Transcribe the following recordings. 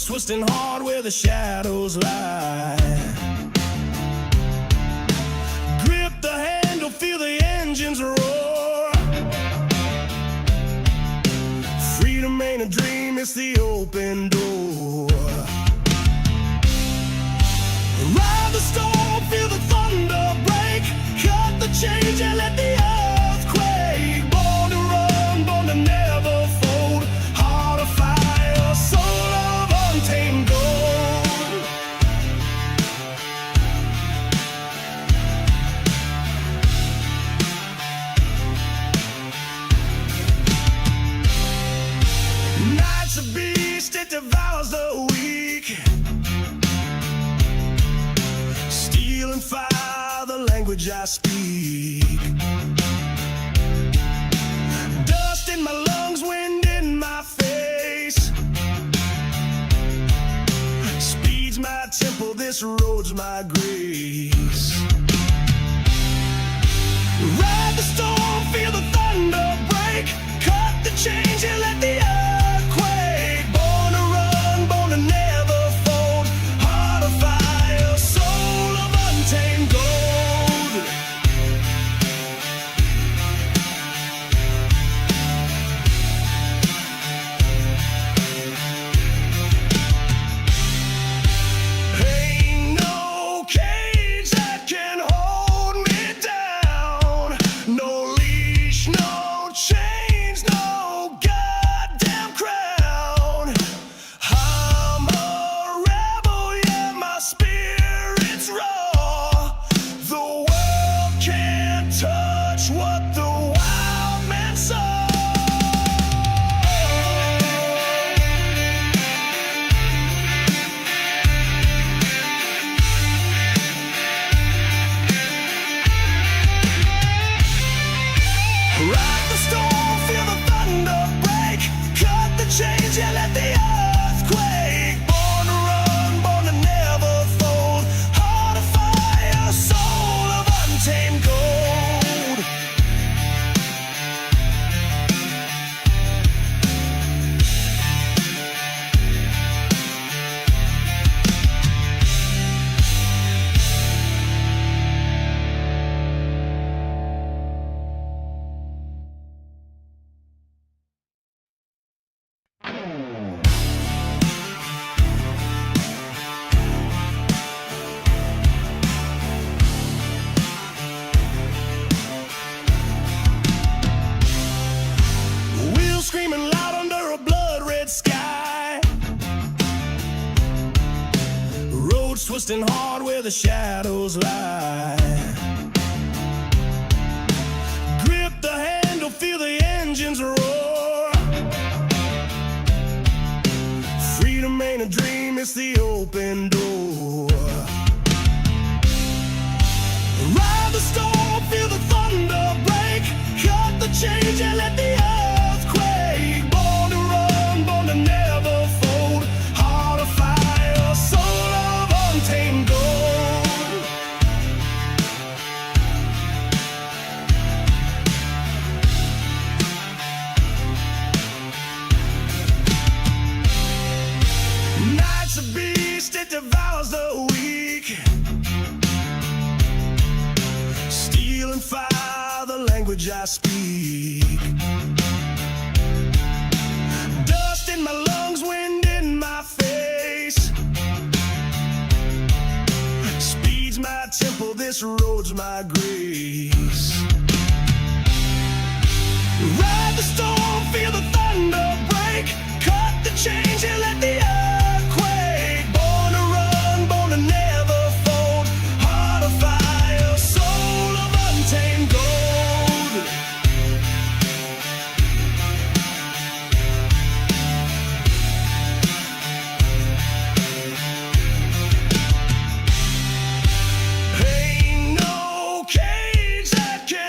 twisting hard where the shadows lie. Grip the handle, feel the engines roar. Freedom ain't a dream, it's the open door. Ride the storm, feel the thunder break. Cut the change and let the earth quake. Born to run, born to never fold. Heart of fire, soul of untamed gold. Night's a beast, it devours the weak. Steel and fire, the language I speak. Dust in my lungs, wind in my face. Speed's my temple, this road's my grace. Ride the storm, feel the thunder break. Cut the change and let the earth quake. Born to run, born to never fold. Heart of fire, soul of untamed gold. Ain't no cage that can hold me down. No leash, no chains, no goddamn crown. I'm a rebel, yeah, my spirit's raw. The world can't touch what the wild man saw. Ride the storm, feel the thunder break. Cut the change and let the earth quake. Born to run, born to never fold. Heart of fire, soul of untamed gold. Wheels screaming loud under a blood-red sky. Roads twisting hard where the shadows lie. Grip the handle, feel the engines roar. Freedom ain't a dream, it's the open door. Ride the storm, feel the thunder break. Cut the change and let the earth quake. Born to run, born to never fold. Heart of fire, soul of untamed gold. Night's a beast, it devours the weak. Steel and fire, the language I speak. Dust in my lungs, wind in my face. Speed's my temple, this road's my grace. Ride the storm, feel the thunder break. Cut the change and let the earth quake. Born to run, born to never fold. Heart of fire, soul of untamed gold. Ain't no cage that can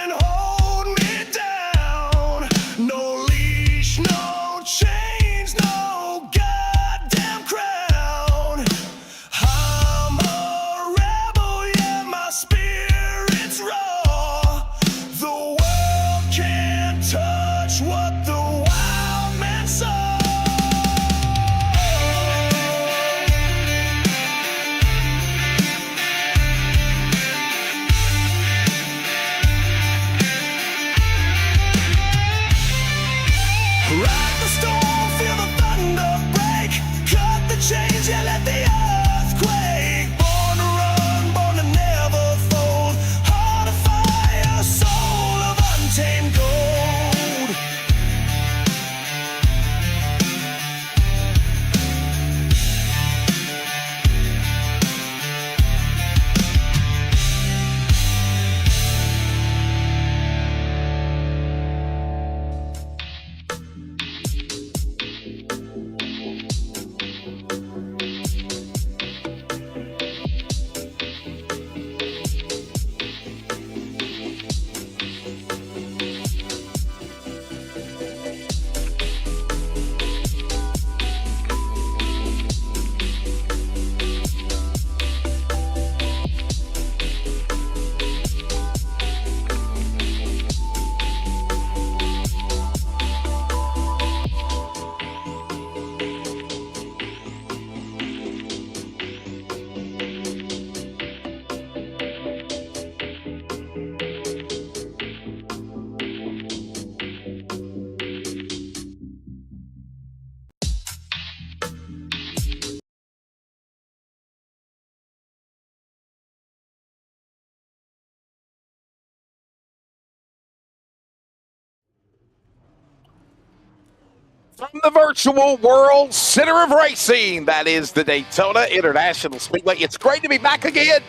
From the virtual world center of racing, that is the Daytona International Speedway. It's great to be back again.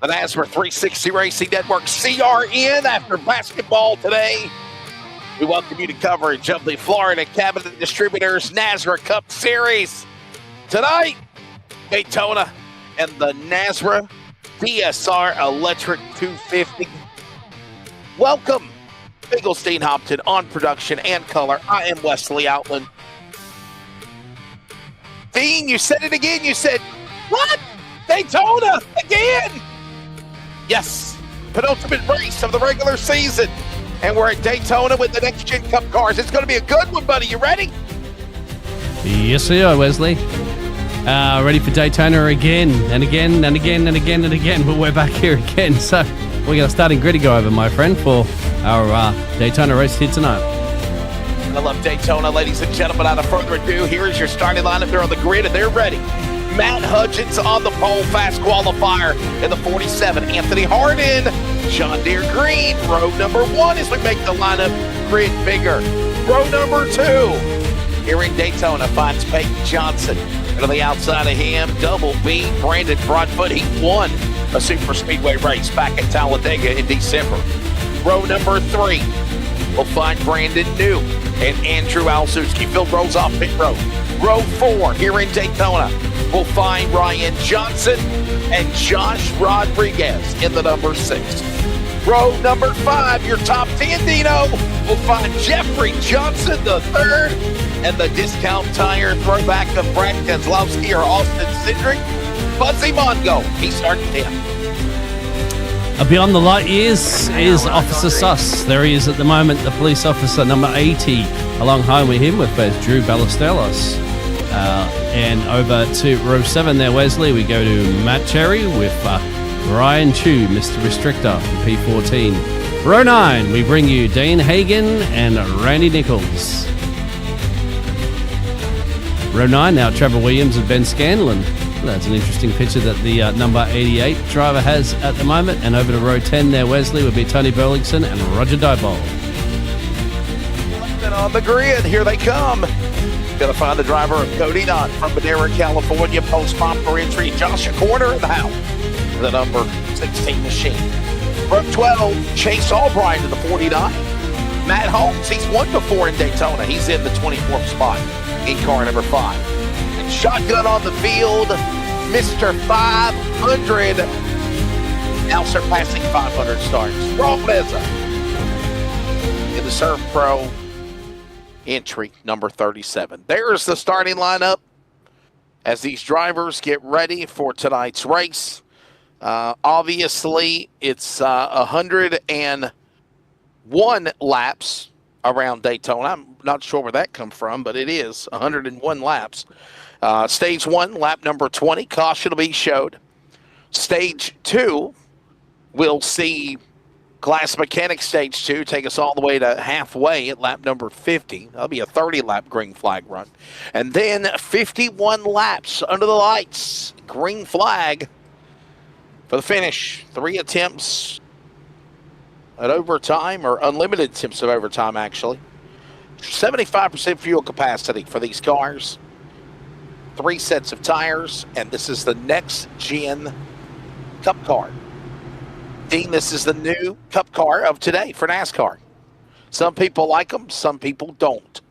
The NASRA 360 Racing Network CRN after basketball today. We welcome you to coverage of the Florida Cabinet Distributors NASRA Cup Series. Tonight, Daytona and the NASRA DSR Electric 250. Welcome. Finkelstein Hopton on production and color. I am Wesley Outland. Dean, you said it again. You said, what? Daytona again? Yes, penultimate race of the regular season. And we're at Daytona with the Next Gen Cup cars. It's going to be a good one, buddy. You ready? Yes, we are, Wesley. Ready for Daytona again and again and again and again and again. But we're back here again. So we're going to start in gritty go over, my friend, for our Daytona race here tonight. I love Daytona, ladies and gentlemen. Without further ado, here is your starting lineup. They're on the grid and they're ready. Matt Hudgens on the pole, fast qualifier in the 47. Anthony Hardin, John Deere Green, row number 1 as we make the lineup grid bigger. Row number 2, here in Daytona, finds Peyton Johnson. And on the outside of him, Double B, Brandon Broadfoot. He won a super speedway race back at Talladega in December. Row number 3, we'll find Brandon New and Andrew Alsuski. Phil rolls off pit road. Row 4, here in Daytona, we'll find Ryan Johnson and Josh Rodriguez in the number 6. Row number 5, your top 10, Dino, we'll find Jeffrey Johnson the 3rd, and the discount tire throwback of Brad Keselowski or Austin Cindric, Buzzy Mongo. He's starting 10th. Beyond the light years is Officer Sus. There he is at the moment, the police officer number 80. Along home with him with both Drew Ballesteros. And over to row 7 there, Wesley, we go to Matt Cherry with Ryan Chu, Mr. Restrictor from P14. Row 9, we bring you Dane Hagen and Randy Nichols. Row 9, now Trevor Williams and Ben Scanlon. That's an interesting picture that the number 88 driver has at the moment. And over to row 10 there, Wesley, would be Tony Burlington and Roger Diebold. And on the grid, here they come. Going to find the driver of Cody Knott from Madera, California. Post-bumper entry, Joshua Corner in the house. The number 16 machine. Row 12, Chase Albright in the 49. Matt Holmes, he's won before in Daytona. He's in the 24th spot in car number 5. Shotgun on the field, Mr. 500, now surpassing 500 starts. Roll Meza in the Surf Pro entry number 37. There's the starting lineup as these drivers get ready for tonight's race. Obviously, it's 101 laps around Daytona. I'm not sure where that come from, but it is 101 laps. Stage 1, lap number 20, caution will be showed. Stage 2, we'll see Glass Mechanics Stage 2 take us all the way to halfway at lap number 50. That'll be a 30-lap green flag run. And then 51 laps under the lights, green flag for the finish. 3 attempts at overtime, or unlimited attempts of overtime, actually. 75% fuel capacity for these cars. 3 sets of tires, and this is the Next Gen Cup car. Dean, this is the new Cup car of today for NASCAR. Some people like them, some people don't.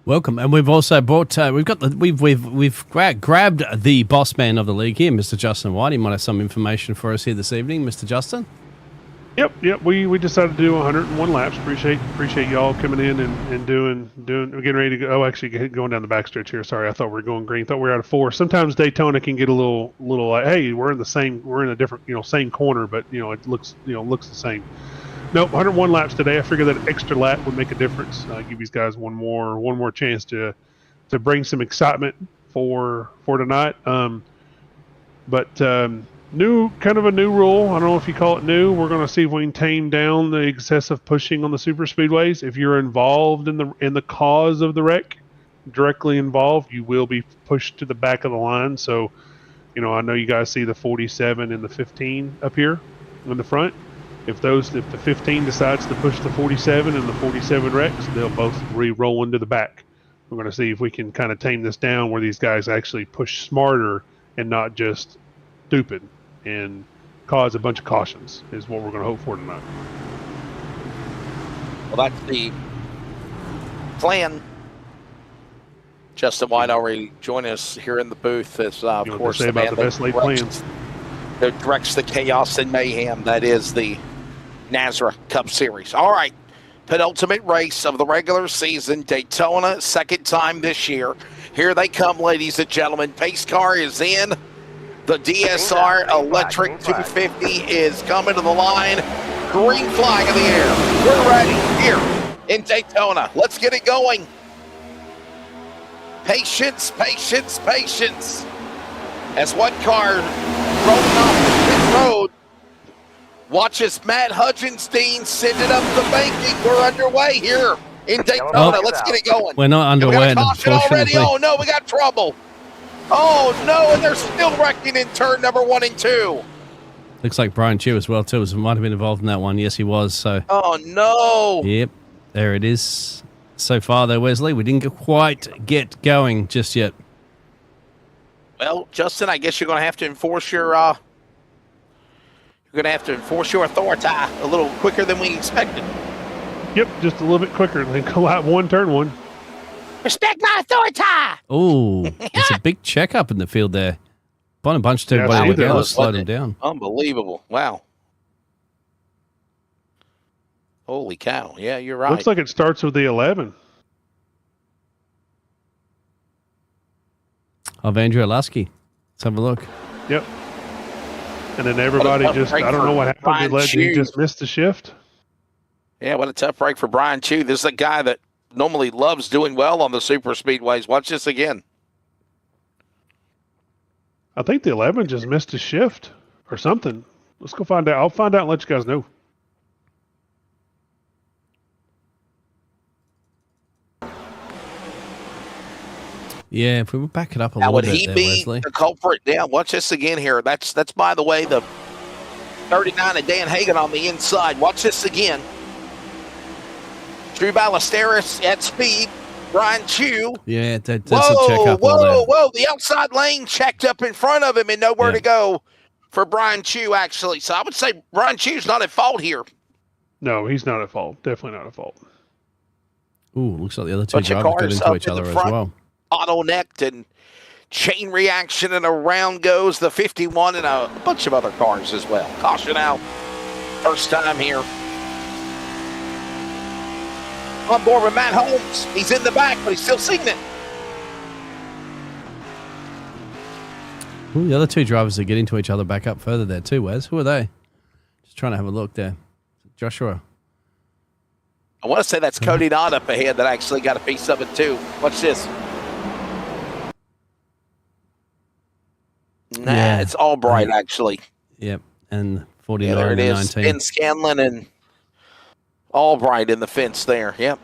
Welcome, and we've also brought we've grabbed the boss man of the league here, Mr. Justin White. He might have some information for us here this evening, Mr. Justin. Yep. We decided to do 101 laps. Appreciate y'all coming in and doing. We're getting ready to go. Oh, actually, going down the backstretch here. Sorry, I thought we were going green. Thought we were out of 4. Sometimes Daytona can get a little like, hey, we're in a different, same corner, but it looks the same. Nope, 101 laps today. I figured that extra lap would make a difference. Give these guys one more chance to bring some excitement for tonight. Kind of a new rule. I don't know if you call it new. We're going to see if we can tame down the excessive pushing on the super speedways. If you're involved in the cause of the wreck, directly involved, you will be pushed to the back of the line. So, I know you guys see the 47 and the 15 up here in the front. If the 15 decides to push the 47 and the 47 wrecks, they'll both re-roll into the back. We're going to see if we can kind of tame this down where these guys actually push smarter and not just stupid and cause a bunch of cautions is what we're going to hope for tonight. Well, that's the plan. Justin White already joined us here in the booth as, of course, say about the best laid plans. That directs the chaos and mayhem that is the NASRA Cup Series. All right, penultimate race of the regular season, Daytona, second time this year. Here they come, ladies and gentlemen. Pace car is in. The DSR electric 250 is coming to the line. Green flag in the air. We're ready here in Daytona. Let's get it going. Patience, patience, patience. As one car rolling off the pit road, watch as Matt Hutchinstein send it up the banking. We're underway here in Daytona. Let's get it going. We're not underway, unfortunately. Oh, no, we got trouble. Oh, no, and they're still wrecking in turn number 1 and 2. Looks like Brian Chew as well, too. Might have been involved in that one. Yes, he was. So. Oh, no. Yep, there it is. So far, though, Wesley, we didn't quite get going just yet. Well, Justin, I guess you're going to have to enforce your authority a little quicker than we expected. Yep, just a little bit quicker. They go out one, turn one. Respect my authority. Oh, it's a big checkup in the field there. A bunch to everybody to go, slow them down. Unbelievable. Wow. Holy cow. Yeah, you're right. Looks like it starts with the 11. Of Andrew Lasky. Let's have a look. Yep. And then everybody just, I don't know what happened. He just missed the shift. Yeah, what a tough break for Brian Chew. This is a guy that normally loves doing well on the super speedways. Watch this again. I think the 11 just missed a shift or something. Let's go find out. I'll find out and let you guys know. Yeah, if we would back it up a now, little bit would he there, be Wesley. the culprit? Yeah, watch this again here. That's by the way, the 39 of Dan Hagan on the inside. Watch this again. Drew Ballesteros at speed. Brian Chew. Yeah, that's a check-up. Whoa. The outside lane checked up in front of him and nowhere to go for Brian Chew, actually. So I would say Brian Chew's not at fault here. No, he's not at fault. Definitely not at fault. Ooh, looks like the other two drivers got into each other as well. Auto-necked and chain reaction, and around goes the 51 and a bunch of other cars as well. Caution out. First time here. On board with Matt Holmes. He's in the back, but he's still seeing it. Ooh, the other two drivers are getting to each other back up further there too, Wes. Who are they? Just trying to have a look there. Joshua. I want to say that's Cody Dodd up ahead that actually got a piece of it too. Watch this. Nah, it's Albright actually. Yep, and 49 there it and is. 19. Ben Scanlon and Albright in the fence there. Yep.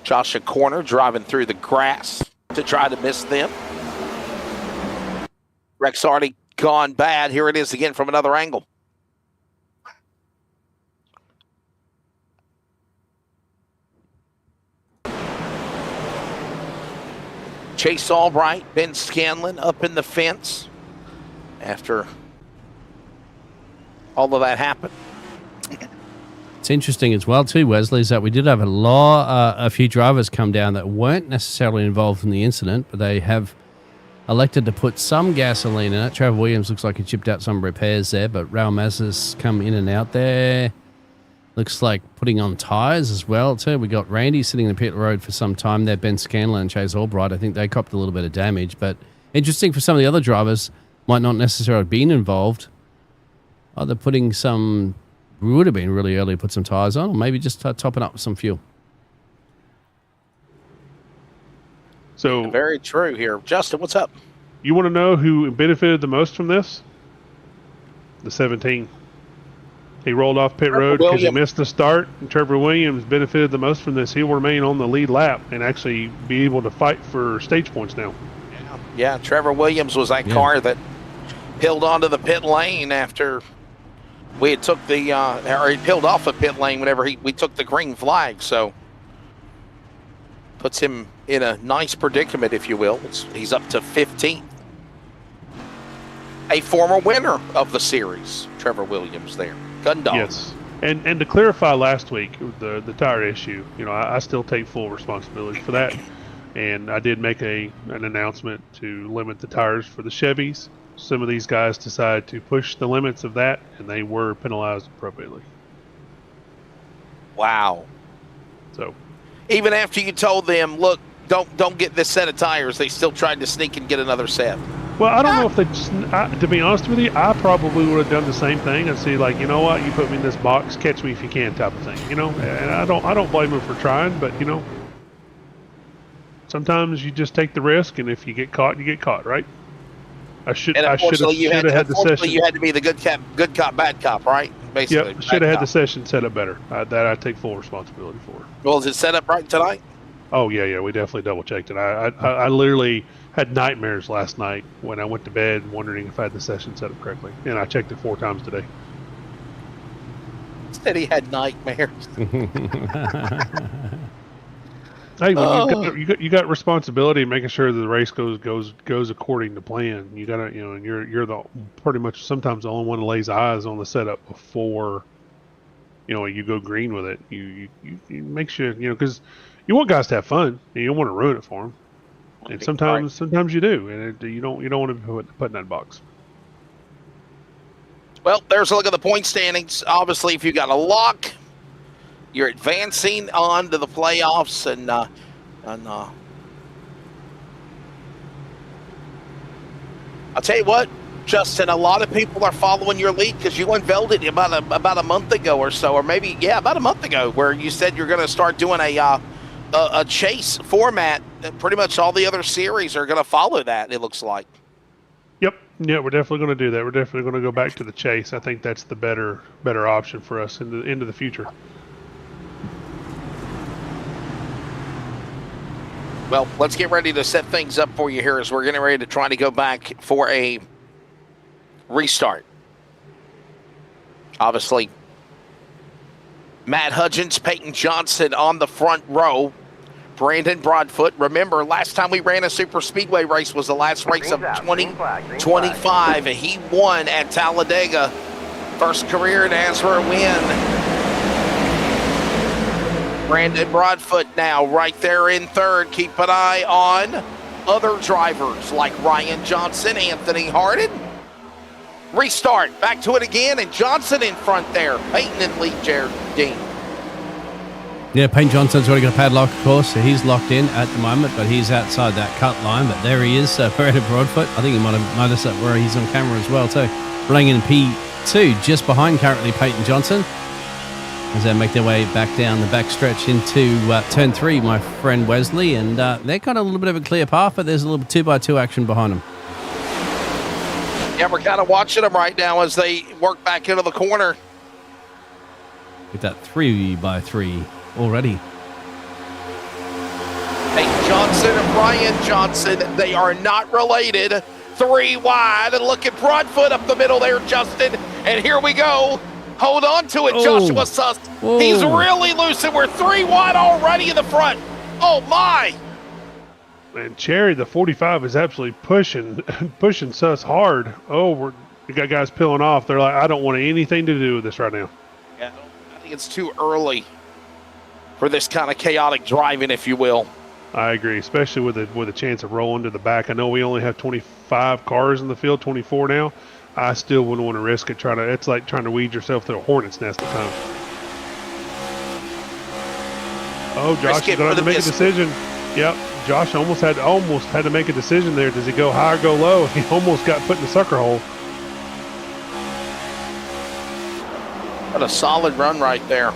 Joshua Corner driving through the grass to try to miss them. Rex already gone bad. Here it is again from another angle. Chase Albright, Ben Scanlon up in the fence after all of that happened. It's interesting as well too, Wesley, is that we did have a few drivers come down that weren't necessarily involved in the incident, but they have elected to put some gasoline in it. Trevor Williams looks like he chipped out some repairs there, but Raul Mazza's come in and out there. Looks like putting on tires as well too. We got Randy sitting in the pit road for some time there. Ben Scanlon and Chase Albright, I think they copped a little bit of damage, but interesting for some of the other drivers might not necessarily have been involved. Either putting some, would have been really early to put some tires on, or maybe just topping up with some fuel. So very true here. Justin, what's up? You want to know who benefited the most from this? The 17. He rolled off pit road because he missed the start, and Trevor Williams benefited the most from this. He will remain on the lead lap and actually be able to fight for stage points now. Yeah, Trevor Williams was that car that peeled onto the pit lane after we had took the, or he peeled off the pit lane whenever we took the green flag. So puts him in a nice predicament, if you will. He's up to 15th. A former winner of the series, Trevor Williams there. Gun dog. Yes. And to clarify last week, the tire issue, I still take full responsibility for that. And I did make an announcement to limit the tires for the Chevys. Some of these guys decided to push the limits of that, and they were penalized appropriately. Wow. So, even after you told them, look, don't get this set of tires, they still tried to sneak and get another set. well, I don't know if they to be honest with you, I probably would have done the same thing and see, like, you know what, you put me in this box, catch me if you can type of thing, and I don't blame them for trying, but, sometimes you just take the risk, and if you get caught, you get caught, right? I should have had the session. You had to be the good cop, bad cop, right? Basically. Yep, should have had the session set up better. That I take full responsibility for. Well, is it set up right tonight? Oh yeah, we definitely double checked it. I literally had nightmares last night when I went to bed, wondering if I had the session set up correctly, and I checked it 4 times today. Said he had nightmares. Hey, when you got responsibility in making sure that the race goes according to plan. You gotta, and you're the pretty much sometimes the only one that lays eyes on the setup before, you go green with it. You make sure, because you want guys to have fun, and you don't want to ruin it for them. And sometimes you do, and you don't want to be put in that box. Well, there's a look at the point standings. Obviously, if you got a lock, you're advancing on to the playoffs, and I'll tell you what, Justin, a lot of people are following your lead because you unveiled it about a month ago or so, or maybe about a month ago, where you said you're going to start doing a chase format. Pretty much all the other series are going to follow that, it looks like. Yep. Yeah, we're definitely going to do that. We're definitely going to go back to the chase. I think that's the better option for us into the future. Well, let's get ready to set things up for you here as we're getting ready to try to go back for a restart. Obviously, Matt Hudgens, Peyton Johnson on the front row. Brandon Broadfoot. Remember, last time we ran a super speedway race was the last race of 2025, and he won at Talladega. First career NASRA win. Brandon Broadfoot now right there in third. Keep an eye on other drivers like Ryan Johnson, Anthony Harden. Restart. Back to it again, and Johnson in front there. Peyton and Lee Jardine. Yeah, Peyton Johnson's already got a padlock, of course, so he's locked in at the moment, but he's outside that cut line. But there he is, Brandon Broadfoot. I think you might have noticed that where he's on camera as well, too. Running in P2, just behind currently Peyton Johnson, as they make their way back down the backstretch into turn 3, my friend Wesley. And they've got a little bit of a clear path, but there's a little 2x2 action behind them. Yeah, we're kind of watching them right now as they work back into the corner. Get that 3x3 already. Peyton Johnson and Ryan Johnson, they are not related. 3 wide, and look at Broadfoot up the middle there, Justin. And here we go. Hold on to it, Joshua Suss. Whoa. He's really loose, and we're 3 wide already in the front. Oh, my. And Cherry, the 45, is absolutely pushing Suss hard. Oh, we got guys peeling off. They're like, I don't want anything to do with this right now. Yeah, I think it's too early for this kind of chaotic driving, if you will. I agree, especially with a chance of rolling to the back. I know we only have 25 cars in the field, 24 now. I still wouldn't want to risk it. It's like trying to weed yourself through a hornet's nest at times. Oh, Josh is going to have to make a decision. Yep, Josh almost had to make a decision there. Does he go high or go low? He almost got put in the sucker hole. What a solid run right there.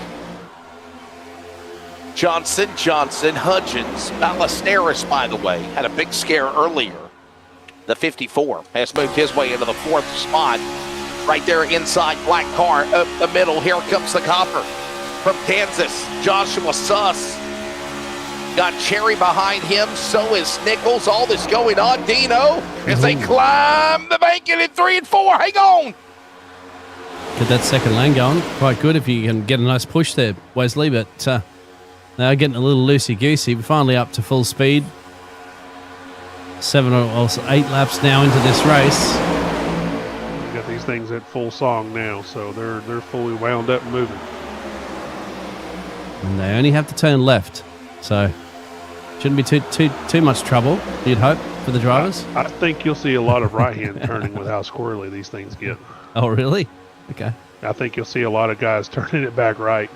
Johnson, Hudgens, Ballesteros, by the way, had a big scare earlier. The 54 has moved his way into the 4th spot. Right there inside black car up the middle. Here comes the copper from Kansas, Joshua Suss. Got Cherry behind him. So is Nichols. All this going on, Dino, as they climb the bank in 3 and 4. Hang on. Get that second lane going. Quite good if you can get a nice push there, Wesley, but they're getting a little loosey-goosey. We're finally up to full speed. 7 or 8 laps now into this race. We've got these things at full song now, so they're fully wound up and moving. And they only have to turn left, so shouldn't be too much trouble, you'd hope, for the drivers. I think you'll see a lot of right-hand turning with how squirrely these things get. Oh, really? Okay. I think you'll see a lot of guys turning it back right.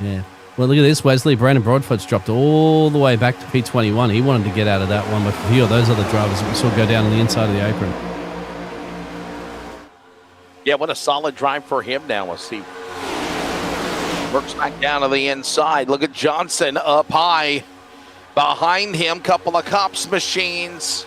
Yeah. Well, look at this. Wesley, Brandon Broadfoot's dropped all the way back to P21. He wanted to get out of that one, but a few of those other drivers that we saw go down on the inside of the apron. Yeah, what a solid drive for him now. Let's see. Works back down to the inside. Look at Johnson up high. Behind him, couple of C.O.P.S machines.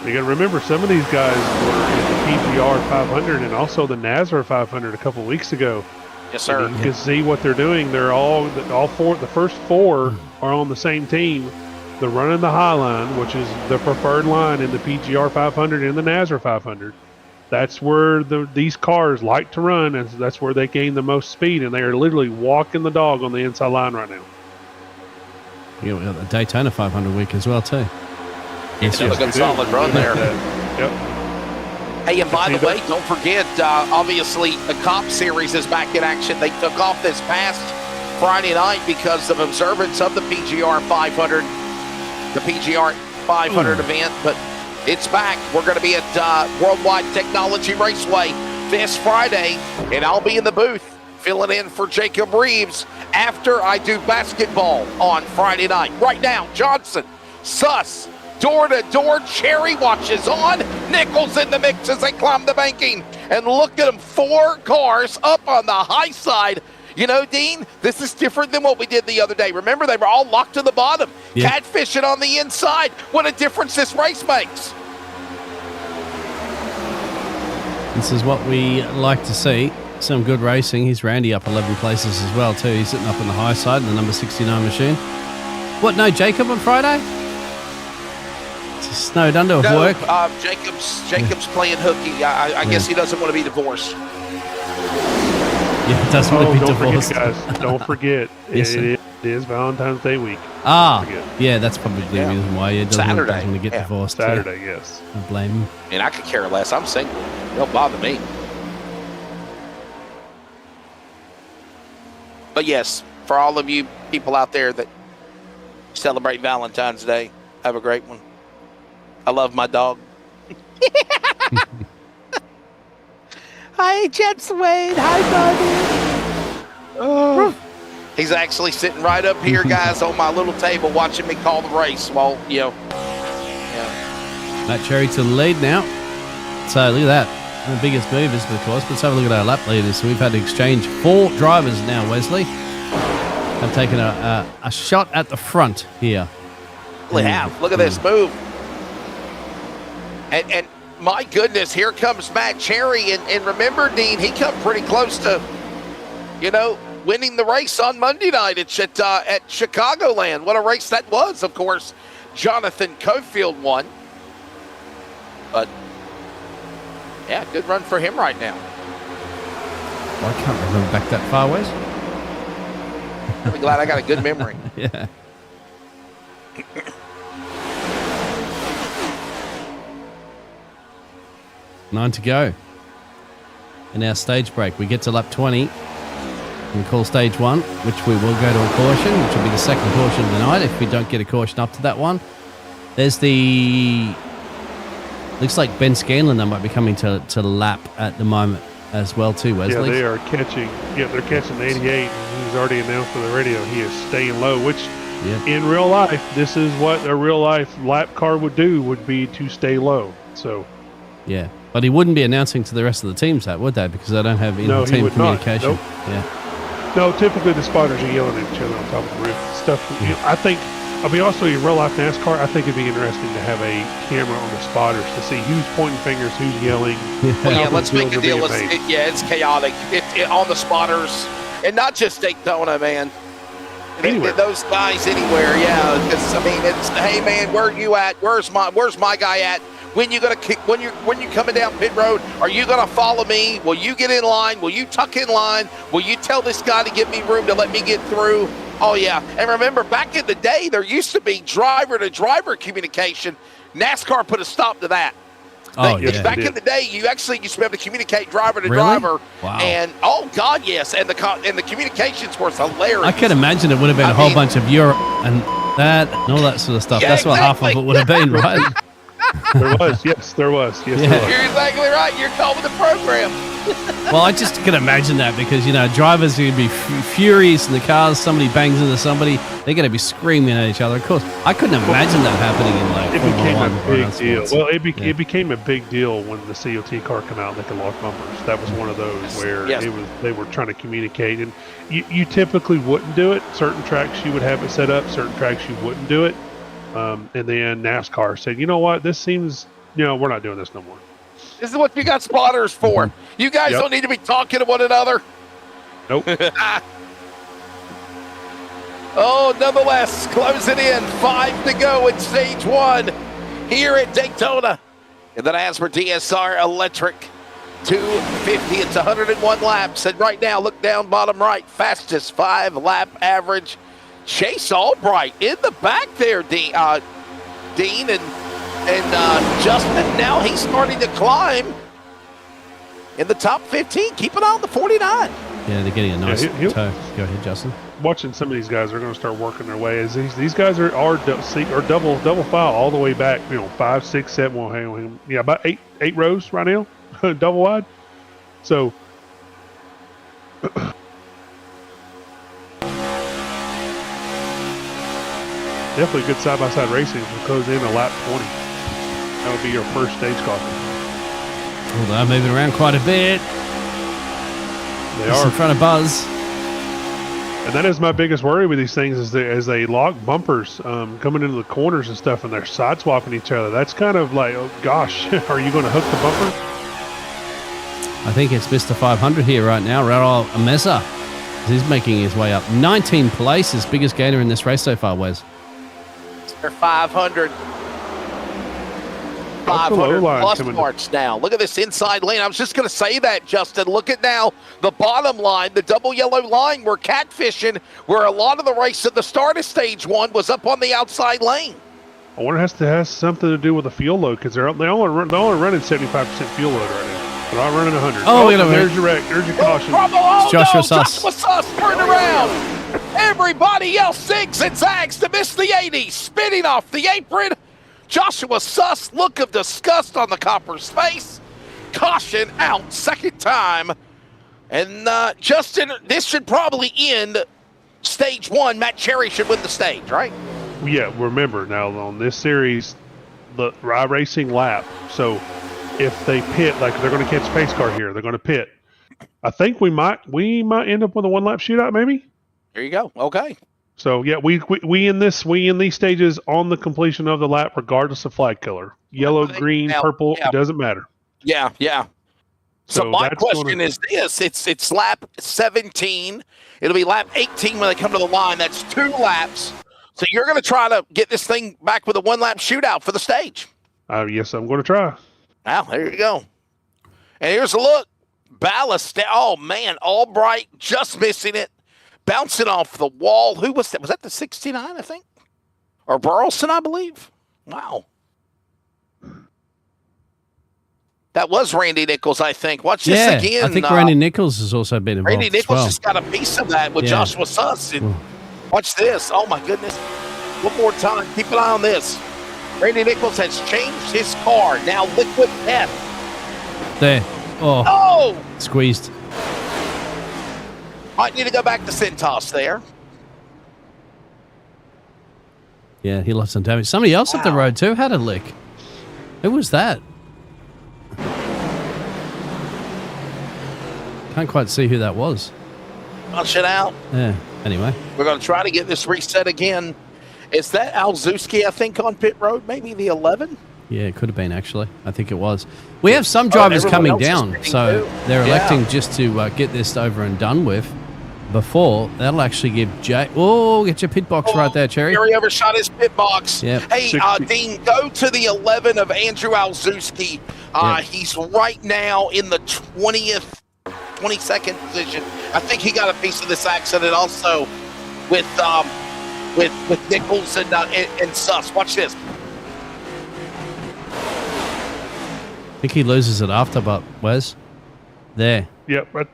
You got to remember, some of these guys were in the PGR 500 and also the NASRA 500 a couple weeks ago. Yes, sir. And you can see what they're doing. They're all four. The first 4 are on the same team. They're running the high line, which is the preferred line in the PGR 500 and the NASRA 500. That's where these cars like to run, and that's where they gain the most speed. And they are literally walking the dog on the inside line right now. Yeah, we got the Daytona 500 week as well too. Yes, a good solid run there. Yep. Hey, and by the way, don't forget, obviously, the C.O.P.S series is back in action. They took off this past Friday night because of observance of the PGR 500, the PGR 500 event, but it's back. We're going to be at Worldwide Technology Raceway this Friday, and I'll be in the booth filling in for Jacob Reeves after I do basketball on Friday night. Right now, Johnson, Suss, door-to-door, Cherry watches on. Nichols in the mix as they climb the banking. And look at them, 4 cars up on the high side. You know, Dean, this is different than what we did the other day. Remember, they were all locked to the bottom, catfishing on the inside. What a difference this race makes. This is what we like to see. Some good racing. He's Randy up 11 places as well too. He's sitting up on the high side in the number 69 machine. What, no Jacob on Friday? It's snowed under with work. Jacob's playing hooky. I guess he doesn't want to be divorced. Yeah, he doesn't want to be divorced. Forget, guys. Don't forget. Yes, it is Valentine's Day week. Yeah, that's probably the reason why he doesn't want to get divorced. Saturday, yes. I blame him. I mean, I could care less. I'm single. Don't bother me. But yes, for all of you people out there that celebrate Valentine's Day, have a great one. I love my dog. Hi, Jets Wade. Hi, buddy. Oh. He's actually sitting right up here, guys, on my little table watching me call the race. Well, Matt Cherry to the lead now. So look at that. The biggest movers, of course. Let's have a look at our lap leaders. So we've had to exchange 4 drivers now, Wesley. Have taken a shot at the front here. Really have. Look at this move. And my goodness, here comes Matt Cherry. And remember, Dean, he come pretty close to, winning the race on Monday night at Chicagoland. What a race that was, of course. Jonathan Cofield won. But, yeah, good run for him right now. Well, I can't remember back that far, Wes. I'm glad I got a good memory. Yeah. Nine to go. In our stage break, we get to lap 20 and call stage 1, which we will go to a caution, which will be the second caution of the night if we don't get a caution up to that one. There's the... Looks like Ben Scanlon that might be coming to lap at the moment as well too, Wesley. Yeah, they are catching. Yeah, they're catching the 88. He's already announced on the radio he is staying low, which in real life, this is what a real life lap car would do, would be to stay low. So, yeah, but he wouldn't be announcing to the rest of the teams that, would they? Because they don't have team communication. Nope. Yeah. No, typically the spotters are yelling at each other on top of the roof. Stuff. I think. I'll be honest with you, in real life NASCAR, I think it'd be interesting to have a camera on the spotters to see who's pointing fingers, who's yelling. Well, yeah, let's make a deal. It's chaotic. On the spotters, and not just Daytona, man. Anywhere. Those guys anywhere, yeah. Because I mean, it's hey man, where are you at? Where's my guy at? When you coming down pit road? Are you gonna follow me? Will you get in line? Will you tuck in line? Will you tell this guy to give me room to let me get through? Oh yeah. And remember, back in the day, there used to be driver-to-driver communication. NASCAR put a stop to that. Oh, yeah. Back in the day, you actually used to be able to communicate driver to driver. Wow. And oh god, yes. And the communications were hilarious. I can imagine it would have been a whole bunch of Europe and that and all that sort of stuff. Yeah, That's what half of it would have been, right? There was, yes, there was. Yes, Yeah. there was. You're exactly right. You're calling the program. Well, I just can imagine that because, drivers are going to be furious in the cars. Somebody bangs into somebody. They're going to be screaming at each other. Of course, I couldn't imagine that happening in It Formula became One a or big deal. sports. Well, it became a big deal when the COT car came out and they could lock bumpers. That was one of those where they were trying to communicate, and you typically wouldn't do it. Certain tracks you would have it set up. Certain tracks you wouldn't do it. And then NASCAR said, you know what, this seems, we're not doing this no more. This is what you got spotters for. You guys don't need to be talking to one another. Nope. Oh, nonetheless, closing in. 5 to go in stage 1 here at Daytona. And then as for DSR Electric, 250. It's 101 laps. And right now, look down bottom right. Fastest 5-lap average. Chase Albright in the back there, Dean and Justin. Now he's starting to climb in the top 15. Keep an eye on the 49. Yeah, they're getting a nice toe. Go ahead, Justin. Watching some of these guys are going to start working their way as these guys are double file all the way back. 5, 6, 7. Well, hang on, yeah, about eight rows right now, double wide. So. Definitely good side-by-side racing to close in a lap 20. That would be your first stage caution. Oh, they're moving around quite a bit. They Just are in front of Buzz. And that is my biggest worry with these things is as they lock bumpers coming into the corners and stuff, and they're side swapping each other. That's kind of like, oh gosh, are you going to hook the bumper? I think it's Mr. 500 here right now, Raul Amesa. He's making his way up. 19 places, biggest gainer in this race so far, Wes. They're 500. 500 plus marks now. Look at this inside lane. I was just going to say that, Justin. Look at now the bottom line, the double yellow line. We're catfishing, where a lot of the race at the start of stage 1 was up on the outside lane. I wonder if it has something to do with the fuel load because they're only running 75% fuel load right now. They're not running 100. Oh, there's your wreck. There's your caution. Joshua Suss. Joshua Suss, turn around. Everybody else zigs and zags to miss the 80, spinning off the apron. Joshua Suss, look of disgust on the Copper's face. Caution out, second time. And Justin, this should probably end stage 1. Matt Cherry should win the stage, right? Yeah, remember now on this series, the iracing lap. So if they pit, like they're going to catch a pace car here, they're going to pit. I think we might end up with a 1-lap shootout, maybe. There you go. Okay. So yeah, we in these stages on the completion of the lap, regardless of flag color, yellow, green, purple, it doesn't matter. Yeah, yeah. So my question is this: it's lap 17. It'll be lap 18 when they come to the line. That's 2 laps. So you're going to try to get this thing back with a 1-lap shootout for the stage. Yes, I'm going to try. Wow, there you go. And here's a look. Ballast. Oh man, Albright just missing it. Bouncing off the wall. Who was that? Was that the 69, I think? Or Burleson, I believe? Wow. That was Randy Nichols, I think. Watch this again. I think Randy Nichols has also been involved. Randy Nichols just got a piece of that with Joshua Suss. Watch this. Oh, my goodness. One more time. Keep an eye on this. Randy Nichols has changed his car. Now liquid death. There. Oh. Squeezed. Might need to go back to Cintas there. Yeah, he lost some damage. Somebody else at the road too had a lick. Who was that? Can't quite see who that was. Punch it out. Yeah, anyway. We're going to try to get this reset again. Is that Alzuski, I think, on pit road? Maybe the 11? Yeah, it could have been, actually. I think it was. We have some drivers coming down, so they're electing just to get this over and done with. before, that'll actually give Jay. Oh, get your pit box right there, Cherry. Gary overshot his pit box. Yep. Hey, Dean, go to the 11 of Andrew Alzewski. Yep. He's right now in the 22nd position. I think he got a piece of this accident also with Nichols and Suss. Watch this. I think he loses it after, but Wes, there. Yep. Right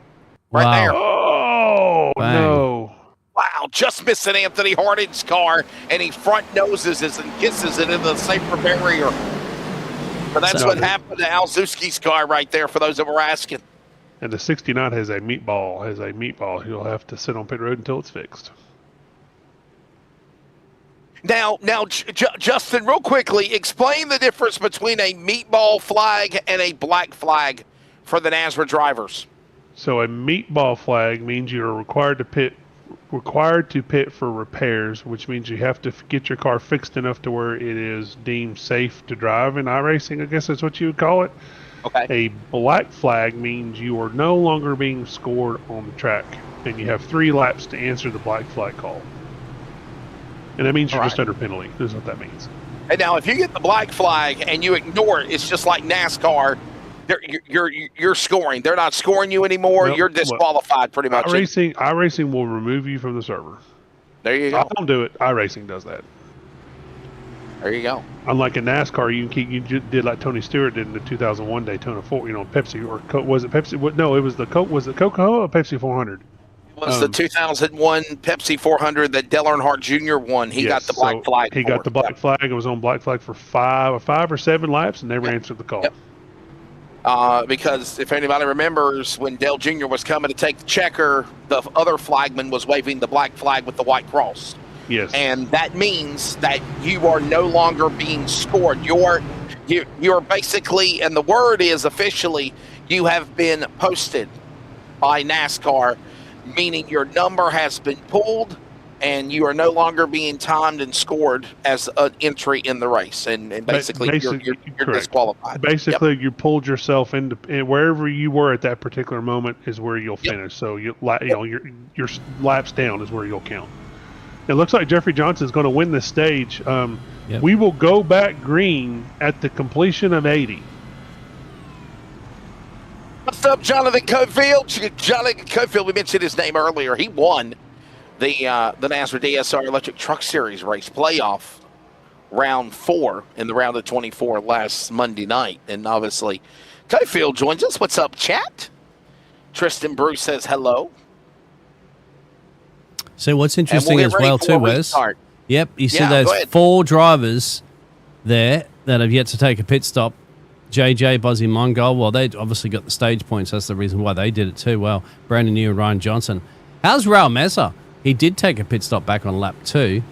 Wow. there. Oh, Bang. no. Wow, just missing Anthony Harding's car, and he front noses it and kisses it into the safer barrier. But that's So- what happened to Alzewski's car right there, for those that were asking. And the 69 has a meatball. He'll have to sit on pit road until it's fixed. Now, Justin, real quickly, explain the difference between a meatball flag and a black flag for the NASRA drivers. So a meatball flag means you're required to pit for repairs, which means you have to get your car fixed enough to where it is deemed safe to drive in iRacing, I guess that's what you would call it. Okay. A black flag means you are no longer being scored on the track, and you have 3 laps to answer the black flag call. And that means you're just under penalty, is what that means. And now, if you get the black flag and you ignore it, it's just like NASCAR. You're scoring. They're not scoring you anymore. Nope. You're disqualified, pretty much. iRacing will remove you from the server. There you go. I don't do it. iRacing does that. There you go. Unlike in NASCAR, you did like Tony Stewart did in the 2001 Daytona 4. Pepsi or Coke. Was it Pepsi? No, it was the Coke. Was it Coca-Cola or Pepsi 400? It was the 2001 Pepsi 400 that Dale Earnhardt Jr. won. He got the black flag. He got the black flag. It was on black flag for five or seven laps and never answered the call. Yep. Because if anybody remembers, when Dale Jr. was coming to take the checker, the other flagman was waving the black flag with the white cross. Yes. And that means that you are no longer being scored. You're basically, and the word is officially, you have been posted by NASCAR, meaning your number has been pulled and you are no longer being timed and scored as an entry in the race. And basically, you're disqualified. Basically, you pulled yourself into wherever you were at that particular moment is where you'll finish. So your laps down is where you'll count. It looks like Jeffrey Johnson's going to win this stage. We will go back green at the completion of 80. What's up, Jonathan Cofield? Jonathan Cofield, we mentioned his name earlier. He won the NASRA DSR Electric Truck Series race playoff round 4 in the round of 24 last Monday night. And obviously, Cofield joins us. What's up, chat? Tristan Bruce says hello. So what's interesting as well too, Wes? Yep, you see those 4 drivers there that have yet to take a pit stop. JJ, Buzzy Mongol, well, they obviously got the stage points. That's the reason why they did it too. Well, Brandon New and Ryan Johnson. How's Raul Mesa? He did take a pit stop back on lap 2,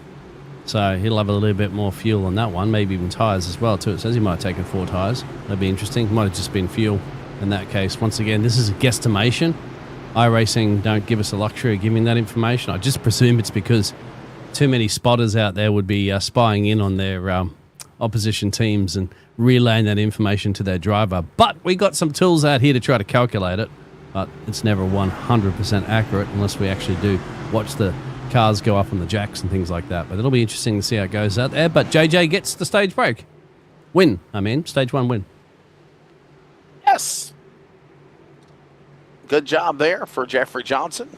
so he'll have a little bit more fuel on that one, maybe even tyres as well too. It says he might have taken 4 tyres. That'd be interesting. Might have just been fuel in that case. Once again, this is a guesstimation. iRacing don't give us the luxury of giving that information. I just presume it's because too many spotters out there would be spying in on their opposition teams and relaying that information to their driver. But we got some tools out here to try to calculate it, but it's never 100% accurate unless we actually do watch the cars go up on the jacks and things like that. But it'll be interesting to see how it goes out there. But JJ gets the stage break. Stage 1 win. Yes. Good job there for Jeffrey Johnson.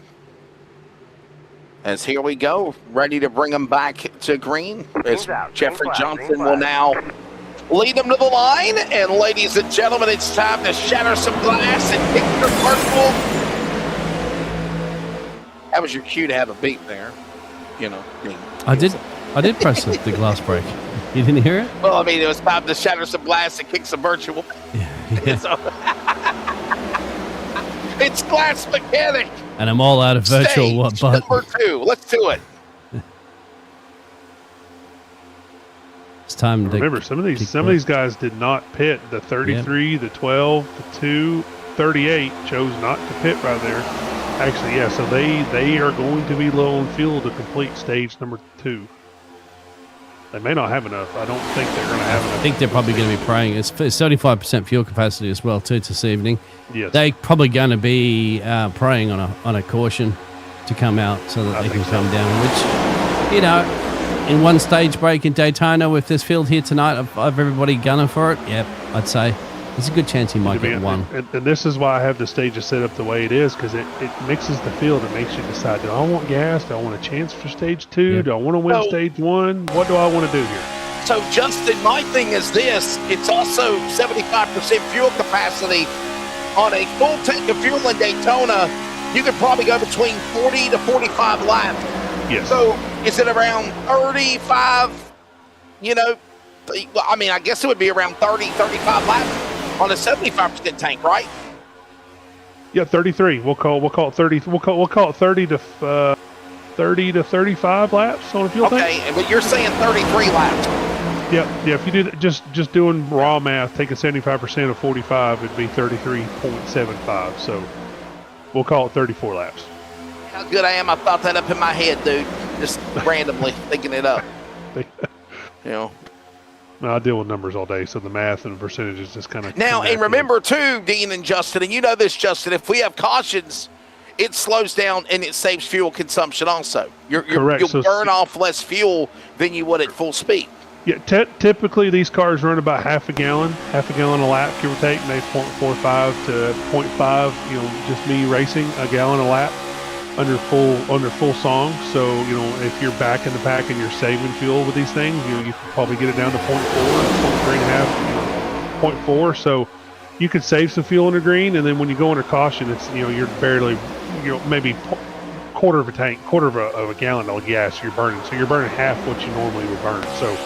As here we go, ready to bring him back to green. As Jeffrey Johnson will now lead them to the line. And ladies and gentlemen, it's time to shatter some glass and kick your purple. That was your cue to have a beat there. I did press the glass break. You didn't hear it? Well, I mean, it was time to shatter some glass and kick some virtual. Yeah. So, it's Glass Mechanic. And I'm all out of virtual Stage but number 2. Let's do it. It's time to remember some of these guys did not pit. The 33, the 12, the 2, 38 chose not to pit right there. Actually, yeah. So they are going to be low on fuel to complete stage number 2. They may not have enough. I don't think they're going to have enough. I think they're probably going to be praying. It's 75% fuel capacity as well too this evening. Yes. They're probably going to be praying on a caution to come out so that they can come down, which, you know, in one stage break in Daytona with this field here tonight of everybody gunning for it, yep, I'd say there's a good chance he might get one. And this is why I have the stages set up the way it is, because it mixes the field and makes you decide, do I want gas? Do I want a chance for stage 2? Yep. Do I want to win stage 1? What do I want to do here? So, Justin, my thing is this. It's also 75% fuel capacity. On a full tank of fuel in Daytona, you could probably go between 40 to 45 laps. Yes. So, is it around 35, you know? I mean, I guess it would be around 30, 35 laps on a 75% tank, right? Yeah, 33. We'll call it 30. We'll call it 30 to 35 laps on a fuel tank. Okay, but you're saying 33 laps. Yeah. If you did just doing raw math, taking 75% of 45, it'd be 33.75. So we'll call it 34 laps. How good I am! I thought that up in my head, dude. Just randomly thinking it up. You know. No, I deal with numbers all day, so the math and percentages just kind of. Now, and remember too, Dean and Justin, and you know this, Justin. If we have cautions, it slows down and it saves fuel consumption. Also, Correct. You'll burn off less fuel than you would at full speed. Yeah, typically these cars run about half a gallon a lap, give or take, maybe 0.45 to 0.5. You know, just me racing a gallon a lap under full song. So you know, if you're back in the pack and you're saving fuel with these things, you can probably get it down to 0.4, 0.3.5, 0.4. So you could save some fuel in the green, and then when you go under caution, it's you're barely maybe quarter of a gallon of gas you're burning. So you're burning half what you normally would burn. So.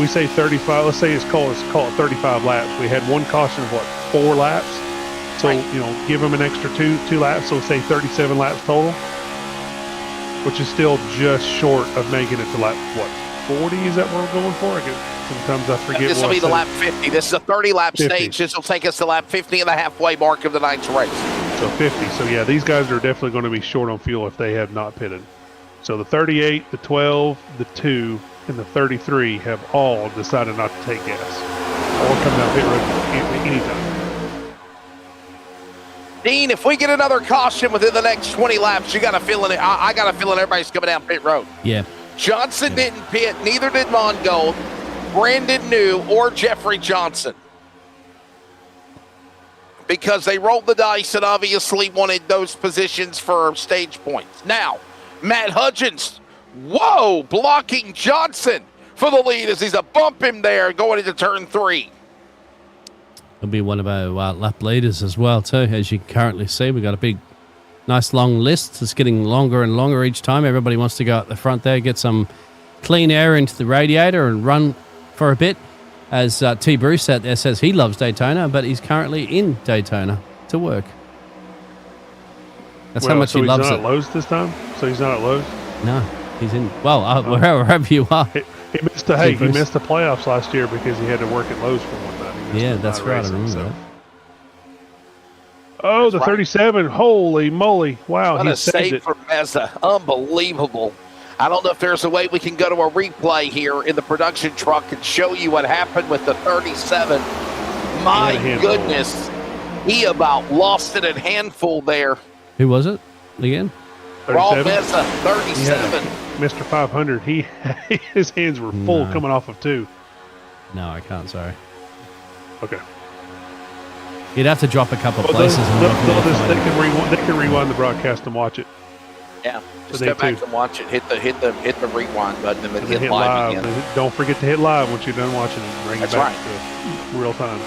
We say 35. Let's say let's call it 35 laps. We had one caution of 4 laps. So right. Give them an extra two laps. So say 37 laps total, which is still just short of making it to lap 40. Is that what we're going for? Sometimes I forget. This will be the lap 50. This is a 30-lap stage. This will take us to lap 50 and the halfway mark of the night's race. So 50. So yeah, these guys are definitely going to be short on fuel if they have not pitted. So the 38, the 12, the 2. And the 33 have all decided not to take gas or come down pit road anytime. Dean, if we get another caution within the next 20 laps, you got a feeling it. I got a feeling everybody's coming down pit road. Yeah. Johnson didn't pit, neither did Mongold, Brandon New, or Jeffrey Johnson. Because they rolled the dice and obviously wanted those positions for stage points. Now, Matt Hudgens. Whoa, blocking Johnson for the lead as he's a bump him there going into turn 3. He'll be one of our lap leaders as well, too. As you currently see, we've got a big, nice long list. It's getting longer and longer each time. Everybody wants to go at the front there, get some clean air into the radiator and run for a bit. As T. Bruce out there says he loves Daytona, but he's currently in Daytona to work. That's how much he loves it. So he's not at Lowe's this time? So he's not at Lowe's? No. He's in, wherever you are. He missed the playoffs last year because he had to work at Lowe's for one night. Yeah, that's right. I remember that. Oh, the 37. Holy moly. Wow. What a save for Meza. Unbelievable. I don't know if there's a way we can go to a replay here in the production truck and show you what happened with the 37. My goodness. He about lost it in handful there. Who was it again? Raw Meza, 37. Mr. 500, his hands were full coming off of 2. No, I can't, sorry. Okay. You'd have to drop a couple places. They can rewind the broadcast and watch it. Yeah, just go back and watch it. Hit the rewind button and then hit live again. Don't forget to hit live once you're done watching it. Bring it back to real time.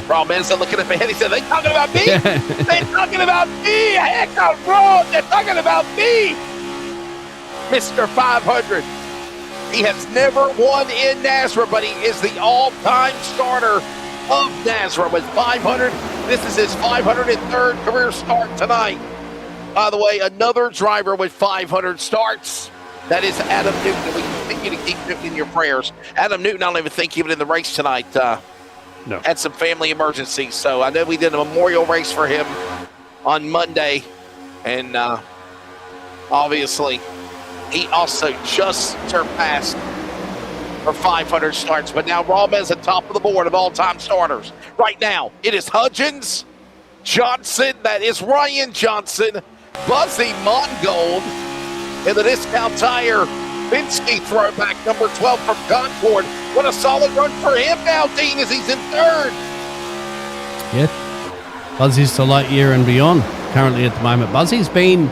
Raw Meza looking up ahead. He said, "They talking about me? They talking about me? Heck, I'm wrong. They're talking about me." Mr. 500. He has never won in NASRA, but he is the all-time starter of NASRA with 500. This is his 503rd career start tonight. By the way, another driver with 500 starts. That is Adam Newton. We continue to keep Newton in your prayers. Adam Newton, I don't even think even in the race tonight had some family emergencies. So I know we did a memorial race for him on Monday. And obviously, he also just surpassed for 500 starts. But now Raw Meza at top of the board of all-time starters. Right now, it is Hudgens, Johnson, that is Ryan Johnson, Buzzy Mongold in the Discount Tire Pinsky throwback, number 12 from Concord. What a solid run for him now, Dean, as he's in third. Yeah. Buzzy's to Lightyear and beyond currently at the moment. Buzzy's been...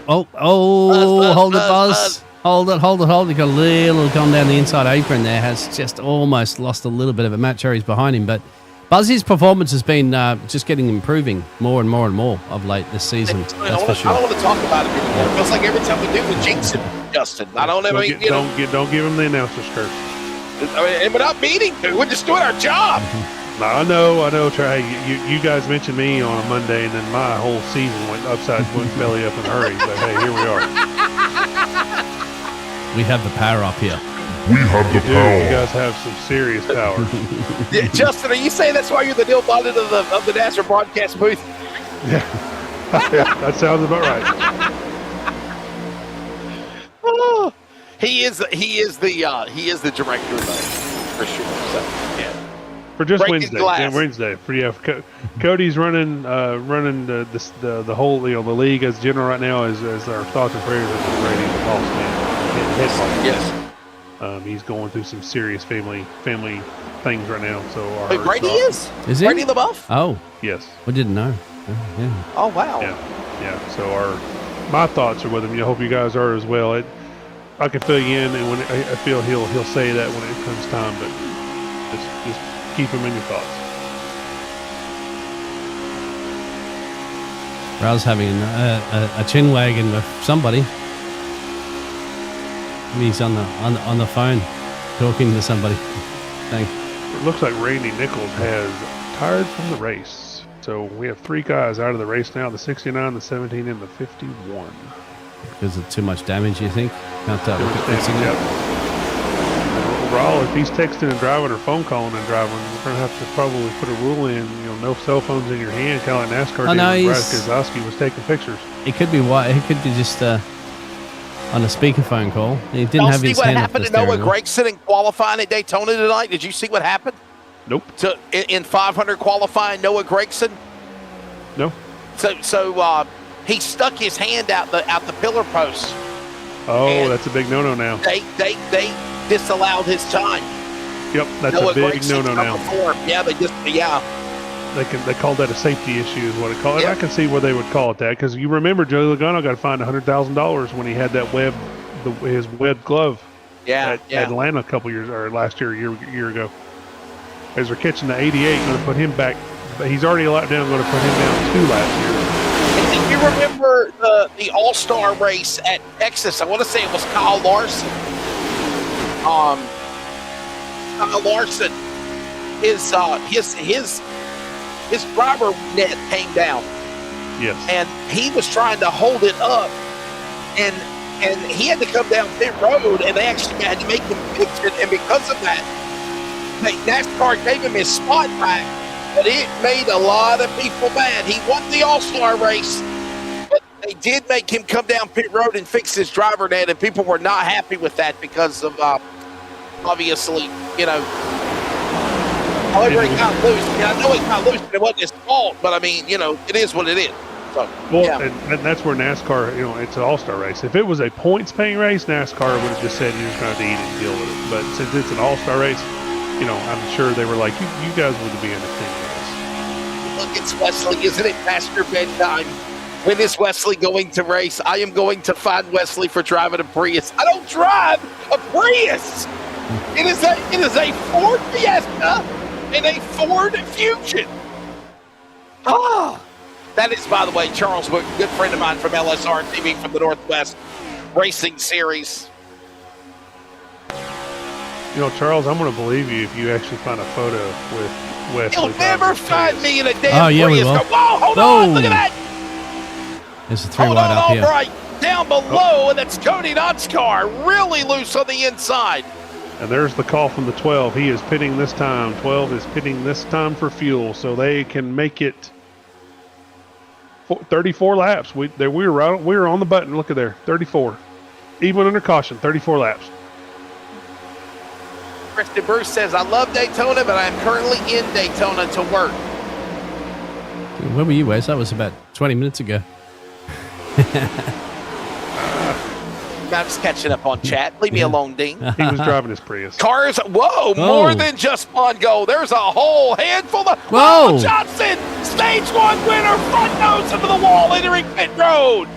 hold it, Buzz. Hold it. He got a little gone down the inside apron there. Has just almost lost a little bit of a match. He's behind him, but Buzzy's performance has been just improving more and more of late this season. That's for sure. I don't want to talk about it anymore. It feels like every time we do, we jinx him, Justin. Don't give him the announcer's curse. And we're not meaning to. We're just doing our job. I know. Trey, you guys mentioned me on a Monday, and then my whole season went belly up in a hurry. But hey, here we are. We have the power up here. We have the power. You guys have some serious power. Yeah, Justin, are you saying that's why you're the Neil Bonnet of the NASRA broadcast booth? Yeah, that sounds about right. Oh, he is the director though, for sure. So yeah. For just Breaking Wednesday. glass. Yeah, Wednesday. Cody's running the whole the league as general right now as our thoughts and prayers are Brady the boss man. Head boss. Yes. He's going through some serious family things right now. So Wait, Brady is he? Brady the Buff? Oh, yes. we didn't know. Yeah. Oh wow. Yeah. So my thoughts are with him. I hope you guys are as well. I can fill you in, and when I feel he'll say that when it comes time, but just keep him in your thoughts. Raul's having a chin wagon with somebody. He's on the phone talking to somebody. Thanks. It looks like Randy Nichols has tired from the race. So we have 3 guys out of the race now: the 69, the 17, and the 51. Because of too much damage, you think? Can't look at fixing it. Raul, if he's texting and driving or phone calling and driving, we're going to have to probably put a rule in, no cell phones in your hand, kind of like NASCAR did when Brad Keselowski was taking pictures. It could be He could be just on a speakerphone call. He didn't have his hand up the steering wheel. See what happened to Noah Gragson in qualifying at Daytona tonight? Did you see what happened? Nope. In 500 qualifying, Noah Gragson? No. So he stuck his hand out the pillar post. Oh, that's a big no-no now. They disallowed his time. Yep, that's Noah a big Gragson's no-no now. Yeah, They called that a safety issue is what it called. Yep. And I can see where they would call it that, because you remember Joey Logano got fined $100,000 when he had that his webbed glove at Atlanta a couple years, or last year, a year ago. As they're catching the 88, going to put him back. He's already a lot down, going to put him down 2 last year. And do you remember the All-Star race at Texas? I want to say it was Kyle Larson. Kyle Larson, his driver net came down. Yes. And he was trying to hold it up, and he had to come down pit road, and they actually had to make him fix it. And because of that, NASCAR gave him his spot back, but it made a lot of people mad. He won the All-Star race, but they did make him come down pit road and fix his driver net, and people were not happy with that because of obviously, however he got loose. I know he got loose and it wasn't his fault, but I mean, it is what it is. So, and that's where NASCAR, it's an all-star race. If it was a points-paying race, NASCAR would have just said you're just going to have to eat it and deal with it. But since it's an all-star race, I'm sure they were like, you guys would be entertaining this. Look, it's Wesley, isn't it? Past your bedtime. When is Wesley going to race? I am going to find Wesley for driving a Prius. I don't drive a Prius. It is a Ford Fiesta and a Ford Fusion. That is, by the way, Charles Wood, good friend of mine from LSR TV from the Northwest Racing Series. Charles, I'm going to believe you if you actually find a photo with Wesley. You'll never find me in a damn Prius. We will. Whoa, hold on, look at that. There's a 3 wide up here. All right, down below, and that's Cody Knott's car, really loose on the inside. And there's the call from the 12. He is pitting this time. 12 is pitting this time for fuel, so they can make it 34 laps. We were on the button. Look at there, 34. Even under caution, 34 laps. Kristen Bruce says, I love Daytona, but I'm currently in Daytona to work. Where were you, Wes? That was about 20 minutes ago. Matt's catching up on chat. Leave me alone, Dean. He was driving his Prius. Cars, whoa, more than just one go. There's a whole handful of. Whoa. Johnson, stage 1 winner, front nose into the wall, entering pit road.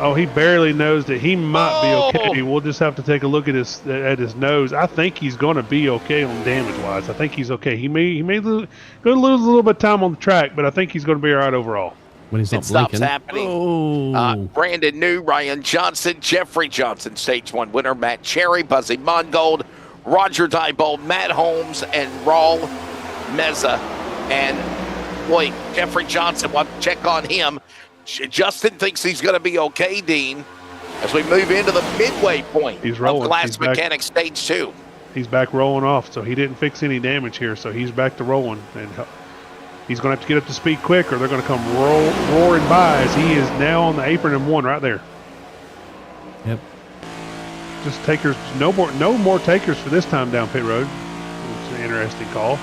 Oh, he barely nosed it. He might be okay. We'll just have to take a look at his nose. I think he's going to be okay on damage-wise. I think he's okay. He may lose a little bit of time on the track, but I think he's going to be all right overall. When he's not stops blinking. happening. Oh. Brandon New, Ryan Johnson, Jeffrey Johnson, stage 1 winner, Matt Cherry, Buzzy Mongold, Roger Diebold, Matt Holmes, and Raul Meza. And boy, Jeffrey Johnson, want to check on him. Justin thinks he's going to be okay, Dean, as we move into the midway point he's rolling. Of Glass Mechanics stage 2. He's back rolling off, so he didn't fix any damage here, so he's back to rolling. And he's going to have to get up to speed quick, or they're going to come roaring by, as he is now on the apron and one right there. Yep. Just takers, no more takers for this time down pit road. It's an interesting call.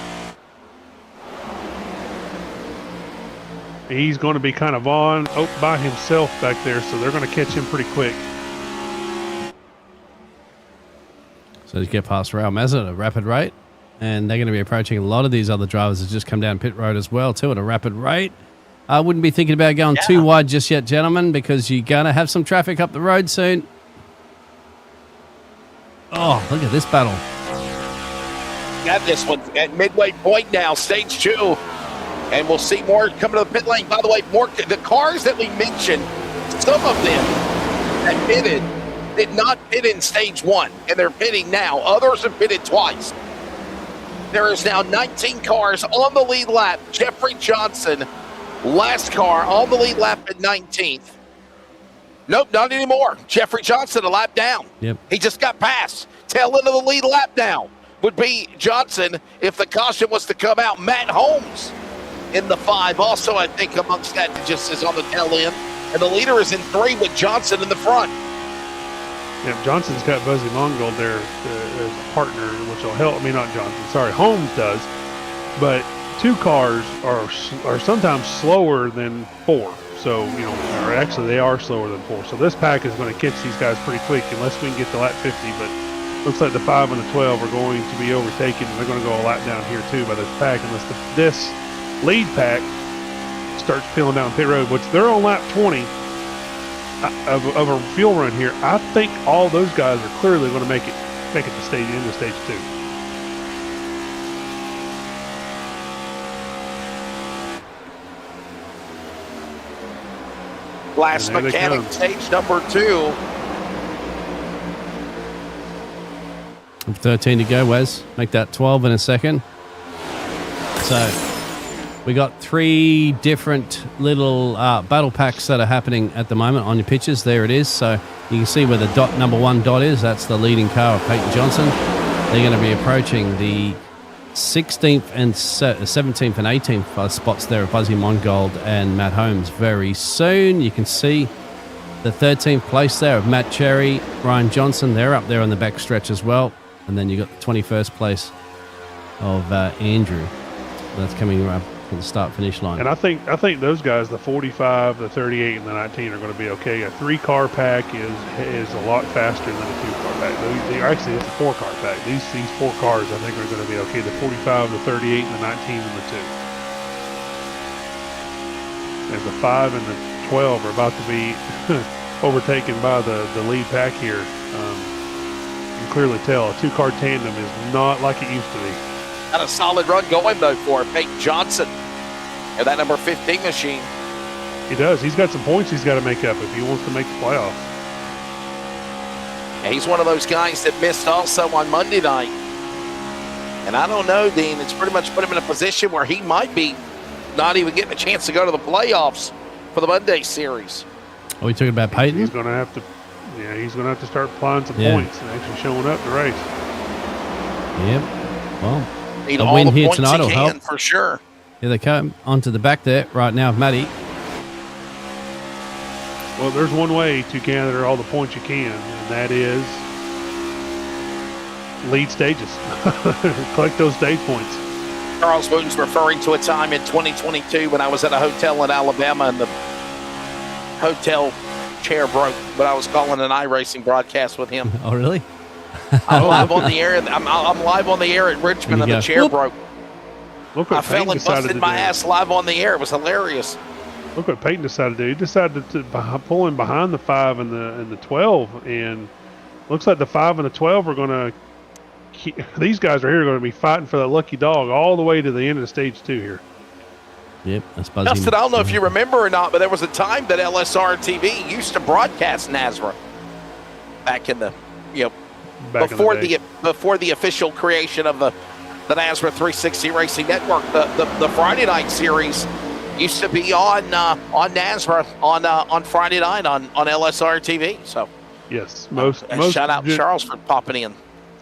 He's going to be kind of by himself back there, so they're going to catch him pretty quick. So you get past Raul Meza at a rapid rate, and they're going to be approaching a lot of these other drivers that just come down pit road as well, too, at a rapid rate. I wouldn't be thinking about going too wide just yet, gentlemen, because you're going to have some traffic up the road soon. Oh, look at this battle. Got this one at midway point now, stage 2. And we'll see more coming to the pit lane. By the way, more the cars that we mentioned, some of them that pitted did not pit in stage 1, and they're pitting now. Others have pitted twice. There is now 19 cars on the lead lap. Jeffrey Johnson, last car on the lead lap at 19th. Nope, not anymore. Jeffrey Johnson, a lap down. Yep. He just got past. Tail end of the lead lap now would be Johnson if the caution was to come out. Matt Holmes in the 5. Also, I think amongst that just is on the tail end. And the leader is in 3 with Johnson in the front. Yeah, Johnson's got Buzzy Mongold there as a partner, which will help. I mean, not Johnson. Sorry, Holmes does. But 2 cars are sometimes slower than 4. So, or actually they are slower than 4. So this pack is going to catch these guys pretty quick unless we can get to lap 50. But looks like the 5 and the 12 are going to be overtaken. And they're going to go a lap down here too by this pack unless this lead pack starts peeling down pit road, which they're on lap 20 of a fuel run here. I think all those guys are clearly going to make it to stage into stage 2. Glass Mechanic stage number 2. 13 to go, Wes. Make that 12 in a second. So we got 3 different little battle packs that are happening at the moment on your pictures. There it is. So you can see where the number 1 dot is. That's the leading car of Peyton Johnson. They're going to be approaching the 16th and 17th and 18th spots there of Buzzy Mongold and Matt Holmes very soon. You can see the 13th place there of Matt Cherry, Ryan Johnson. They're up there on the back stretch as well. And then you got the 21st place of Andrew. That's coming up from the start-finish line. And I think those guys, the 45, the 38, and the 19, are going to be okay. A 3-car pack is a lot faster than a 2-car pack. Actually, it's a 4-car pack. These 4 cars, I think, are going to be okay. The 45, the 38, and the 19, and the 2. As the 5 and the 12 are about to be overtaken by the lead pack here. You can clearly tell a 2-car tandem is not like it used to be. Got a solid run going, though, for Peyton Johnson and that number 15 machine. He does. He's got some points he's got to make up if he wants to make the playoffs. And he's one of those guys that missed also on Monday night. And I don't know, Dean. It's pretty much put him in a position where he might be not even getting a chance to go to the playoffs for the Monday series. Are we talking about Peyton? He's going to have to. Yeah, he's going to have to start applying some points and actually showing up to race. Yep. Well, need a all win the here points tonight he will can, help. for sure. Here they come onto the back there right now, Matty. Well, there's one way to gather all the points you can, and that is lead stages. Collect those stage points. Charles Wooten's referring to a time in 2022 when I was at a hotel in Alabama, and the hotel chair broke, but I was calling an iRacing broadcast with him. Oh, really? I'm live on the air. I'm live on the air at Richmond, and the chair broke. Look what I fell and busted my ass live on the air. It was hilarious. Look what Peyton decided to do. He decided to pull in behind the 5 and the 12, and looks like the 5 and the 12 are going to. These guys are here going to be fighting for that lucky dog all the way to the end of the stage 2 here. Yep, that's buzzing. Justin, I don't know if you remember or not, but there was a time that LSR TV used to broadcast NASRA back in the, before the official creation of the NASRA 360 Racing Network. The Friday night series used to be on NASRA on Friday night on LSR TV. So yes, most shout out Charles for popping in.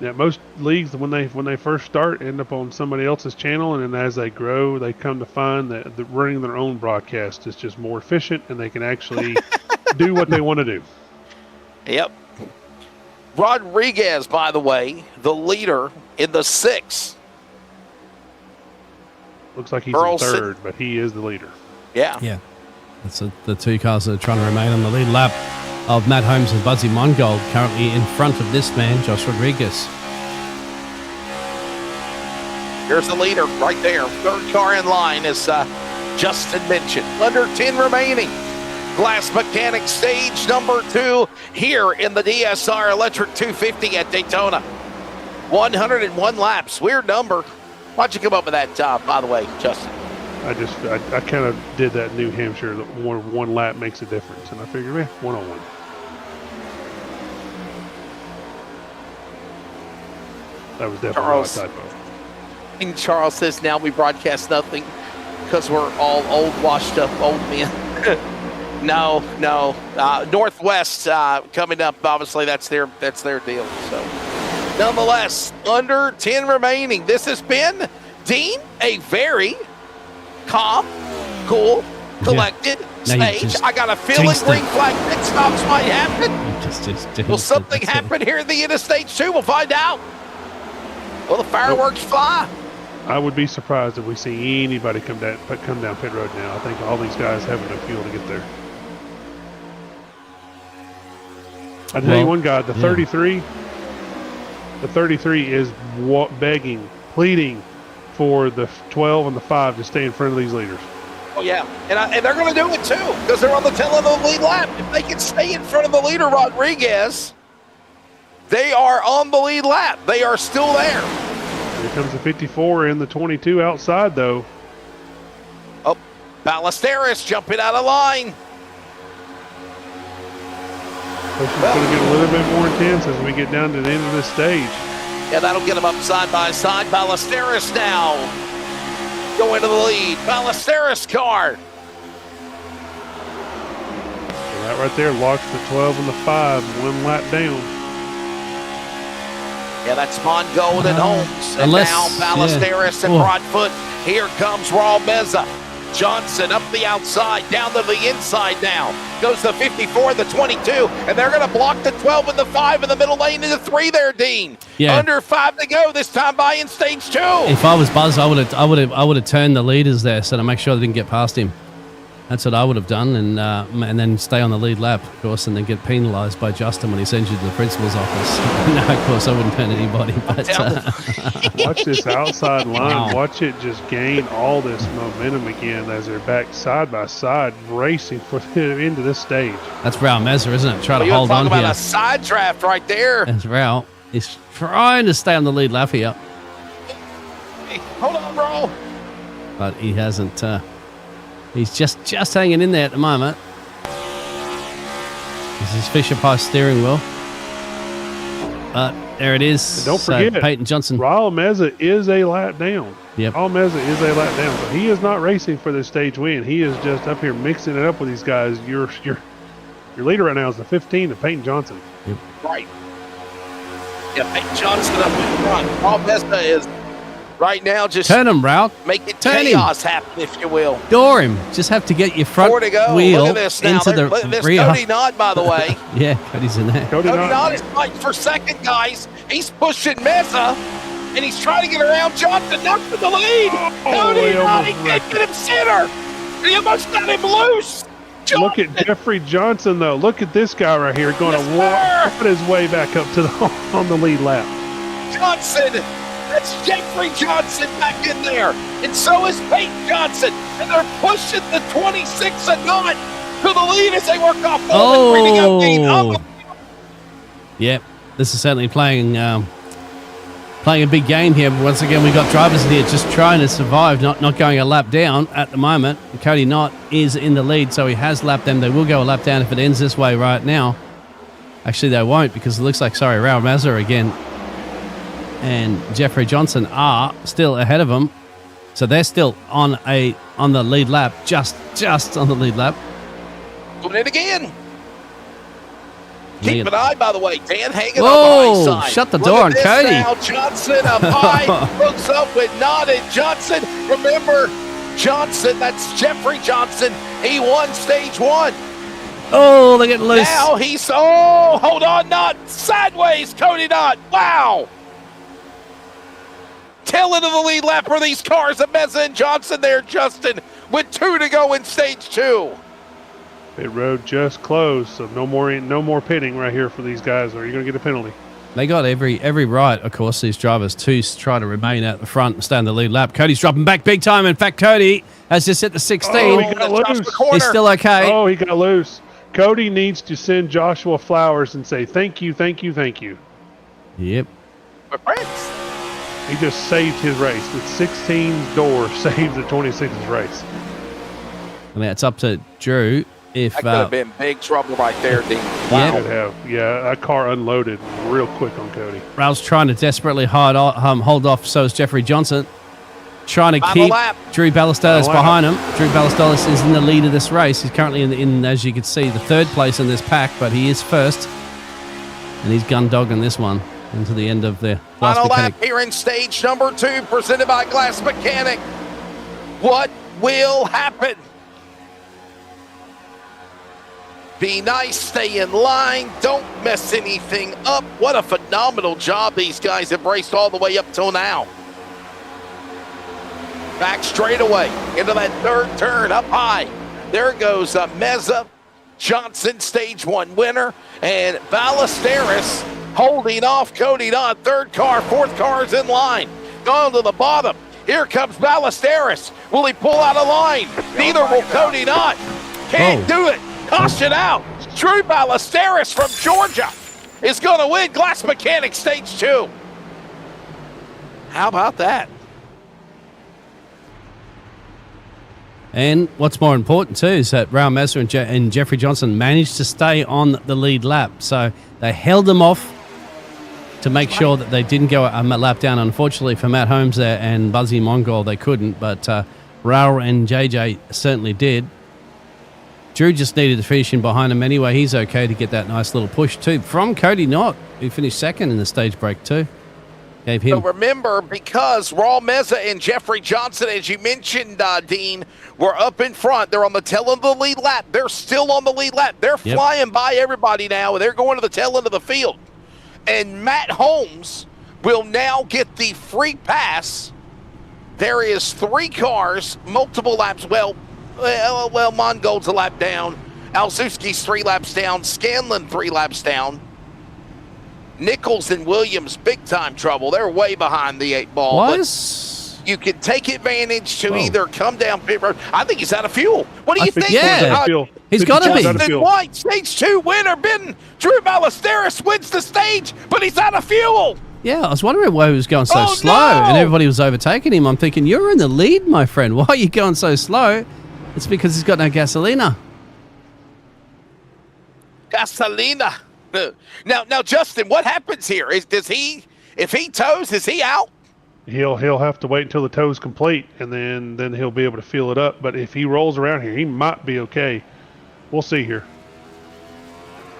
Yeah, most leagues when they first start end up on somebody else's channel, and then as they grow, they come to find that running their own broadcast is just more efficient, and they can actually do what they want to do. Yep. Rodriguez, by the way, the leader in the 6. Looks like he's in third, but he is the leader. Yeah. Yeah. That's the 2 cars that are trying to remain on the lead lap of Matt Holmes and Buzzy Mongold, currently in front of this man, Josh Rodriguez. Here's the leader right there. Third car in line, as Justin mentioned. Under 10 remaining. Glass Mechanic stage number 2 here in the DSR Electric 250 at Daytona. 101 laps. Weird number. Why'd you come up with that, by the way, Justin? I kind of did that in New Hampshire. That one lap makes a difference, and I figured, 101. That was definitely a typo. And Charles says now we broadcast nothing because we're all old, washed up old men. No. Northwest coming up. Obviously, that's their deal. So, nonetheless, under 10 remaining. This has been, Dean, a very calm, cool, collected stage. I got a feeling green flag pit stops might happen. Will something happen here at the end of stage 2? We'll find out. Will the fireworks fly? I would be surprised if we see anybody come down pit road now. I think all these guys have enough fuel to get there. I tell you one guy, the 33 is begging, pleading for the 12 and the 5 to stay in front of these leaders. Oh, yeah. And they're going to do it, too, because they're on the tail of the lead lap. If they can stay in front of the leader, Rodriguez, they are on the lead lap. They are still there. Here comes the 54 and the 22 outside, though. Oh, Ballesteros jumping out of line. This is going to get a little bit more intense as we get down to the end of this stage. Yeah, that'll get them up side by side. Ballesteros now going to the lead. Ballesteros car. So that right there locks the 12 and the 5, 1 lap down. Yeah, that's Mongold and Holmes. And now Ballesteros and Broadfoot. Here comes Raul Meza. Johnson up the outside, down to the inside now. Goes the 54 and the 22, and they're going to block the 12 and the 5 in the middle lane in the 3 there, Dean. Yeah. Under 5 to go this time by in stage 2. If I was Buzz, I would have turned the leaders there so to make sure they didn't get past him. That's what I would have done, and then stay on the lead lap, of course, and then get penalised by Justin when he sends you to the principal's office. No, of course, I wouldn't turn anybody. But watch this outside line. Wow. Watch it just gain all this momentum again as they're back side by side, racing for the end of this stage. That's Raul Meza, isn't it? Trying to hold on here. Talk about a side draft right there. That's Raul. He's trying to stay on the lead lap here. Hey, hold on, Raul. But he hasn't. He's just hanging in there at the moment. This is Fisher-Price steering wheel. But there it is. And don't forget, Peyton Johnson. Raul Meza is a lap down. Yep. Raul Meza is a lap down. So he is not racing for this stage win. He is just up here mixing it up with these guys. Your leader right now is the 15, Peyton Johnson. Yep. Right. Yeah, Peyton Johnson up in front. Raul Meza is right now just turn him, Raul. Make it chaos happen, if you will. Door him. Just have to get your front wheel into the rear. Cody Nod, by the way. Yeah, Cody's in there. Cody Nod is fighting for second, guys. He's pushing Meza, and he's trying to get around Johnson. Not for the lead. Cody Nod, he can't get him center. He almost got him loose. Look at Jeffrey Johnson, though. Look at this guy right here going to walk his way back up to on the lead lap. Johnson, that's Jeffrey Johnson back in there. And so is Peyton Johnson. And they're pushing the 26 and 9 to the lead as they work off. Oh. Yep, this is certainly playing a big game here. But once again, we've got drivers in here just trying to survive, not going a lap down at the moment. Cody Knott is in the lead, so he has lapped them. They will go a lap down if it ends this way right now. Actually, they won't, because it looks like, Raul Mazza again and Jeffrey Johnson are still ahead of him. So they're still on the lead lap, just on the lead lap. Doing it again. Keep an eye, by the way, Dan, hanging Whoa, on the high side. shut the door on Cody. Now Johnson up high, hooks up with Knott and Johnson. Remember, Johnson, that's Jeffrey Johnson. He won stage 1. Oh, they're getting loose. Now hold on, Knott, sideways, Cody Knott. Wow. Tail into the lead lap for these cars of Meza and Johnson there, Justin, with 2 to go in stage 2. Pit road just closed, so no more pitting right here for these guys, or you're going to get a penalty. They got every right, of course, these drivers, to try to remain at the front and stay in the lead lap. Cody's dropping back big time. In fact, Cody has just hit the 16. Oh, he got loose. He's still okay. Oh, he got loose. Cody needs to send Joshua flowers and say, thank you, thank you, thank you. Yep. We're friends. He just saved his race. The 16's door saved the 26's race. I mean, it's up to Drew. If that could have been big trouble right there, Dean. Wow. Could have. Yeah, that car unloaded real quick on Cody. Raul's trying to desperately hold off, so is Jeffrey Johnson. Trying to keep Drew Ballesteros behind him. Drew Ballesteros is in the lead of this race. He's currently in, as you can see, the 3rd place in this pack, but he is first. And he's gun dogging this one into the end of the Glass Final Mechanic. lap here in stage number 2, presented by Glass Mechanic. What will happen? Be nice, stay in line, don't mess anything up. What a phenomenal job these guys have raced all the way up till now. Back straightaway into that 3rd turn, up high. There goes Meza, Johnson, stage 1 winner, and Ballesteros holding off Cody Knott. 3rd car, 4th car is in line. Going to the bottom. Here comes Ballesteros. Will he pull out a line? Neither will Cody Knott. Can't do it. Caution out. Drew Ballesteros from Georgia is going to win Glass Mechanic stage 2. How about that? And what's more important, too, is that Raul Mazza and Jeffrey Johnson managed to stay on the lead lap. So they held them off to make sure that they didn't go a lap down. Unfortunately for Matt Holmes there and Buzzy Mongol, they couldn't. But Raul and JJ certainly did. Drew just needed to finish in behind him anyway. He's okay to get that nice little push, too, from Cody Knott, who finished 2nd in the stage break, too. Gave him. So remember, because Raul Meza and Jeffrey Johnson, as you mentioned, Dean, were up in front. They're on the tail end of the lead lap. They're still on the lead lap. They're flying by everybody now, and they're going to the tail end of the field. And Matt Holmes will now get the free pass. There is 3 cars, multiple laps. Well, Mongold's a lap down. Alzewski's 3 laps down. Scanlon 3 laps down. Nichols and Williams, big time trouble. They're way behind the 8 ball. Was? You can take advantage to either come down pit road. I think he's out of fuel. What do you think? Yeah, he's got to be. Justin White, stage 2 winner. Drew Ballesteros wins the stage, but he's out of fuel. Yeah, I was wondering why he was going so slow, and everybody was overtaking him. I'm thinking, you're in the lead, my friend. Why are you going so slow? It's because he's got no gasolina. Gasolina. Now, Justin, what happens here? If he tows, is he out? He'll have to wait until the tow's complete, and then he'll be able to fill it up. But if he rolls around here, he might be okay. We'll see here.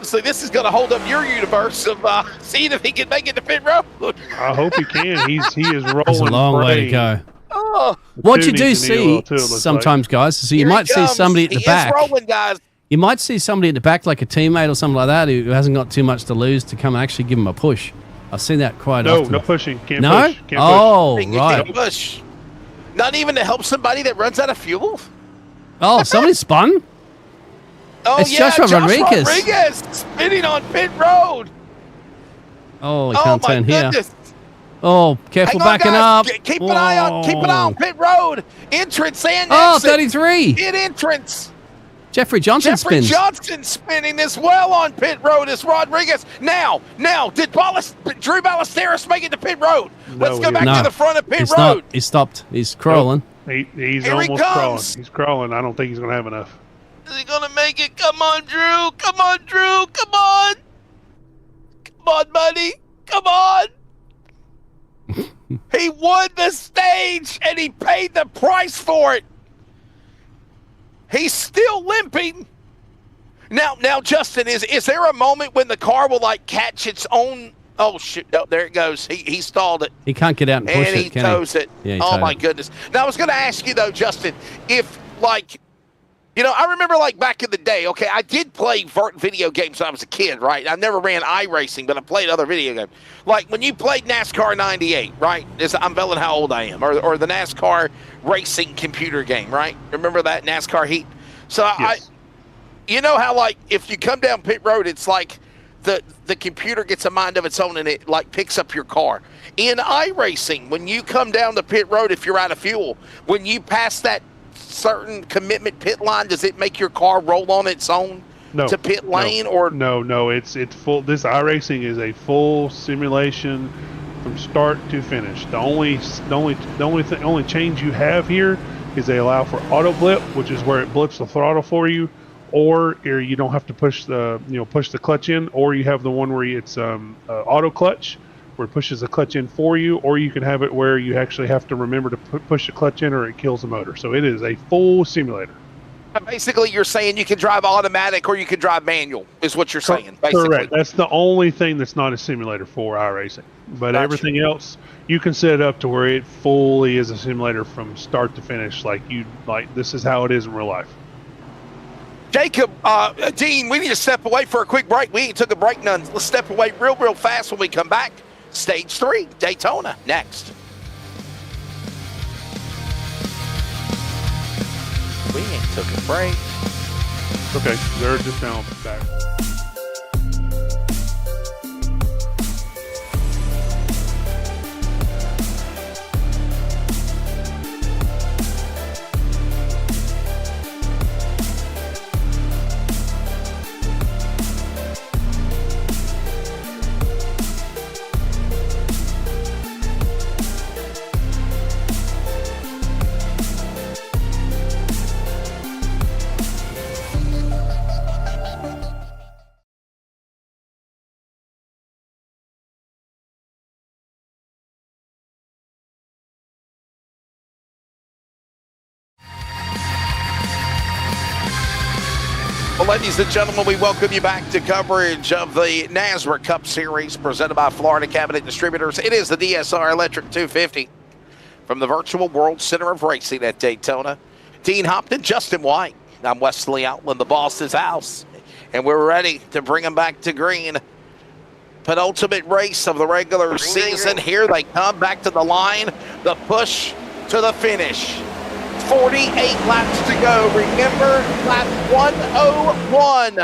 So this is going to hold up your universe of seeing if he can make it to pit road. I hope he can. He is rolling. There's a long way to go. Oh. What you do see sometimes, guys, so you might see somebody at the back. Rolling, guys. You might see somebody at the back, like a teammate or something like that, who hasn't got too much to lose, to come and actually give him a push. I've seen that quite often. No pushing. Can't push. Can't push. Right. Can't push. Not even to help somebody that runs out of fuel? Oh, somebody spun? Oh, It's yeah, Joshua Rodriguez. Rodriguez spinning on pit road. Oh, he Oh, can't my turn here. goodness. Oh, careful Hang on, backing guys. up. Keep an eye on pit road. Entrance and Oh, exit. 33. Pit entrance. Jeffrey Johnson Jeffrey spins. Johnson spinning as well on pit road as Rodriguez. Now, did Drew Ballesteros make it to pit road? Let's go back to the front of pit he's road. Not. He stopped. He's crawling. He's Here he almost crawling. comes. He's crawling. I don't think he's going to have enough. Is he going to make it? Come on, Drew. Come on, Drew. Come on. Come on, buddy. Come on. He won the stage, and he paid the price for it. He's still limping. Now, Justin, is there a moment when the car will, like, catch its own? Oh, shoot. No, there it goes. He stalled it. He can't get out and push And it, he can tows it. Yeah, he Oh, towed my it. goodness. Now, I was going to ask you, though, Justin, if, like, I remember, like, back in the day, okay, I did play video games when I was a kid, right? I never ran iRacing, but I played other video games. Like, when you played NASCAR 98, right? I'm telling how old I am. Or the NASCAR racing computer game, right? Remember that NASCAR Heat? So, Yes. you know how, like, if you come down pit road, it's like the computer gets a mind of its own and it, like, picks up your car. In iRacing, when you come down the pit road, if you're out of fuel, when you pass that certain commitment pit line, does it make your car roll on its own to pit lane? Or no, it's full. This iRacing is a full simulation from start to finish. The only change you have here is they allow for auto blip, which is where it blips the throttle for you, or you don't have to push the clutch in, or you have the one where it's auto clutch, where it pushes the clutch in for you, or you can have it where you actually have to remember to push the clutch in or it kills the motor. So it is a full simulator. basically you're saying you can drive automatic or you can drive manual, is what you're saying, basically. Correct. That's the only thing that's not a simulator for iRacing. But Gotcha. everything else, you can set it up to where it fully is a simulator from start to finish. Like this is how it is in real life. Jacob, Dean, we need to step away for a quick break. We ain't took a break none. Let's step away real fast when we come back. Stage 3, Daytona, next. We ain't took a break. Okay, they're just now back. Well, ladies and gentlemen, we welcome you back to coverage of the NASRA Cup Series presented by Florida Cabinet Distributors. It is the DSR Electric 250 from the Virtual World Center of Racing at Daytona. Dean Hopton, Justin White. I'm Wesley Outland, the boss's house, and we're ready to bring them back to green. Penultimate race of the regular season. Here they come back to the line. The push to the finish. 48 laps to go. Remember, lap 101.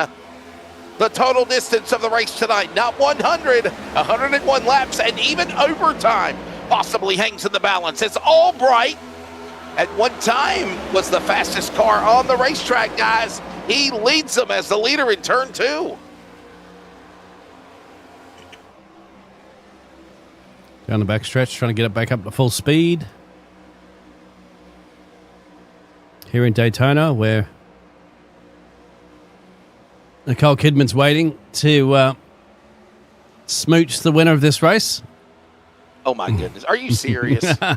The total distance of the race tonight, not 100, 101 laps, and even overtime possibly hangs in the balance. It's Albright, at one time, was the fastest car on the racetrack, guys. He leads them as the leader in turn 2. Down the back stretch, trying to get it back up to full speed. Here in Daytona, where Nicole Kidman's waiting to smooch the winner of this race. Oh my goodness, are you serious? Let me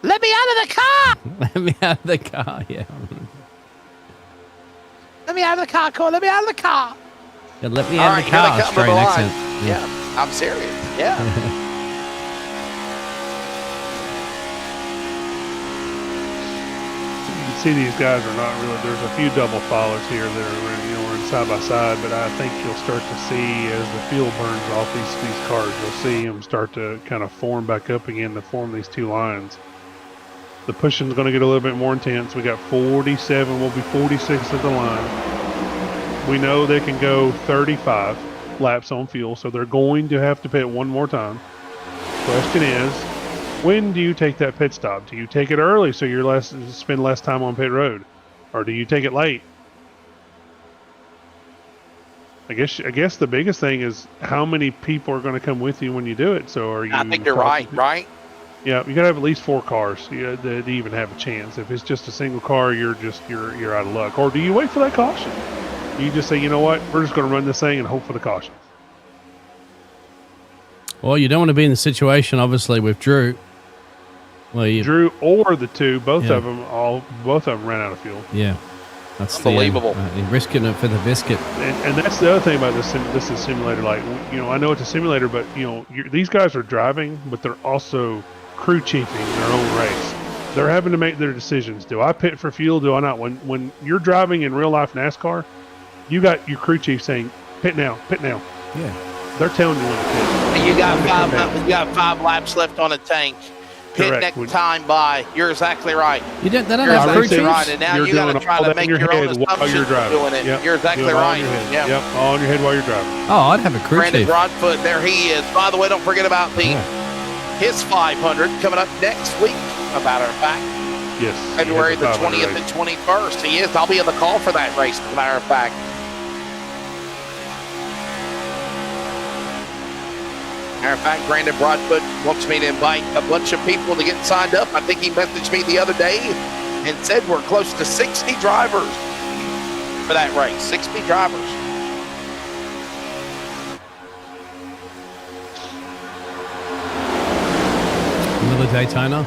out of the car! Let me out of the car, yeah. Let me out of the car, Cole. Let me out of the car. Yeah, let me All out right, of the here they car. come to Straight the line. accent. Yeah, I'm serious. Yeah. See, these guys are not really. There's a few double followers here that are running side by side, but I think you'll start to see as the fuel burns off these cars, you'll see them start to kind of form back up again to form these two lines. The pushing's going to get a little bit more intense. We got 47. We'll be 46 at the line. We know they can go 35 laps on fuel, so they're going to have to pit one more time. Question is, when do you take that pit stop? Do you take it early so you're spend less time on pit road, or do you take it late? I guess the biggest thing is how many people are going to come with you when you do it. So are you? I think you're right. Yeah, you got to have at least 4 cars to even have a chance. If it's just a single car, you're out of luck. Or do you wait for that caution? You just say, you know what, we're just going to run this thing and hope for the caution. Well, you don't want to be in the situation, obviously, with Drew. Well, Drew or the two, both of them ran out of fuel. Yeah, that's unbelievable. You're risking it for the biscuit. And that's the other thing about this is a simulator. Like, I know it's a simulator, but these guys are driving, but they're also crew chiefing their own race. They're having to make their decisions. Do I pit for fuel? Do I not? When you're driving in real life NASCAR, you got your crew chief saying, "Pit now, pit now." Yeah, they're telling you when to pit. And you got 5 laps left on a tank. Pit Correct. next time by. You're exactly right. They don't You're have crew exactly chiefs. right. And now you got to try to make your own assumptions doing it. Yep. You're exactly right. Yep. All in your head while you're driving. Oh, I'd have a crew Brandon chief. Broadfoot, there he is. By the way, don't forget about his 500 coming up next week, a matter of fact. Yes. February the 20th and 21st. He is. I'll be in the call for that race, as a matter of fact. Matter of fact, Brandon Broadfoot wants me to invite a bunch of people to get signed up. I think he messaged me the other day and said we're close to 60 drivers for that race. 60 drivers. Another Daytona.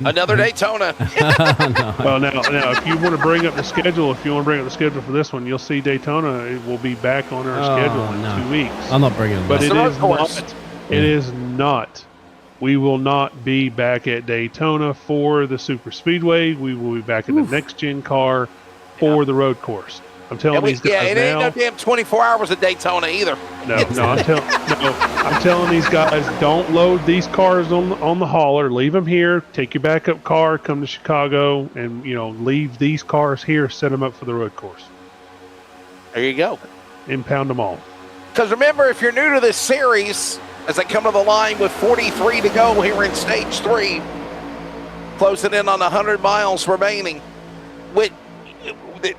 Another Daytona. No. Well, now, if you want to bring up the schedule, for this one, you'll see Daytona. It will be back on our schedule in 2 weeks. I'm not bringing it. But up. it is not. We will not be back at Daytona for the Super Speedway. We will be back in the next gen car for the road course. I'm telling these guys it ain't no damn 24 hours at Daytona either. I'm telling these guys, don't load these cars on the hauler. Leave them here. Take your backup car. Come to Chicago, and leave these cars here. Set them up for the road course. There you go. Impound them all. Because remember, if you're new to this series, as I come to the line with 43 to go here in stage 3, closing in on 100 miles remaining,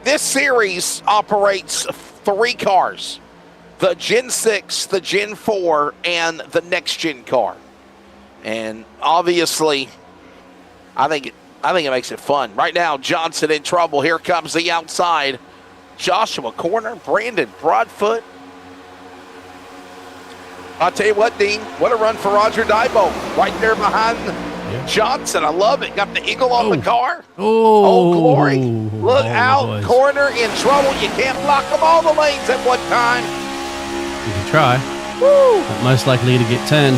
this series operates 3 cars: the Gen 6, the Gen 4, and the next gen car. And obviously, I think it makes it fun. Right now, Johnson in trouble. Here comes the outside. Joshua Corner, Brandon Broadfoot. I'll tell you what, Dean, what a run for Roger Dybo. Right there behind Johnson. I love it. Got the eagle on the car. Oh, glory. Look out. Boys. Corner in trouble. You can't block them all the lanes at one time. You can try. Woo. But most likely to get turned.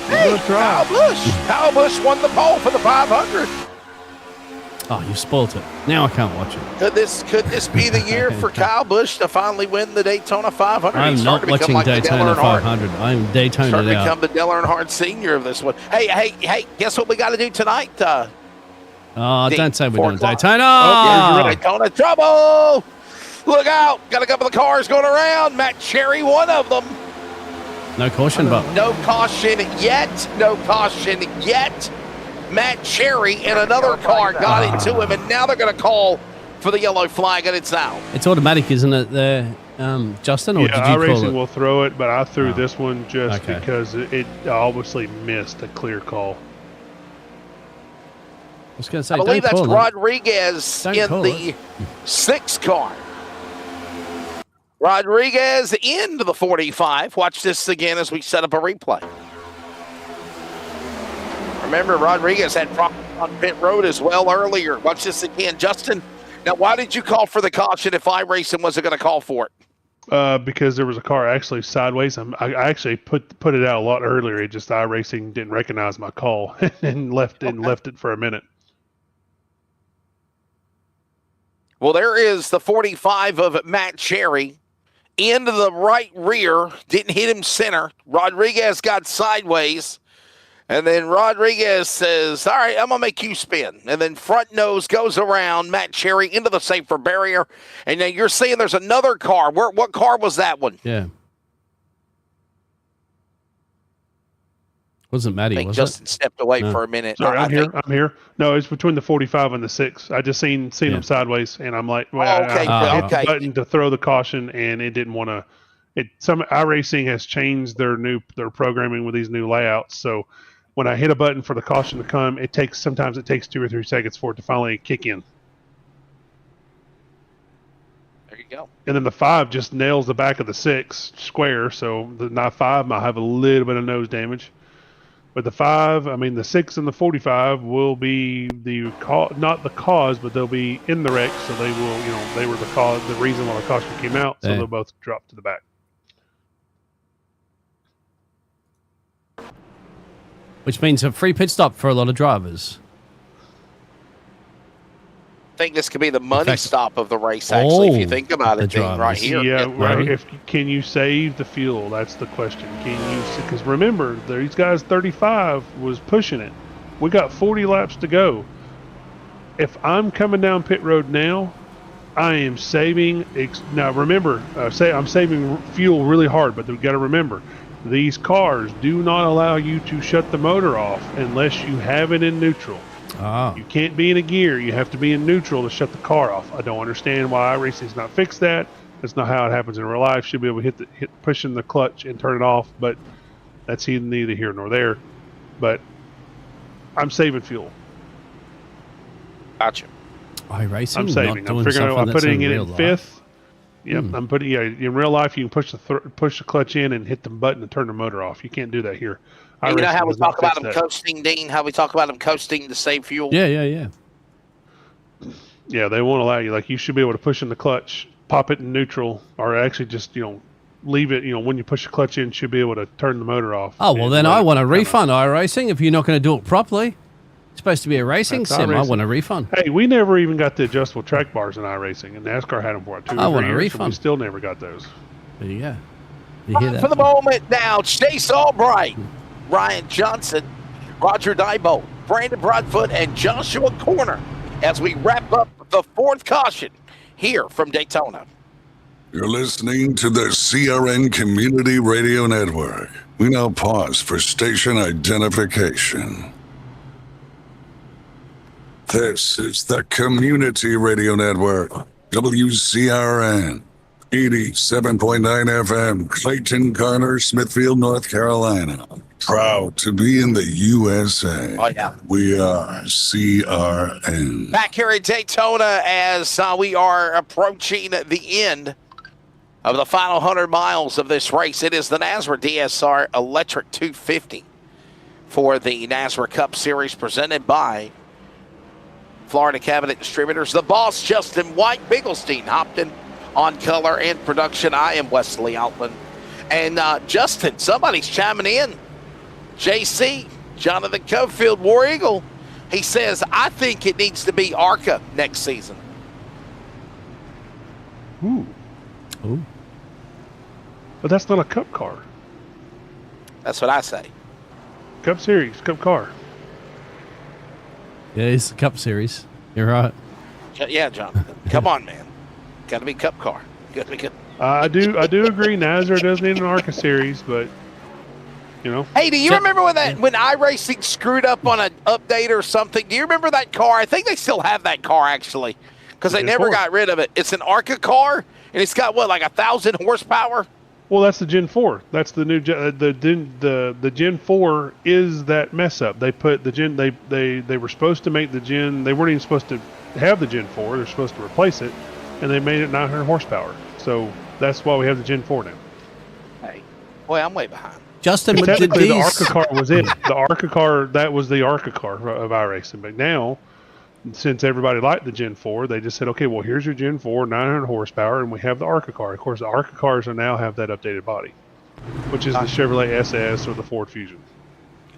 Hey, Kyle Busch. Kyle Busch won the pole for the 500. Oh, you spoiled it. Now I can't watch it. Could this be the year for Kyle Busch to finally win the Daytona 500? I'm not watching Daytona 500. I'm Daytona Starting to out. become the Dale Earnhardt Senior of this one. Hey, guess what we got to do tonight? Don't say we're doing 4 o'clock. Daytona. Oh, Daytona trouble. Look out. Got a couple of cars going around. Matt Cherry, one of them. No caution button. No caution yet. No caution yet. Matt Cherry and another car got into him, and now they're going to call for the yellow flag, and it's out. It's automatic, isn't it, there, Justin? Or did you call iracing it? will throw it, but I threw this one just because it obviously missed a clear call. I was going to say, I believe that's call Rodriguez in the 6 car. Rodriguez into the 45. Watch this again as we set up a replay. Remember, Rodriguez had problems on pit road as well earlier. Watch this again. Justin, now why did you call for the caution if iRacing wasn't going to call for it? Because there was a car actually sideways. I actually put it out a lot earlier. It just iRacing didn't recognize my call and left it for a minute. Well, there is the 45 of Matt Cherry into the right rear, didn't hit him center. Rodriguez got sideways, and then Rodriguez says, all right, I'm going to make you spin. And then front nose goes around Matt Cherry into the safer barrier, and then you're seeing there's another car. What car was that one? Yeah. Wasn't Matty, I think was Justin it? stepped away for a minute. Sorry, I'm think. here. No, it's between the 45 and the 6. I just seen them sideways, and I'm like, well, okay. I hit Okay. the button to throw the caution, and it didn't want to. Some iRacing has changed their programming with these new layouts. So when I hit a button for the caution to come, sometimes it takes 2 or 3 seconds for it to finally kick in. There you go. And then the 5 just nails the back of the 6 square, so the 5 might have a little bit of nose damage. But the 6 and the 45 will be not the cause, but they'll be in the wreck, so they will, they were the reason why the caution came out, so they'll both drop to the back. Which means a free pit stop for a lot of drivers. I think this could be the money stop of the race, actually, if you think about it, Gene, right here. Yeah, right. Can you save the fuel? That's the question. Because remember, these guys 35 was pushing it. We got 40 laps to go. If I'm coming down pit road now, I am saving. Now remember, I'm saving fuel really hard, but we've got to remember, these cars do not allow you to shut the motor off unless you have it in neutral. You can't be in a gear. You have to be in neutral to shut the car off. I don't understand why iRacing's not fixed that. That's not how it happens in real life. Should be able to hit pushing the clutch and turn it off, but that's neither here nor there. But I'm saving fuel. Gotcha. iRacing. I'm saving. I'm figuring I'm putting it in 5th. Yep, I'm putting. Yeah, in real life you can push the clutch in and hit the button and turn the motor off. You can't do that here. You know how we talk about them coasting, Dean? How we talk about them coasting to save fuel? Yeah. Yeah, they won't allow you. Like, you should be able to push in the clutch, pop it in neutral, or actually just, leave it. When you push the clutch in, should be able to turn the motor off. Oh, well, then I want a refund, iRacing, if you're not going to do it properly. It's supposed to be a racing sim. I want a refund. Hey, we never even got the adjustable track bars in iRacing, and NASCAR had them for 2 or 3 years. refund. We still never got those. There you go. You hear that? For the moment now, Chase Albright, Ryan Johnson, Roger Dybo, Brandon Broadfoot, and Joshua Corner as we wrap up the 4th caution here from Daytona. You're listening to the CRN Community Radio Network. We now pause for station identification. This is the Community Radio Network, WCRN, 87.9 FM, Clayton, Garner, Smithfield, North Carolina. Proud to be in the USA. Oh, yeah. We are CRN. Back here at Daytona as we are approaching the end of the final 100 miles of this race. It is the NASRA DSR Electric 250 for the NASRA Cup Series presented by Florida Cabinet Distributors. The boss, Justin White, Bigglestein, Hopton on color and production. I am Wesley Altman. And Justin, somebody's chiming in. JC, Jonathan Cofield, War Eagle. He says, I think it needs to be ARCA next season. Ooh. But that's not a Cup car. That's what I say. Cup Series, Cup car. Yeah, it's the Cup Series. You're right. Yeah, Jonathan. Come on, man. Got to be Cup car. Got to be good. I do agree. NASRA does need an ARCA Series, but Hey, do you remember when iRacing screwed up on an update or something? Do you remember that car? I think they still have that car actually, because they never got rid of it. It's an ARCA car, and it's got like 1,000 horsepower. Well, that's the Gen 4. That's the new the Gen 4 is that mess up. They put the Gen they were supposed to make the Gen. They weren't even supposed to have the Gen 4. They're supposed to replace it, and they made it 900 horsepower. So that's why we have the Gen 4 now. Hey, boy, I'm way behind. Justin, technically, the ARCA car was it. The ARCA car, that was the ARCA car of iRacing. But now, since everybody liked the Gen 4, they just said, okay, well, here's your Gen 4, 900 horsepower, and we have the ARCA car. Of course, the ARCA cars now have that updated body, which is the Chevrolet SS or the Ford Fusion.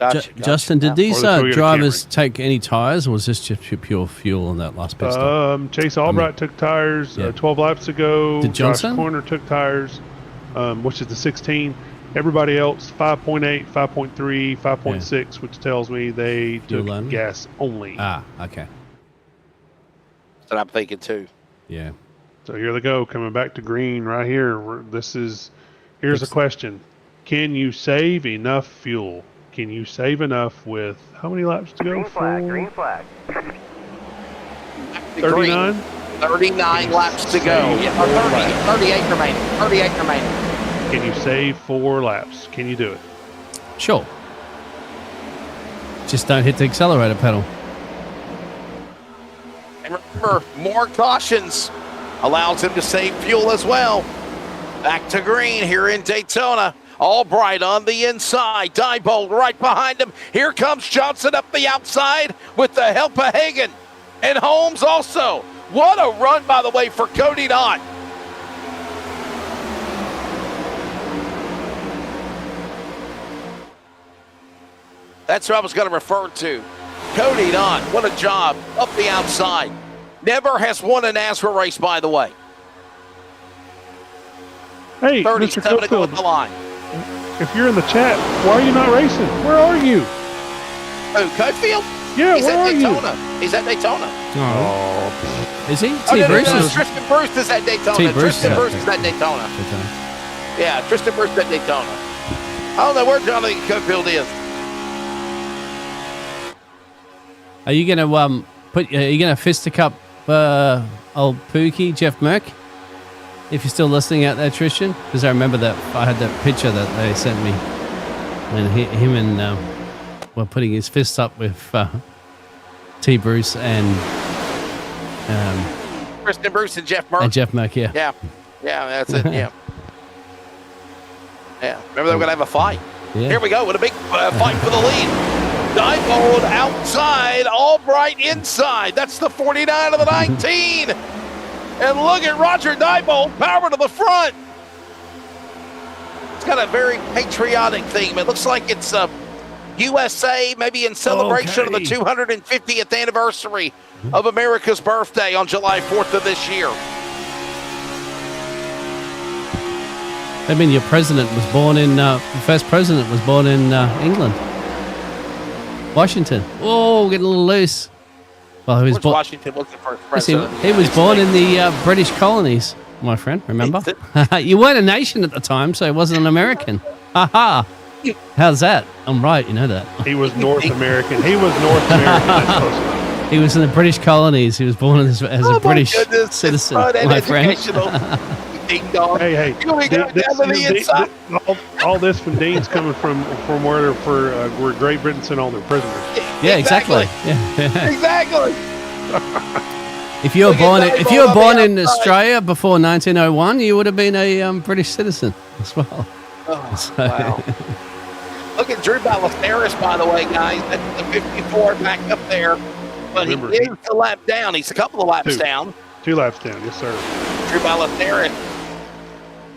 Gotcha. Justin, did these Or the Toyota drivers take any tires, or was this just pure fuel on that last pit stop? Chase Albright took tires yeah. 12 laps ago. Did Johnson? Josh Corner took tires, which is the 16. Everybody else 5.8, 5.3, 5.6, which tells me they took gas only. Ah, okay. That's what I'm thinking too. Yeah. So here they go, coming back to green right here. Here's a question. Can you save enough fuel? Can you save enough with how many laps to go? Green flag. 39? 39 laps to go. Yeah, 38 remaining. 38 remaining. Can you save 4 laps? Can you do it? Sure. Just don't hit the accelerator pedal. And remember, more cautions allows him to save fuel as well. Back to green here in Daytona. Albright on the inside. Diebold right behind him. Here comes Johnson up the outside with the help of Hagan. And Holmes also. What a run, by the way, for Cody Knott. That's what I was going to refer to. Cody Knott, what a job up the outside. Never has won a NASRA race, by the way. Hey, 37 Mr. to go at the line. If you're in the chat, why are you not racing? Where are you? Oh, Cofield? Yeah, He's where at are Daytona. you? He's at Daytona. Oh. Is he? Oh, T. Bruce no, is... Tristan Bruce is at Daytona. T. Bruce Tristan is Bruce is at Daytona. Yeah, Tristan Bruce is at Daytona. I don't know where Johnny Cofield is. Are you gonna are you gonna fisticup old Pookie, Jeff Merck? If you're still listening out there, Tristan, because I remember that I had that picture that they sent me when him and were putting his fists up with T. Bruce and Tristan Bruce and Jeff Merck. And Jeff Merck, yeah. Yeah, that's it. Yeah. Yeah. Remember they were gonna have a fight. Yeah. Here we go with a big fight for the lead. Diebold outside, Albright inside. That's the 49 of the 19. And look at Roger Diebold, power to the front. It's got a very patriotic theme. It looks like it's USA, maybe in celebration of the 250th anniversary of America's birthday on July 4th of this year. I mean, your president was born in, the first president was born in England. Washington. Oh, getting a little loose. Well, he was Washington was the first president. He was born in the British colonies, my friend, remember? You weren't a nation at the time, so he wasn't an American. Ha-ha. How's that? I'm right, you know that. He was North American. He was North American. That's close enough. He was in the British colonies. He was born as a British citizen, my friend. Ding dong. Hey. All this from Dean's coming from where Great Britain sent all their prisoners. Yeah, exactly. Yeah. Exactly. If you were born in Australia before 1901, you would have been a British citizen as well. Oh, wow. Look at Drew Ballesteros, by the way, guys. That's the 54 back up there. But remember, he is a lap down. He's a couple of laps down. 2 laps down, yes, sir. Drew Ballesteros.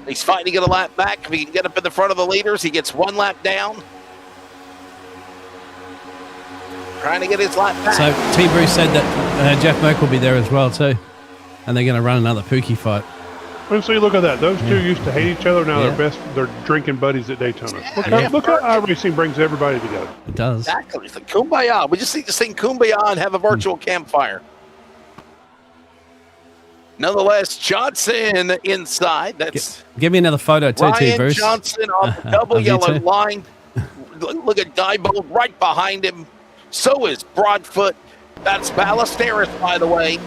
He's fighting to get a lap back. If he can get up in the front of the leaders, he gets 1 lap down. Trying to get his lap back. So T. Bruce said that Jeff Merck will be there as well too, and they're going to run another Pookie fight. And so you look at that; those two used to hate each other. Now they're drinking buddies at Daytona. Look how iRacing brings everybody together. It does. Exactly. It's like Kumbaya. We just need to sing Kumbaya and have a virtual campfire. Nonetheless, Johnson inside. That's give me another photo too, Ryan T. Bruce. Johnson on the double yellow line. Look at Diebold right behind him. So is Broadfoot. That's Ballesteros, by the way.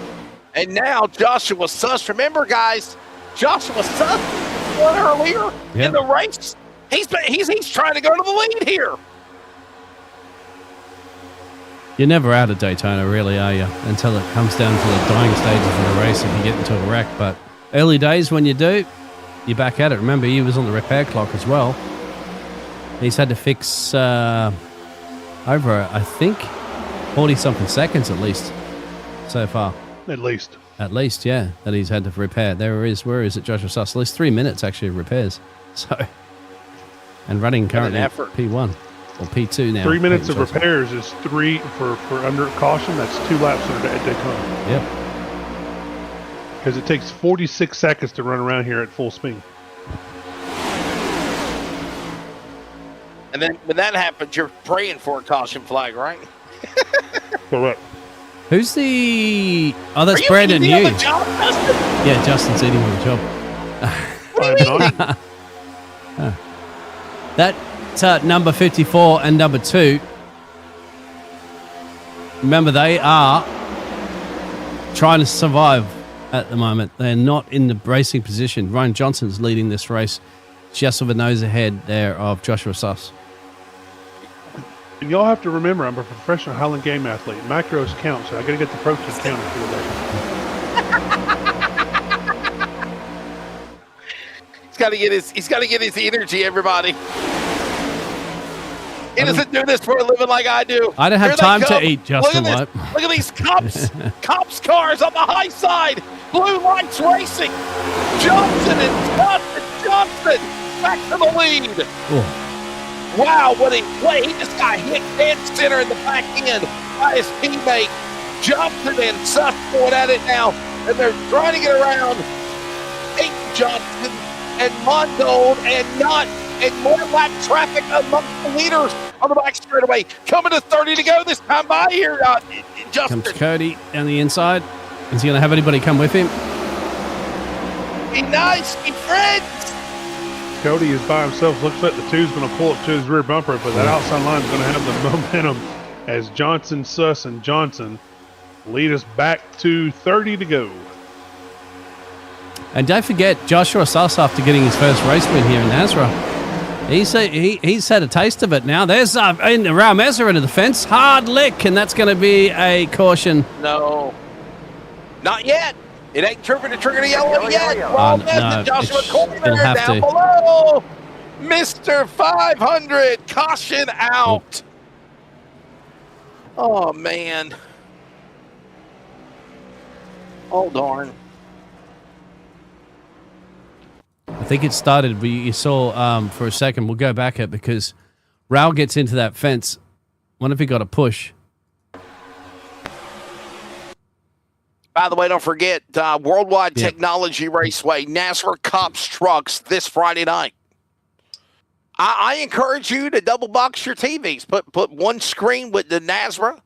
And now Joshua Suss. Remember, guys, Joshua Suss won earlier in the race. He's trying to go to the lead here. You're never out of Daytona, really, are you? Until it comes down to the dying stages of the race if you get into a wreck. But early days, when you do, you're back at it. Remember, he was on the repair clock as well. He's had to fix over, I think, 40-something seconds at least so far. At least, yeah, that he's had to repair. There is, where is it, Joshua Suss? At least 3 minutes, actually, of repairs. So, and running currently P1. or P2 now. 3 minutes of P2. repairs is 3 for under caution. That's 2 laps at Daytona. Yep. Because it takes 46 seconds to run around here at full speed. And then when that happens, you're praying for a caution flag, right? Correct. Who's the... Oh, that's Are you Brandon eating on the Hughes. job, Dustin? Yeah, Justin's eating on the job. That number 54 and number 2, remember, they are trying to survive at the moment. They're not in the racing position. Ryan Johnson's leading this race just with a nose ahead there of Joshua Suss. And y'all have to remember, I'm a professional Highland game athlete. Macros count, so I got to get the protein counted for the day. He's got to get his energy, everybody. He doesn't do this for a living like I do. I don't have Here they time to come. eat, Justin. Look at these C.O.P.S cars on the high side. Blue lights racing. Johnson and Johnson back to the lead. Oh. Wow, what a play. He just got hit dead center in the back end by his teammate. Johnson and Suss going at it now, and they're trying to get around Aiden Johnson and Mondone and more lap traffic amongst the leaders on the back straightaway. Coming to 30 to go this time by here, Justin. Comes Cody down the inside. Is he going to have anybody come with him? Be nice, be friends. Cody is by himself. Looks like the 2's going to pull up to his rear bumper, but that outside line is going to have the momentum as Johnson, Suss, and Johnson lead us back to 30 to go. And don't forget, Joshua Suss, after getting his first race win here in NASRA, he's had a taste of it now. There's Raul Meza into the fence. Hard lick, and that's going to be a caution. No, not yet. It ain't tripping to trigger the yellow yet. Raul Meza, Joshua Corner down below. Mr. 500, caution out. Oh, man. Oh, darn. I think it started, you saw for a second, we'll go back at because Raul gets into that fence. Wonder if he got a push. By the way, don't forget, Worldwide Technology Raceway, NASRA C.O.P.S trucks this Friday night. I encourage you to double box your TVs. Put one screen with the NASRA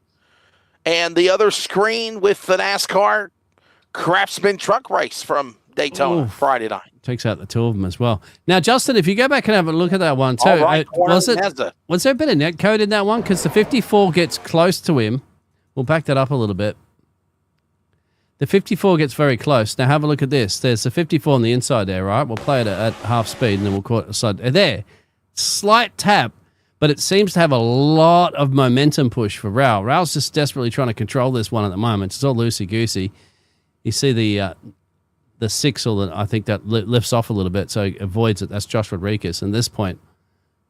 and the other screen with the NASCAR Craftsman truck race from Daytona Friday night. Takes out the 2 of them as well. Now, Justin, if you go back and have a look at that one too, right, was there a bit of net code in that one? Because the 54 gets close to him. We'll back that up a little bit. The 54 gets very close. Now, have a look at this. There's the 54 on the inside there, right? We'll play it at half speed, and then we'll call it aside. There. Slight tap, but it seems to have a lot of momentum push for Raul. Raul's just desperately trying to control this one at the moment. It's all loosey-goosey. You see the 6, I think that lifts off a little bit, so he avoids it. That's Josh Rodriguez. And at this point,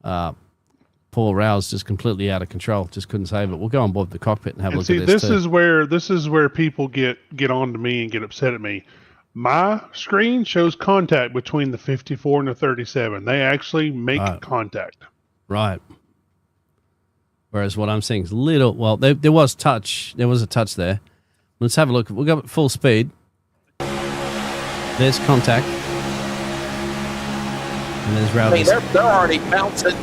Paul Raul's just completely out of control. Just couldn't save it. We'll go on board the cockpit and have a look at this. This is where people get on to me and get upset at me. My screen shows contact between the 54 and the 37. They actually make contact. Right. Whereas what I'm seeing is little. Well, there was touch. There was a touch there. Let's have a look. We'll go at full speed. There's contact. And there's Raul. I mean, they're already bouncing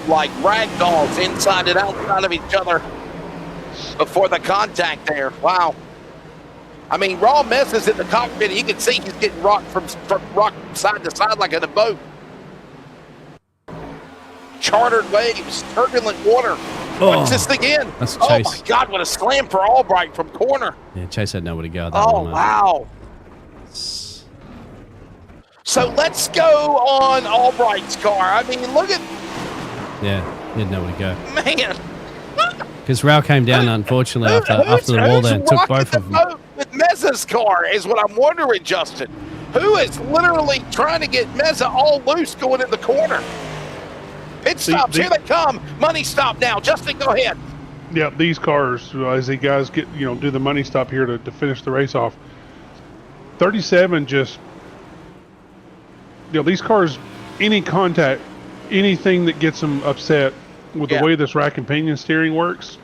like rag dolls inside and outside of each other before the contact there. Wow. I mean, Raul Meza's in the cockpit. You can see he's getting rocked from side to side like in a boat. Chartered waves, turbulent water. Watch this again. That's oh, Chase. my God, what a slam for Albright from corner. Yeah, Chase had nowhere to go. Wow. So let's go on Albright's car. I mean, look at... Yeah, he had nowhere to go. Man. Because Raul came down, unfortunately, after the wall there and took both of them. With Meza's car is what I'm wondering, Justin. Who is literally trying to get Meza all loose going in the corner? Pit stops, here they come. Money stop now. Justin, go ahead. Yeah, these cars, as the guys get, do the money stop here to finish the race off. 37 just, these cars, any contact, anything that gets them upset, with the way this rack and pinion steering works,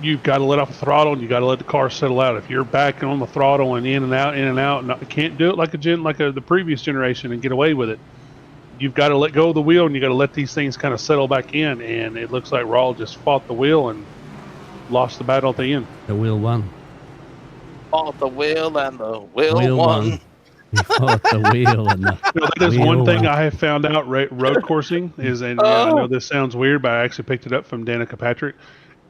you've got to let off the throttle and you got to let the car settle out. If you're back on the throttle and in and out, can't do it like the previous generation and get away with it. You've got to let go of the wheel and you got to let these things kind of settle back in. And it looks like Rawl just fought the wheel and lost the battle at the end. The wheel won. Fought the wheel and the wheel won. He fought the wheel and the that is one thing I have found out road coursing is, and I know this sounds weird, but I actually picked it up from Danica Patrick.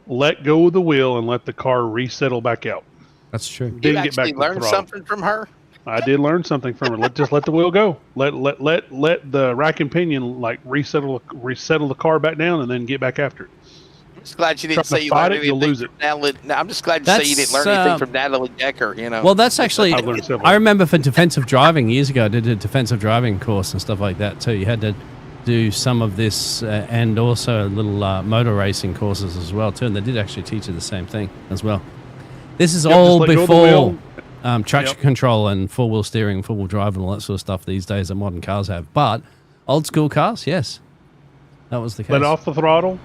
Let go of the wheel and let the car resettle back out. That's true. Did you actually learn something from her? I did learn something from her. Just let the wheel go. Let the rack and pinion resettle the car back down and then get back after it. I'm just glad you didn't say you learned anything from Natalie. I'm just glad you say you didn't learn anything from Natalie Decker. Well, that's actually. I remember for defensive driving years ago, I did a defensive driving course and stuff like that too. You had to do some of this and also little motor racing courses as well too. And they did actually teach you the same thing as well. This is all before traction control and four-wheel steering, four-wheel drive, and all that sort of stuff these days that modern cars have. But old school cars, yes, that was the case. Let off the throttle.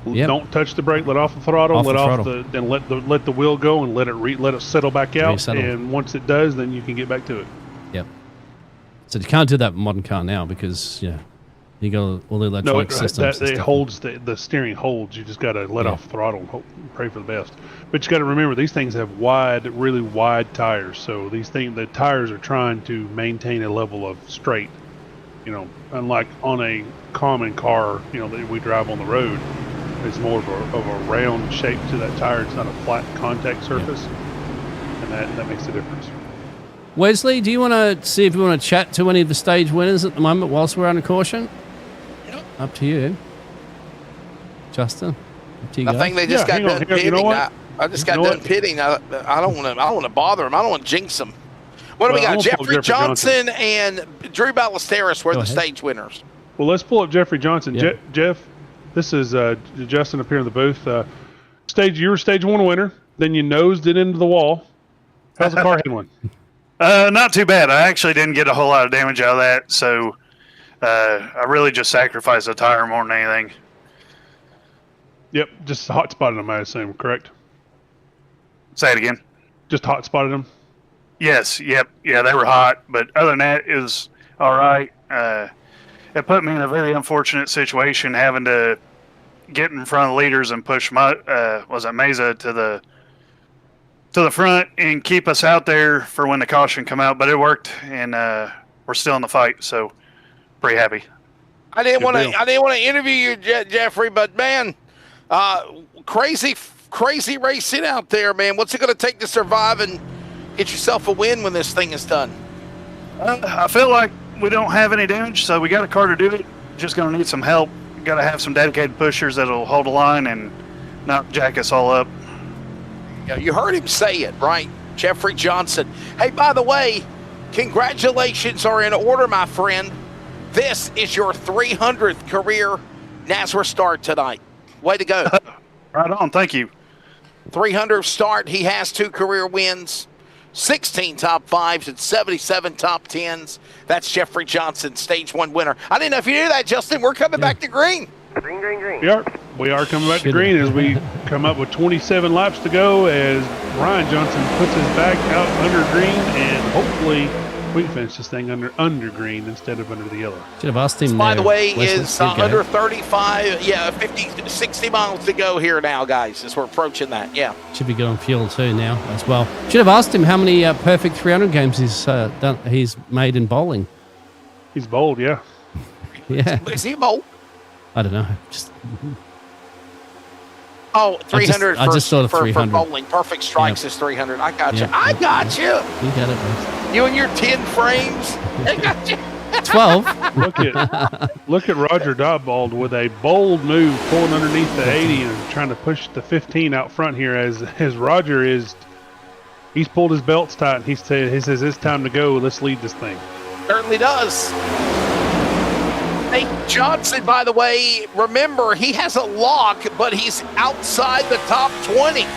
Yep. Don't touch the brake. Let off the throttle. Then let the wheel go and let it settle back out. Resettle. And once it does, then you can get back to it. Yep. So you can't do that with modern car now because you got all the electronic systems. It holds the steering holds. You just got to let off the throttle and pray for the best. But you got to remember these things have really wide tires. So the tires are trying to maintain a level of straight. Unlike on a common car, that we drive on the road. It's more of a round shape to that tire. It's not a flat contact surface, and that makes a difference. Wesley, do you want to see if you want to chat to any of the stage winners at the moment whilst we're on a caution? Yep. Up to you, Justin. Up to you. I think they just got done pitting. I just got done pitting. I don't want to bother them. I don't want to jinx them. What do we got? Jeffrey Johnson and Drew Ballesteros were the stage winners. Well, let's pull up Jeffrey Johnson. Yep. Jeff. This is Justin up here in the booth. You were stage 1 winner. Then you nosed it into the wall. How's the car handling? Not too bad. I actually didn't get a whole lot of damage out of that, so I really just sacrificed the tire more than anything. Yep, just hot spotted them, I assume, correct? Say it again. Just hot spotted them? Yes, yep. Yeah, they were hot, but other than that, it was all right. It put me in a very unfortunate situation having to get in front of the leaders and push Mesa to the front and keep us out there for when the caution come out. But it worked, and we're still in the fight, so pretty happy. I didn't want to interview you, Jeffrey, but man, crazy racing out there, man. What's it going to take to survive and get yourself a win when this thing is done? I feel like we don't have any damage, so we got a car to do it. Just going to need some help. Got to have some dedicated pushers that'll hold the line and not jack us all up. Yeah, you heard him say it, right? Jeffrey Johnson. Hey, by the way, congratulations are in order, my friend. This is your 300th career NASRA start tonight. Way to go. Right on. Thank you. 300th start. He has 2 career wins. 16 top 5s and 77 top 10s. That's Jeffrey Johnson, stage 1 winner. I didn't know if you knew that, Justin. We're coming back to green. Green. We are coming back to green as we come up with 27 laps to go as Ryan Johnson puts his back out under green, and hopefully we can finish this thing under green instead of under the yellow. Should have asked him. By the way, is under 35, 50, 60 miles to go here now, guys, as we're approaching that. Yeah. Should be good on fuel too now as well. Should have asked him how many perfect 300 games he's made in bowling. He's bowled, yeah. Yeah. Is he bowled? I don't know. 300 I just thought of 300. For bowling. Perfect strikes is 300. I got you. I got you. You got it, man. You and your 10 frames. I got you. 12. Look at Roger Dobbold with a bold move, pulling underneath the 80 and trying to push the 15 out front here. As Roger he's pulled his belts tight and he says it's time to go. Let's lead this thing. Certainly does. Hey, Johnson, by the way, remember, he has a lock, but he's outside the top 20. Yep.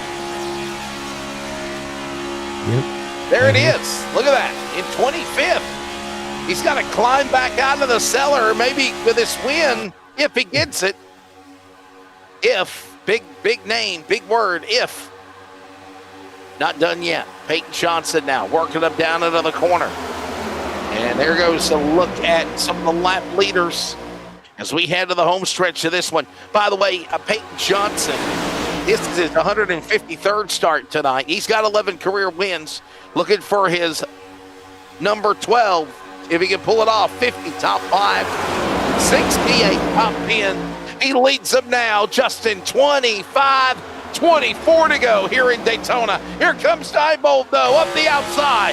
There it is. Look at that. In 25th. He's got to climb back out of the cellar, maybe with this win, if he gets it. If, big name, big word, if. Not done yet. Peyton Johnson now working up down into the corner. And there goes a look at some of the lap leaders as we head to the home stretch of this one. By the way, Peyton Johnson, this is his 153rd start tonight. He's got 11 career wins. Looking for his number 12. If he can pull it off, 50 top 5, 68 top 10. He leads them now, Justin, 25-24 to go here in Daytona. Here comes Diebold, though, up the outside.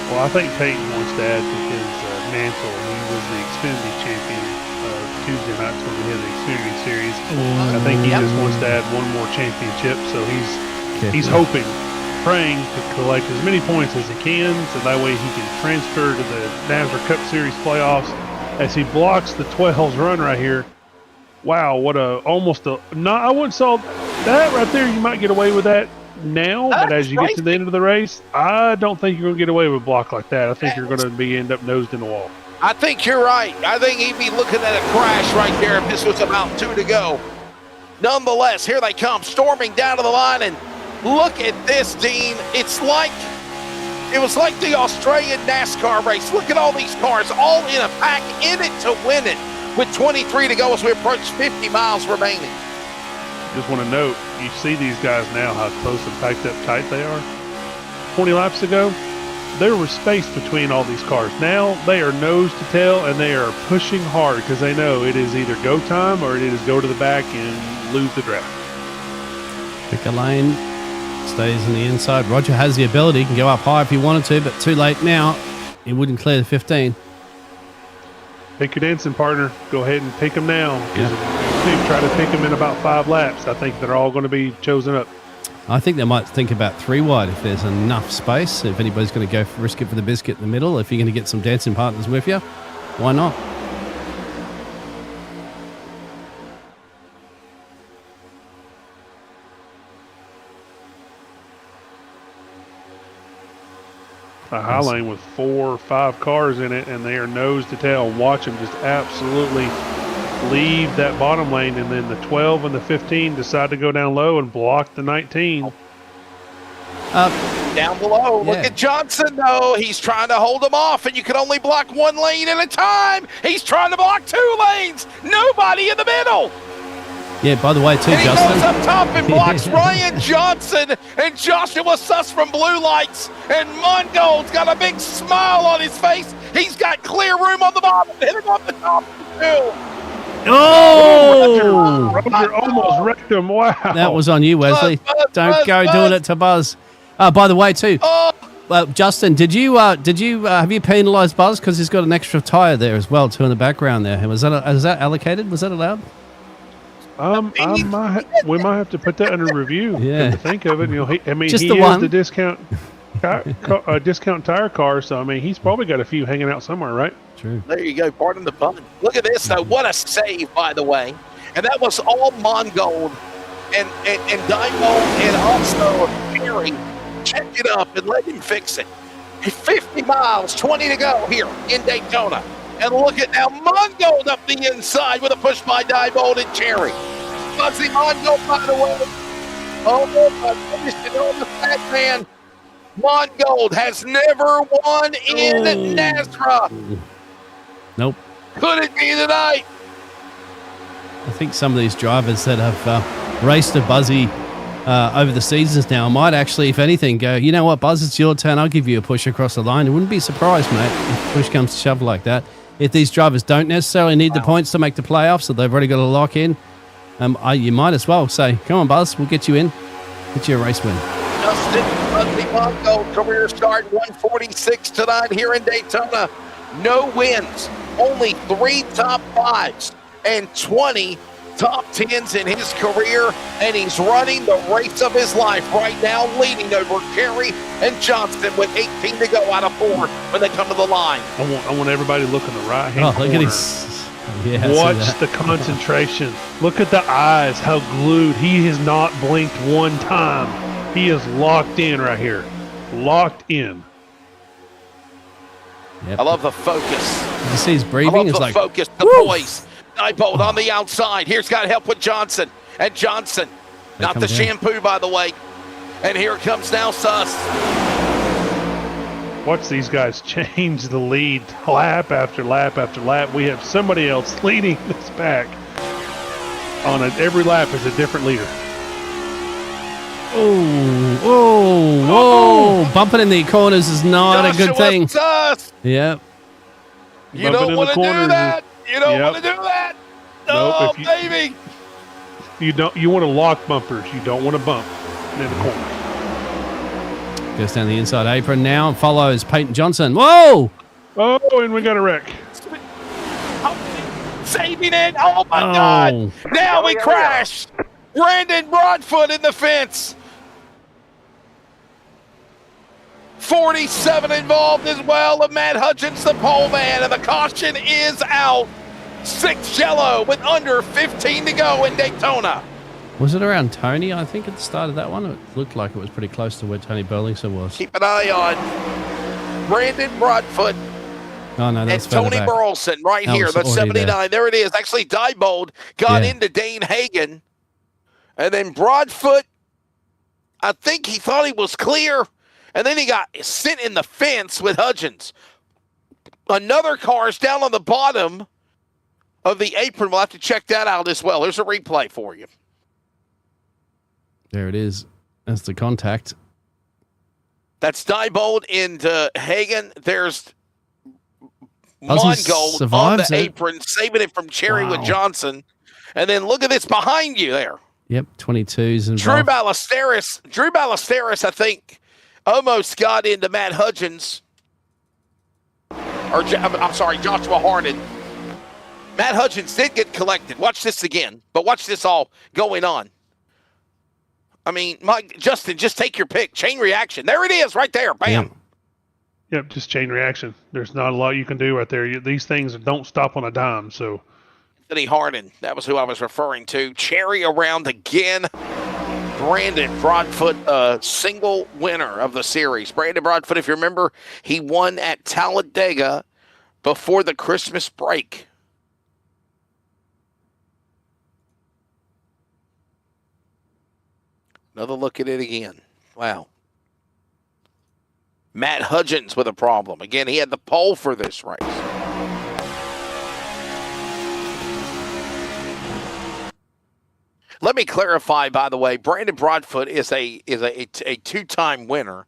Well, I think Peyton wants to add to his mantle. He was the Xfinity champion Tuesday nights when we had the Xfinity series. I think he just wants to add one more championship, so he's hoping, praying to collect as many points as he can, so that way he can transfer to the NASRA Cup Series playoffs as he blocks the 12's run right here. Wow, what I wouldn't saw that right there. You might get away with that now, but as you get to the end of the race, I don't think you're going to get away with a block like that. I think you're going to end up nosed in the wall. I think you're right. I think he'd be looking at a crash right there if this was about 2 to go. Nonetheless, here they come, storming down to the line, and look at this, Dean. It was like the Australian NASCAR race. Look at all these cars, all in a pack, in it to win it, with 23 to go as we approach 50 miles remaining. Just want to note, you see these guys now, how close and packed up tight they are. 20 laps ago, there was space between all these cars. Now they are nose to tail, and they are pushing hard because they know it is either go time or it is go to the back and lose the draft. Pick a lane, stays on the inside. Roger has the ability, he can go up high if he wanted to, but too late now. He wouldn't clear the 15. Pick your dancing partner. Go ahead and pick them now. Try to pick them in about 5 laps. I think they're all going to be chosen up. I think they might think about 3 wide if there's enough space. If anybody's going to risk it for the biscuit in the middle, if you're going to get some dancing partners with you, why not? A high lane with 4 or 5 cars in it, and they are nose to tail. Watch them just absolutely leave that bottom lane, and then the 12 and the 15 decide to go down low and block the 19. Down below, look at Johnson, though. He's trying to hold him off, and you can only block 1 lane at a time. He's trying to block 2 lanes. Nobody in the middle. Yeah, by the way, too, and he Justin. goes up top and blocks Ryan Johnson and Joshua Suss from Blue Lights. And Mongold's got a big smile on his face. He's got clear room on the bottom. Hit him off the top, too. Oh! Roger almost wrecked him. Wow. That was on you, Wesley. Don't go doing it to Buzz. By the way, too, Justin, have you penalised Buzz because he's got an extra tyre there as well, too, in the background there? Was that allocated? Was that allowed? We might have to put that under review. Yeah. To think of it, he Just is the one. the discount tire car, so I mean he's probably got a few hanging out somewhere, right? True. There you go. Pardon the pun. Look at this, though. What a save, by the way. And that was all Mongold and Diebold and also Perry. Check it up and let him fix it. 50 miles, 20 to go here in Daytona. And look at now Mongold up the inside with a push by Diebold and Cherry. Fuzzy Mongold, by the way. Oh, my goodness, you know the fat man. Mongold has never won in NASRA. Nope. Could it be tonight? I think some of these drivers that have raced a Buzzy over the seasons now might actually, if anything, go, you know what, Buzz, it's your turn. I'll give you a push across the line. I wouldn't be surprised, mate, if push comes to shove like that. If these drivers don't necessarily need the points to make the playoffs, so they've already got a lock in, you might as well say, come on, Buzz, we'll get you in. Get you a race win. Justin Fuzzy Mongold, career start 146 tonight here in Daytona. No wins, only 3 top 5s and 20 top 10s in his career, and he's running the race of his life right now, leading over Kerry and Johnston with 18 to go out of 4 when they come to the line. I want everybody to look in the right-hand corner. Look at his... Yeah, watch the concentration. Look at the eyes, how glued. He has not blinked one time. He is locked in right here. Locked in. Yep. I love the focus. You see his breathing? I love the like, focus, the voice, Diebold on the outside. Here's got help with Johnson. And Johnson, not the shampoo, by the way. And here comes now Suss. Watch these guys change the lead lap after lap after lap. We have somebody else leading this back. Every lap is a different leader. Oh. Bumping in the corners is not a good thing. Suss. Yep. You don't want to do that. You don't want to do that. Oh, baby. You want to lock bumpers. You don't want to bump in the corner. Goes down the inside apron now and follows Peyton Johnson. Whoa! Oh, and we got a wreck. Saving it. Oh, my God. Now we crashed. Brandon Broadfoot in the fence. 47 involved as well of Matt Hudgens, the pole man, and the caution is out. 6 yellow with under 15 to go in Daytona. Was it around Tony, I think, at the start of that one? It looked like it was pretty close to where Tony Burlington was. Keep an eye on Brandon Broadfoot and Tony Burleson right here. That's 79. There it is. Actually, Diebold got into Dane Hagen. And then Broadfoot, I think he thought he was clear. And then he got sent in the fence with Hudgens. Another car is down on the bottom of the apron. We'll have to check that out as well. There's a replay for you. There it is. That's the contact. That's Diebold into Hagen. There's Mongold on the apron, saving it from Cherry with Johnson. And then look at this behind you there. Yep, 22s. Drew Ballesteros, I think, almost got into Matt Hudgens. I'm sorry, Joshua Harden. Matt Hudgens did get collected. Watch this again, but watch this all going on. I mean, Justin, just take your pick. Chain reaction. There it is right there. Bam. Yep, just chain reaction. There's not a lot you can do right there. These things don't stop on a dime, so. Anthony Harden, that was who I was referring to. Cherry around again. Brandon Broadfoot, single winner of the series. Brandon Broadfoot, if you remember, he won at Talladega before the Christmas break. Another look at it again. Wow. Matt Hudgens with a problem. Again, he had the pole for this race. Let me clarify, by the way, Brandon Broadfoot is a two-time winner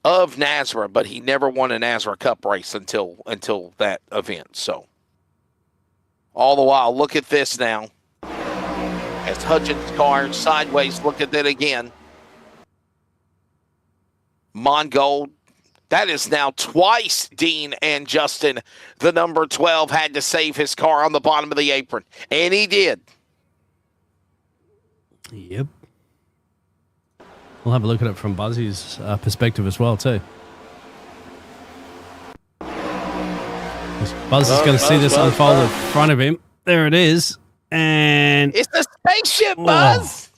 of NASRA, but he never won a NASRA Cup race until that event. So, all the while, look at this now. As Hudgens' car sideways, look at that again. Mongold. That is now twice Dean and Justin, the number 12, had to save his car on the bottom of the apron. And he did. Yep. We'll have a look at it from Buzzy's perspective as well, too. Buzz is going to see this unfold in front of him. There it is. And it's a spaceship, Buzz.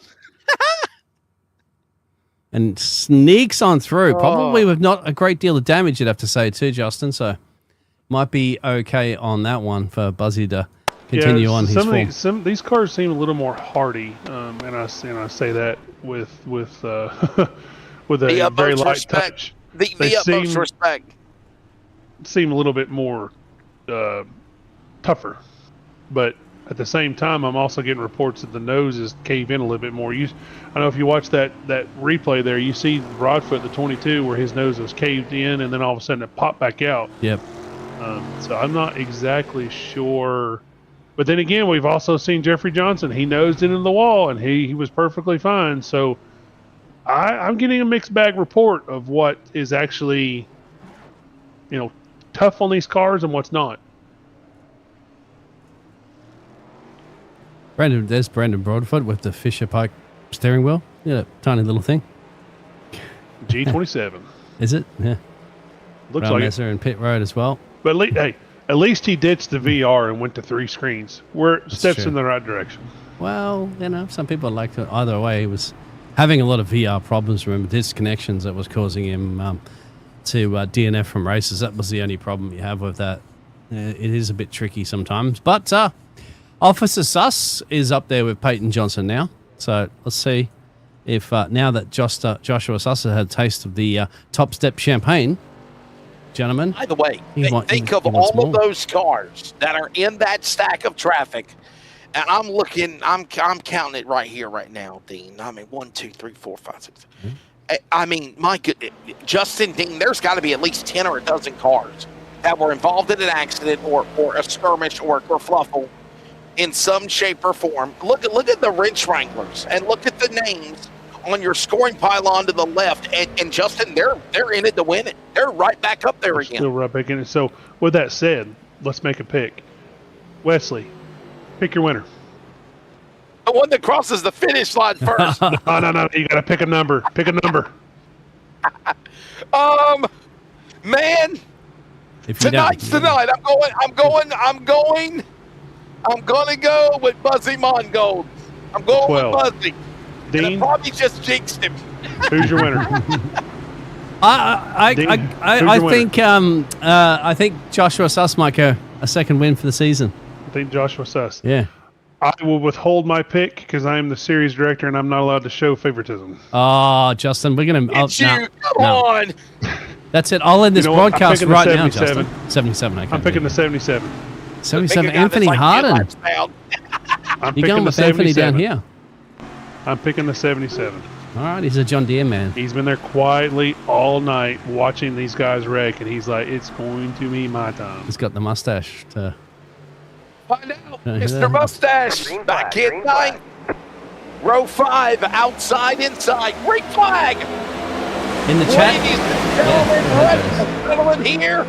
And sneaks on through. Probably with not a great deal of damage, you'd have to say, too, Justin. So might be okay on that one for Buzzy to continue on his form. These cars seem a little more hardy, and I say that with a very light touch. The utmost respect. Seem a little bit more tougher, but at the same time, I'm also getting reports that the noses cave in a little bit more. I don't know if you watch that replay there, you see Broadfoot, the 22, where his nose was caved in, and then all of a sudden it popped back out. Yep. So I'm not exactly sure. But then again, we've also seen Jeffrey Johnson. He nosed into the wall, and he was perfectly fine. So I'm getting a mixed bag report of what is actually, tough on these cars and what's not. There's Brandon Broadfoot with the Fisher Pike steering wheel. Yeah, tiny little thing. G27. Is it? Yeah. Looks like it. And pit road as well. But at least he ditched the VR and went to 3 screens. Steps in the right direction. Well, some people like to. Either way, he was having a lot of VR problems. Remember, disconnections that was causing him to DNF from races. That was the only problem you have with that. It is a bit tricky sometimes. But Officer Suss is up there with Peyton Johnson now. So let's see if now that Joshua Suss has had a taste of the Top Step champagne, gentlemen. By the way, think of he wants all of more. those cars that are in that stack of traffic. And I'm counting it right here, right now, Dean. I mean, 1, 2, 3, 4, 5, 6. I mean, my goodness, Justin, Dean, there's got to be at least 10 or a dozen cars that were involved in an accident or a skirmish or a kerfluffle in some shape or form. Look at the Ridge Wranglers and look at the names on your scoring pylon to the left. And Justin, they're in it to win it. They're right back up there again. Still right back in it. So with that said, let's make a pick. Wesley, pick your winner. The one that crosses the finish line first. No. You got to pick a number. Pick a number. Man, If you tonight's don't, tonight. I'm going to go with Buzzy Mongold. I'm going 12. with Buzzy. And I Dean, probably just jinxed him. who's your winner? I think Joshua Suss might go a second win for the season. I think Joshua Suss. Yeah. I will withhold my pick because I am the series director and I'm not allowed to show favoritism. Oh, Justin, we're gonna. It's you. Come on. That's it. I'll end this You know what? I'm broadcast picking the right now, 77. Justin. 77. Okay. I'm picking the 77. 77. Bigger guy Anthony that's like 10 Harden. laps down. I'm You're picking going the with Anthony 77. down here. I'm picking the 77. All right, he's a John Deere man. He's been there quietly all night watching these guys wreck, and he's like, it's going to be my time. He's got the mustache to. Find out. Yeah. Mr. Mustache. Back in ninth. Row 5. Outside, inside. Green flag. In the chat. Ladies and gentlemen, here.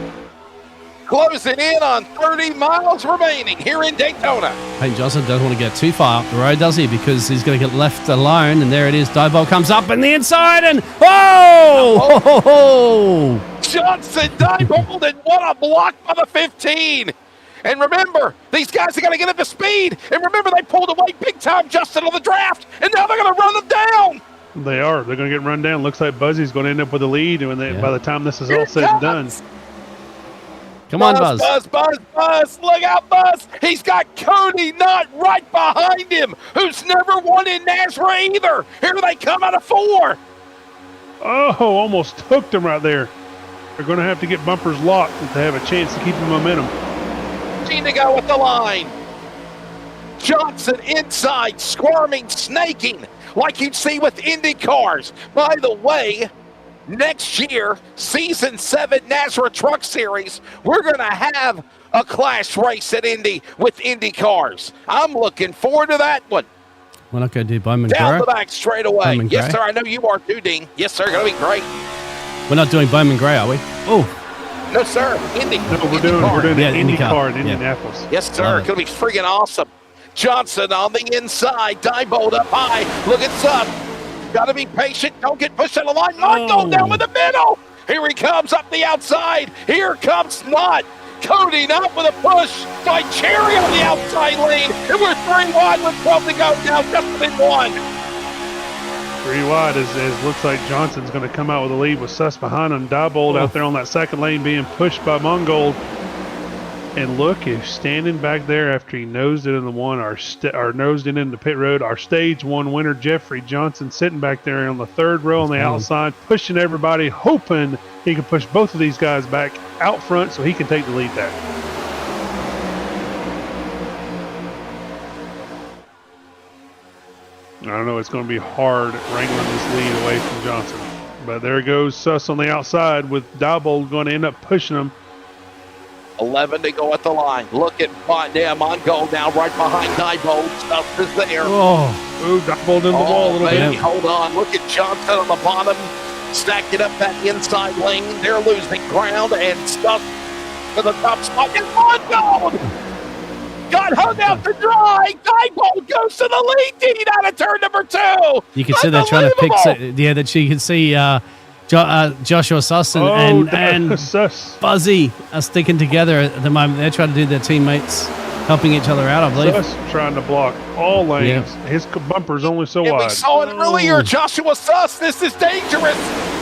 Closing in on 30 miles remaining here in Daytona. Peyton Johnson doesn't want to get too far up the road, does he? Because he's going to get left alone. And there it is. Diebold comes up in the inside and oh! Ho, ho, ho. Johnson, Diebold, and what a block by the 15. And remember, these guys are going to get up to speed. And remember, they pulled away big time, Justin, on the draft. And now they're going to run them down. They are. They're going to get run down. Looks like Buzzy's going to end up with the lead when by the time this is all said and done. Come on, Buzz. Buzz. Look out, Buzz. He's got Cody Nutt right behind him, who's never won in NASRA either. Here they come out of 4. Oh, almost hooked him right there. They're going to have to get bumpers locked to have a chance to keep the momentum. To go at the line. Johnson inside, squirming, snaking, like you'd see with Indy cars. By the way, next year, Season 7 NASRA Truck Series, we're going to have a clash race at Indy with Indy cars. I'm looking forward to that one. We're not going to do Bowman Down Gray. the back straight away. Bowman Yes, Gray? sir. I know you are too, Dean. Yes, sir. Going to be great. We're not doing Bowman Gray, are we? Oh, No, sir. Indy. No, we're Indy doing car. an Yeah, Indy IndyCar. car in Yeah. Indianapolis. Yes, sir. Love it. Going to be friggin' awesome. Johnson on the inside. Diebold up high. Look at Sup. Got to be patient. Don't get pushed out of the line. Mongo down in the middle. Here he comes up the outside. Here comes Nutt. Cody Nutt with a push by Cherry on the outside lane. And we're 3 wide with 12 to go now. Just in 1. 3 wide as looks like Johnson's going to come out with a lead with Suss behind him. Diebold out there on that second lane being pushed by Mongold. And look, if standing back there after he nosed it in the one, or nosed it into pit road, our stage 1 winner, Jeffrey Johnson, sitting back there on the 3rd row on the outside, pushing everybody, hoping he can push both of these guys back out front so he can take the lead back. I don't know, it's going to be hard wrangling this lead away from Johnson. But there goes Suss on the outside with Diebold going to end up pushing him. 11 to go at the line. Look at Mongo now right behind Diebold. Stuff is there. oh, Ooh, Diebold in the wall a little baby, bit. hold on. Look at Johnson on the bottom. Stacking up that inside lane. They're losing ground and stuff to the top spot. And Mongo got hung out to dry. Diebold goes to the lead. Dean out of turn number 2. you can see they're trying to pick. Yeah, that you can see Joshua Suss and Suss. Buzzy are sticking together at the moment. They're trying to do their teammates, helping each other out, I believe. Suss trying to block all lanes. Yeah. His bumper's only so And wide. we saw it earlier. Joshua Suss, this is dangerous.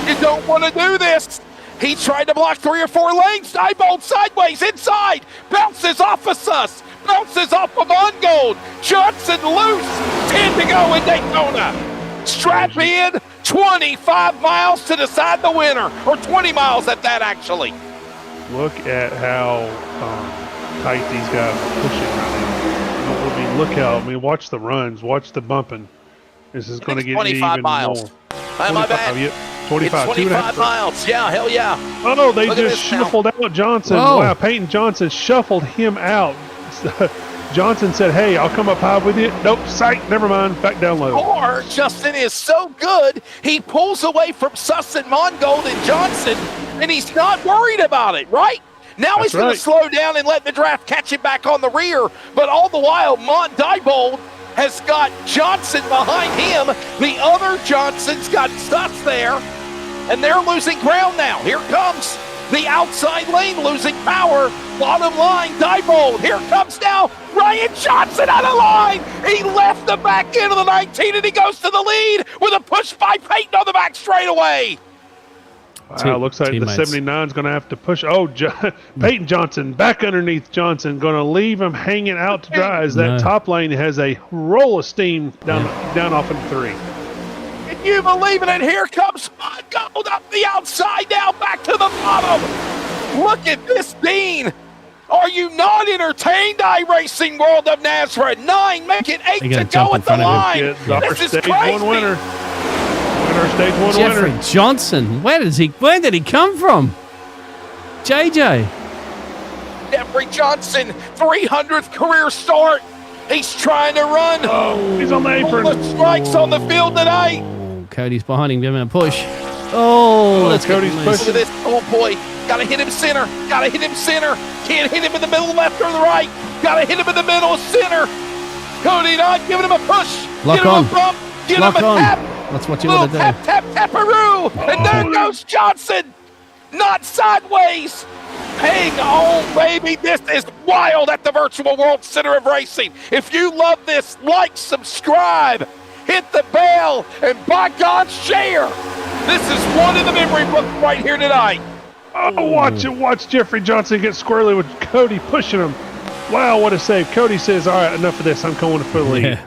You don't want to do this. He tried to block 3 or 4 lanes. Diebold sideways, inside. Bounces off of Suss. bounces off of Mongold. Johnson loose. 10 to go in Daytona. Strap in. 25 miles to decide the winner, or 20 miles at that, actually. Look at how tight these guys are pushing right now. I mean, look how, watch the runs, watch the bumping. This is going to get 25 even miles. more. My bad. Yep, 25. It's 25 miles. Yeah, hell yeah. Oh, they Look at just this now. shuffled out Johnson. Whoa. Wow, Peyton Johnson shuffled him out. Johnson said, hey, I'll come up high with you. Nope, sight, never mind, back down low. Or Justin is so good, he pulls away from Suss and Mongold and Johnson, and he's not worried about it, right? Now he's going to slow down and let the draft catch him back on the rear, but all the while, Diebold has got Johnson behind him. The other Johnson's got Suss there, and they're losing ground now. Here comes the outside lane losing power. Bottom line, Diebold. Here comes now Ryan Johnson out of line. He left the back end of the 19, and he goes to the lead with a push by Peyton on the back straightaway. Wow, looks like teammates. the 79 is going to have to push. Oh, Peyton Johnson back underneath Johnson, going to leave him hanging out to dry as that top lane has a roll of steam down off in 3. Can you believe it? And here comes Mongold up the outside now, back to the bottom. Look at this, Dean. Are you not entertained, iRacing World of NASRA? 9, make it 8 to go at the line. This is Stage crazy. 1 winner. Winner, Stage 1 Jeffrey winner. Johnson. Where did he come from? JJ. Jeffrey Johnson, 300th career start. He's trying to run. Oh, he's on the All apron. the strikes on the field tonight. Oh, Cody's behind him, giving him a push. Oh, let's Cody's get Look at this. Oh, boy. Got to hit him center. Got to hit him center. Can't hit him in the middle, left or the right. Got to hit him in the middle, center. Cody not giving him a push. Lock Get him on. a bump. Get Lock him a on. tap. That's what you Little want to tap, do. tap, taparoo. And there goes Johnson. Not sideways. Hang on, baby. This is wild at the Virtual World Center of Racing. If you love this, like, subscribe, hit the bell, and by God, share. This is one in the memory book right here tonight. Oh, watch Jeffrey Johnson get squirrely with Cody pushing him. Wow, what a save. Cody says, all right, enough of this. I'm going for the lead. Yeah.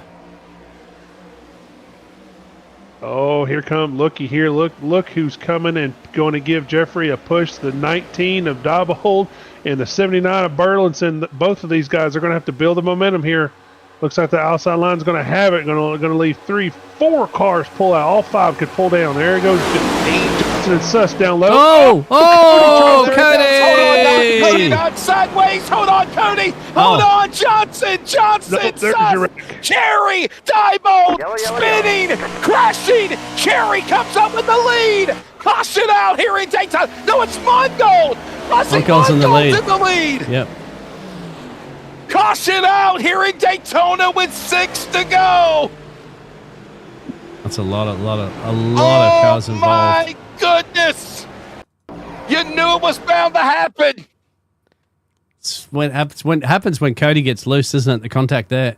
Oh, here come, looky here, look who's coming and going to give Jeffrey a push. The 19 of Diebold and the 79 of Burlinson. Both of these guys are going to have to build the momentum here. Looks like the outside line's going to have it. Going to leave 3, 4 cars pull out. All 5 could pull down. There goes Johnson and Suss down low. Oh, Cody Cody! not sideways. Hold on, Cody. Hold on, Johnson. Johnson. No, there's your Suss. wreck. Cherry. Diebold. Spinning. Crashing. Cherry comes up with the lead. Caution out here in Daytona. No, it's Mongold. Mongold's in the lead. Yep. Caution out here in Daytona with 6 to go. That's a lot of cars involved. My goodness. You knew it was bound to happen. It's when it happens when Cody gets loose, isn't it? The contact there.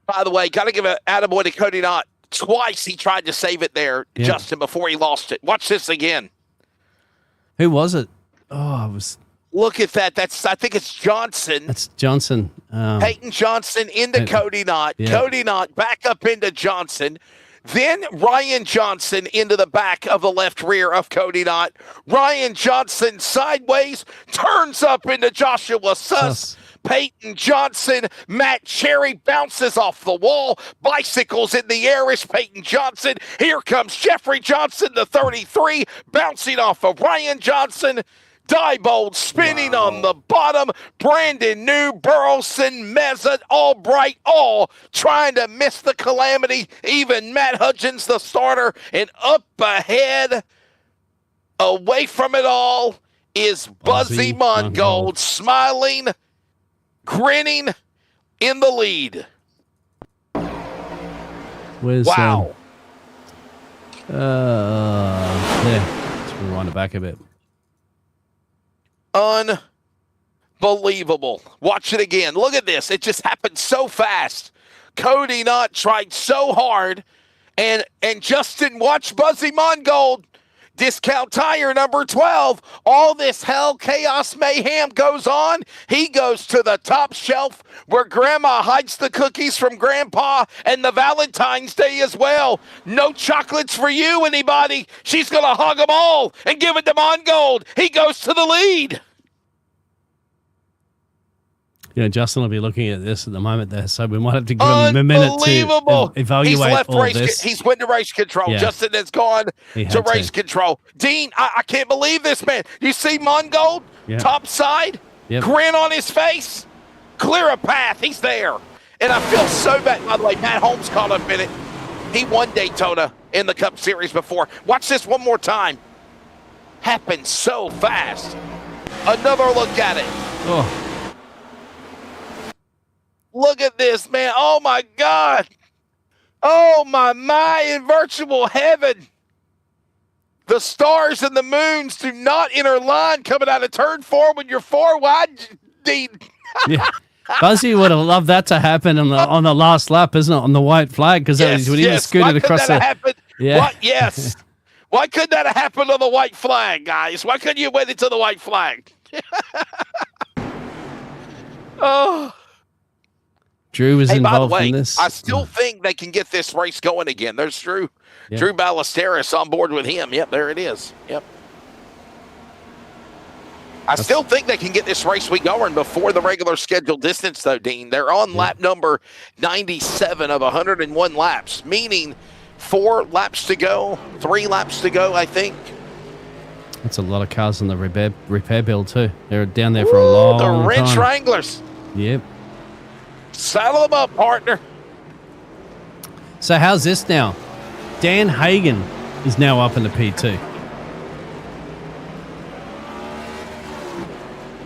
By the way, got to give an attaboy to Cody Knott. Twice he tried to save it there, Yeah. Justin, before he lost it. Watch this again. Who was it? Oh, it was. Look at that. I think it's Johnson. That's Johnson. Peyton Johnson into Peyton. Cody Knott. Yeah. Cody Knott back up into Johnson. Then Ryan Johnson into the back of the left rear of Cody Knott. Ryan Johnson sideways turns up into Joshua Suss. Peyton Johnson, Matt Cherry bounces off the wall. Bicycles in the air is Peyton Johnson. Here comes Jeffrey Johnson, the 33, bouncing off of Ryan Johnson. Diebold spinning on the bottom. Brandon New, Burleson, Meza, Albright, all trying to miss the calamity. Even Matt Hudgens, the starter, and up ahead, away from it all, is Buzzy Mongold, smiling, grinning in the lead. Where's, wow. Yeah, let's rewind it back a bit. Unbelievable. Watch it again. Look at this. It just happened so fast. Cody Knott tried so hard. And Justin, watch Buzzy Mongold Discount tire number 12. All this hell, chaos, mayhem goes on. He goes to the top shelf where Grandma hides the cookies from Grandpa and the Valentine's Day as well. No chocolates for you, anybody. She's going to hug them all and give it to Mongold. He goes to the lead. You know, Justin will be looking at this at the moment there, so we might have to give him a minute to evaluate He's left all race. this. He's went to race control. Yeah. Justin has gone to race control. Dean, I can't believe this, man. You see Mongold, top side, grin on his face, clear a path. He's there. And I feel so bad. By the way, Matt Holmes caught up in it. He won Daytona in the Cup Series before. Watch this one more time. Happened so fast. Another look at it. Oh. Look at this, man. Oh, my God. Oh, my, in virtual heaven. The stars and the moons do not interline coming out of turn 4 when you're 4 wide. Yeah. Buzzy would have loved that to happen on the last lap, isn't it? On the white flag, because when he was scooted across the... Yes. Why couldn't that have happened on the white flag, guys? Why couldn't you wait until the white flag? Oh. Drew was involved by the way, in this. I still think they can get this race going again. There's Drew. Yep. Drew Ballesteros on board with him. Yep, there it is. Yep. I still think they can get this race week going before the regular scheduled distance, though, Dean. They're on lap number 97 of 101 laps, meaning 4 laps to go, 3 laps to go, I think. That's a lot of cars in the repair build, too. They're down there for a long time. The wrench wranglers. Yep. Saddle them up, partner. So how's this now? Dan Hagen is now up in the P2.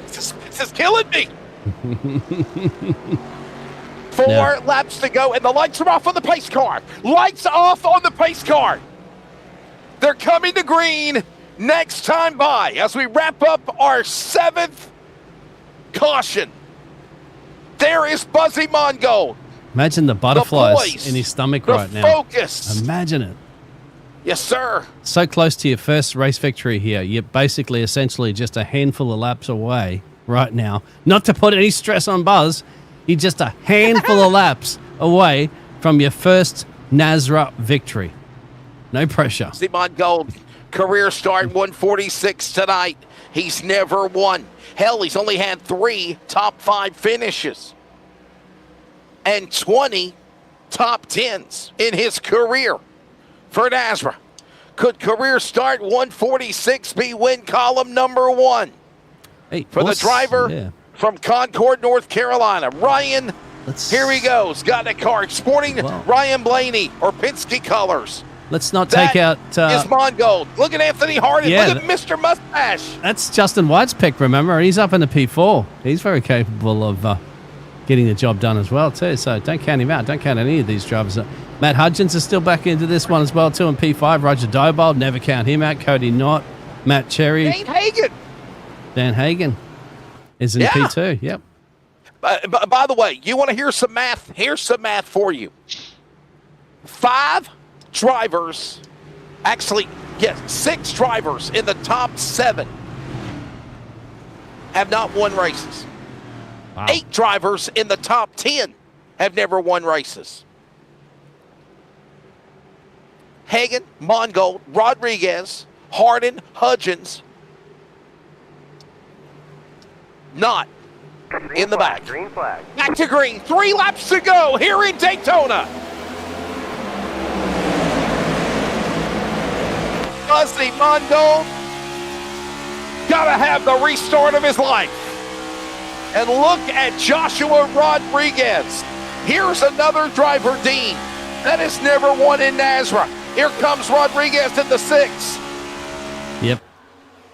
This is killing me. 4 laps to go, and the lights are off on the pace car. Lights off on the pace car. They're coming to green next time by as we wrap up our 7th caution. There is Buzzy Mongold. Imagine the butterflies in his stomach right now. Focus. Imagine it. Yes, sir. So close to your first race victory here. You're basically essentially just a handful of laps away right now. Not to put any stress on Buzz, you're just a handful of laps away from your first NASRA victory. No pressure. Buzzy Mongold, career start 146 tonight. He's never won. Hell, he's only had 3 top 5 finishes and 20 top 10s in his career for NASRA. Could career start 146 be win column number 1? Hey, for the driver from Concord, North Carolina, Ryan, here he goes. Got in a car sporting Ryan Blaney or Penske colors. Let's not take out... is Mongold. Look at Anthony Hardin. Look at Mr. Mustache. That's Justin White's pick, remember? He's up in the P4. He's very capable of getting the job done as well, too. So don't count him out. Don't count any of these drivers. Matt Hudgens is still back into this one as well, too, in P5. Roger Dobold, never count him out. Cody Knott, Matt Cherry. Dan Hagen is in P2. Yep. By the way, you want to hear some math? Here's some math for you. 5 drivers, actually, 6 drivers in the top 7 have not won races. Wow. 8 drivers in the top 10 have never won races. Hagen, Mongold, Rodriguez, Hardin, Hudgens, not in the back. Green flag. Back to green. 3 laps to go here in Daytona. Buzzy Mongold gotta have the restart of his life. And look at Joshua Rodriguez. Here's another driver, Dean, that has never won in NASRA. Here comes Rodriguez in the 6. Yep.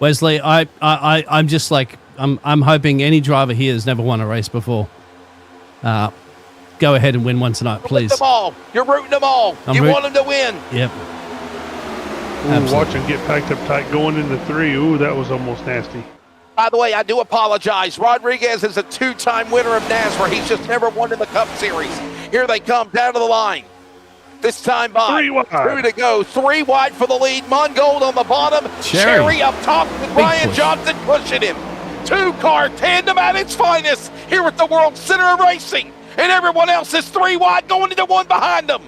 Wesley, I'm just like, I'm hoping any driver here has never won a race before. Go ahead and win one tonight, please. Them all. You're rooting them all. You want them to win. Yep. Ooh, watch him get packed up tight going into 3. Ooh, that was almost nasty. By the way, I do apologize. Rodriguez is a 2-time winner of NASRA. He's just never won in the Cup Series. Here they come down to the line. This time by 3 wide. 2 to go. 3 wide for the lead. Mongold on the bottom. Cherry. Up top with Big Ryan push. Johnson pushing him. 2-car tandem at its finest here at the World Center of Racing. And everyone else is 3 wide going into 1 behind them.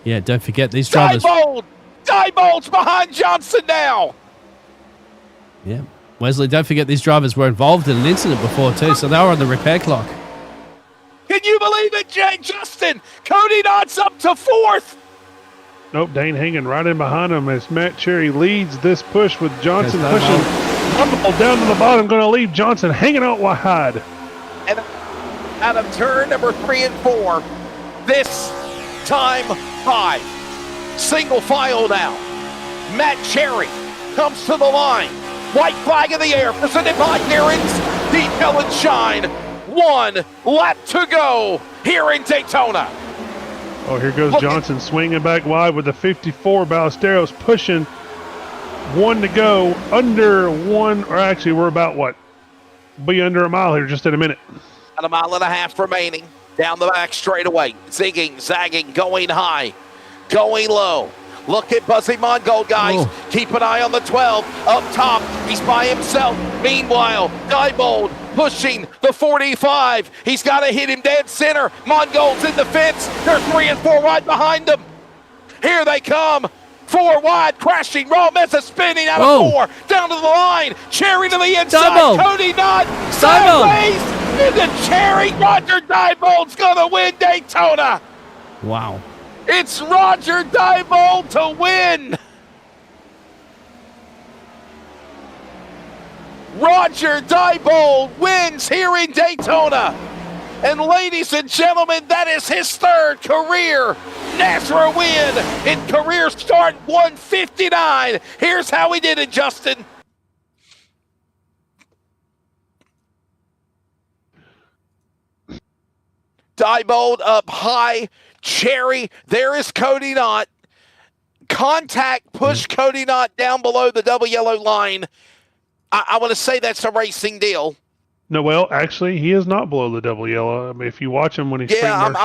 Yeah, don't forget these drivers. Diebold's behind Johnson now. Yeah. Wesley, don't forget these drivers were involved in an incident before too, so they were on the repair clock. Can you believe it, Jay Justin? Cody Knott's up to 4th. Nope, Dane hanging right in behind him as Matt Cherry leads this push with Johnson Yes, pushing Rumble down to the bottom, going to leave Johnson hanging out wide. And out of turn number 3 and 4, this time 5. Single file now. Matt Cherry comes to the line. White flag in the air, presented by Aaron's Detail and Shine. 1 lap to go here in Daytona. Oh, here goes Johnson swinging back wide with the 54. Ballesteros pushing. 1 to go. Under 1, or actually we're about what? Be under a mile here just in a minute. About a mile and a half remaining. Down the back straightaway. Zigging, zagging, going high, going low. Look at Buzzy Mongold, guys. Oh. Keep an eye on the 12. Up top, he's by himself. Meanwhile, Diebold pushing the 45. He's got to hit him dead center. Mongold's in the fence. They're 3 and 4 wide behind them. Here they come. 4 wide, crashing. Raw Mesa spinning out of 4. Down to the line. Cherry to the inside. Diebold. Cody Knott sideways into Cherry. Roger Diebold's going to win Daytona. Wow. It's Roger Diebold to win. Roger Diebold wins here in Daytona. And ladies and gentlemen, that is his 3rd career NASRA win in career start 159. Here's how he did it, Justin. Diebold up high. Cherry, there is Cody Knott. Contact, push Cody Knott down below the double yellow line. I want to say that's a racing deal. No, well, actually, he is not below the double yellow. I mean, if you watch him when he's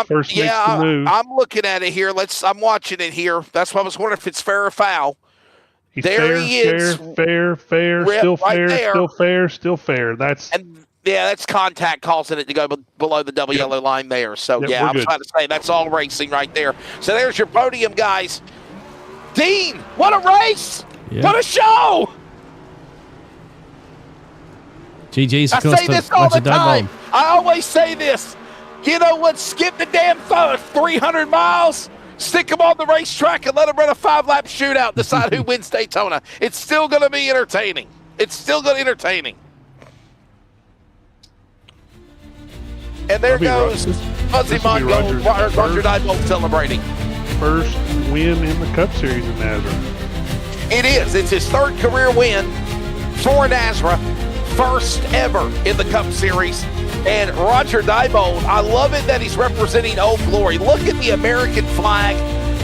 first makes the move. I'm looking at it here. I'm watching it here. That's why I was wondering if it's fair or foul. He's there fair, he is. fair, still right fair, there. still fair. That's contact causing it to go below the double yellow line there. So, Yep, I'm trying to say that's all racing right there. So there's your podium, guys. Dean, what a race! Yeah. What a show! GG's, I of course, say for this all the Roger time. Diebold. I always say this. You know what? Skip the damn 300 miles. Stick them on the racetrack and let them run a 5-lap shootout. Decide who wins Daytona. It's still going to be entertaining. It's still going to be entertaining. And there goes Buzzy Mongold, Roger Diebold celebrating. First win in the Cup Series in NASRA. It is. It's his 3rd career win for NASRA. First ever in the Cup Series. And Roger Diebold, I love it that he's representing Old Glory. Look at the American flag.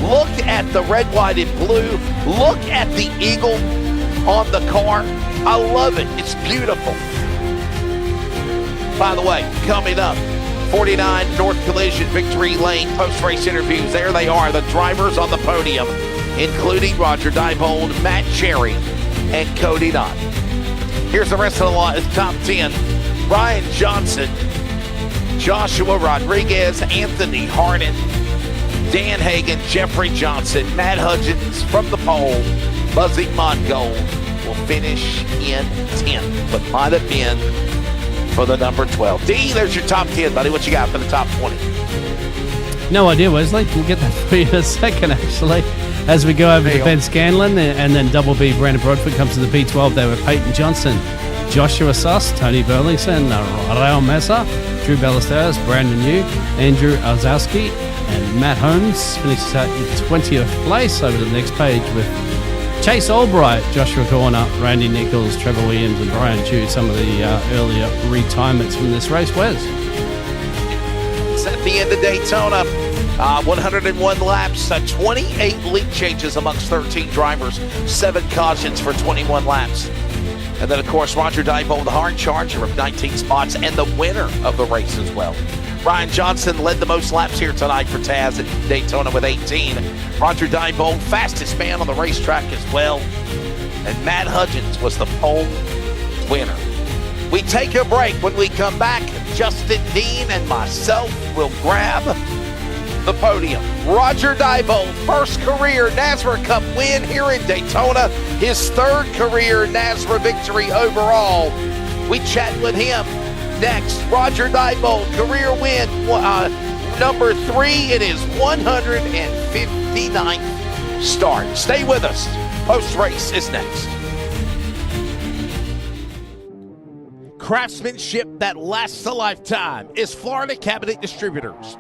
Look at the red, white, and blue. Look at the eagle on the car. I love it. It's beautiful. By the way, coming up, 49 North Collision Victory Lane post-race interviews. There they are, the drivers on the podium, including Roger Diebold, Matt Cherry, and Cody Knott. Here's the rest of the top 10. Ryan Johnson, Joshua Rodriguez, Anthony Harden, Dan Hagan, Jeffrey Johnson, Matt Hudgens from the pole, Buzzy Mongold will finish in 10th, but might have been for the number 12. D, there's your top 10, buddy. What you got for the top 20? No idea, Wesley. We'll get that for you in a second, actually. As we go over to Ben Scanlon, and then Double B, Brandon Broadfoot comes to the P12. They were Peyton Johnson, Joshua Suss, Tony Burlington, Raul Mesa, Drew Ballesteros, Brandon Yu, Andrew Ozowski, and Matt Holmes finishes out in 20th place. Over to the next page with Chase Albright, Joshua Corner, Randy Nichols, Trevor Williams, and Brian Chu, some of the earlier retirements from this race. Wes? It's at the end of Daytona. 101 laps, 28 lead changes amongst 13 drivers, 7 cautions for 21 laps. And then, of course, Roger Diebold, the hard charger of 19 spots, and the winner of the race as well. Ryan Johnson led the most laps here tonight for Taz at Daytona with 18. Roger Diebold, fastest man on the racetrack as well. And Matt Hudgens was the pole winner. We take a break. When we come back, Justin Dean and myself will grab the podium. Roger Diebold, first career NASRA Cup win here in Daytona. His third career NASRA victory overall. We chat with him next. Roger Diebold, career win number 3 in his 159th start. Stay with us. Post-race is next. Craftsmanship that lasts a lifetime is Florida Cabinet Distributors.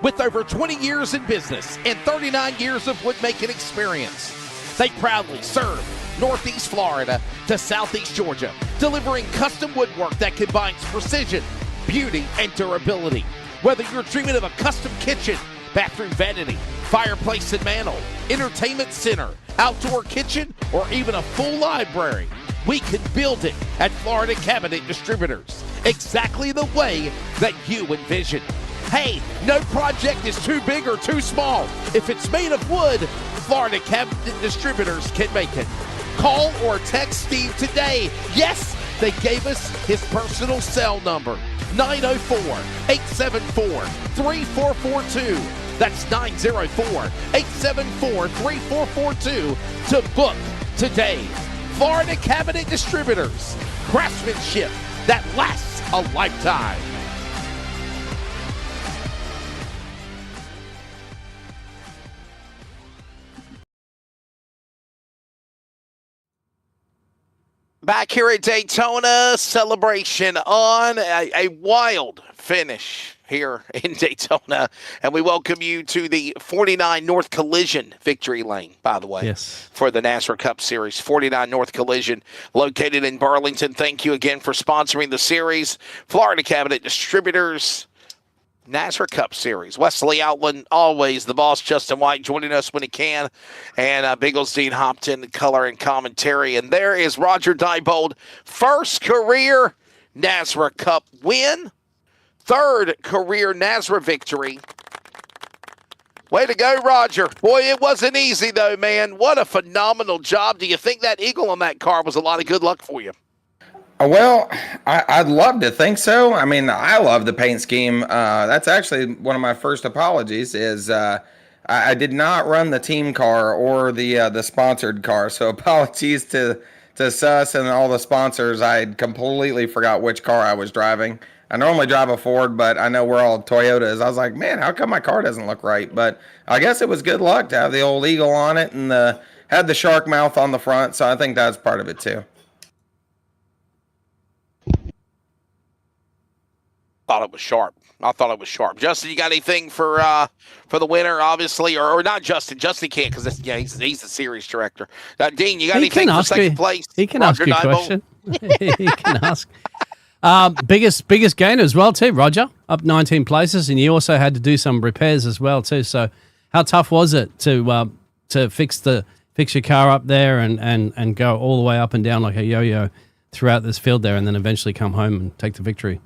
With over 20 years in business and 39 years of woodmaking experience, they proudly serve Northeast Florida to Southeast Georgia, delivering custom woodwork that combines precision, beauty, and durability. Whether you're dreaming of a custom kitchen, bathroom vanity, fireplace and mantle, entertainment center, outdoor kitchen, or even a full library, we can build it at Florida Cabinet Distributors, exactly the way that you envision. Hey, no project is too big or too small. If it's made of wood, Florida Cabinet Distributors can make it. Call or text Steve today. Yes, they gave us his personal cell number, 904-874-3442. That's 904-874-3442 to book today. Florida Cabinet Distributors, craftsmanship that lasts a lifetime. Back here at Daytona, celebration on a wild finish here in Daytona. And we welcome you to the 49 North Collision victory lane, by the way. Yes. For the NASRA Cup Series. 49 North Collision, located in Burlington. Thank you again for sponsoring the series. Florida Cabinet Distributors, NASRA Cup Series. Wesley Outland, always the boss. Justin White joining us when he can. And Biggles Dean Hopton, color and commentary. And there is Roger Diebold, first career NASRA Cup win. Third career NASRA victory. Way to go, Roger. Boy, it wasn't easy, though, man. What a phenomenal job. Do you think that eagle on that car was a lot of good luck for you? Well, I'd love to think so. I mean, I love the paint scheme. That's actually one of my first apologies is I did not run the team car or the sponsored car. So apologies to Sus and all the sponsors. I completely forgot which car I was driving. I normally drive a Ford, but I know we're all Toyotas. I was like, man, how come my car doesn't look right? But I guess it was good luck to have the old eagle on it and had the shark mouth on the front. So I think that's part of it too. I thought it was sharp. Justin, you got anything for the winner, obviously, or not Justin? Justin can't because he's the series director. Dean, you got anything for second place? He can ask you a question. He can ask. Biggest gainer as well too, Roger. Up 19 places, and you also had to do some repairs as well too. So, how tough was it to fix your car up there and go all the way up and down like a yo-yo throughout this field there, and then eventually come home and take the victory?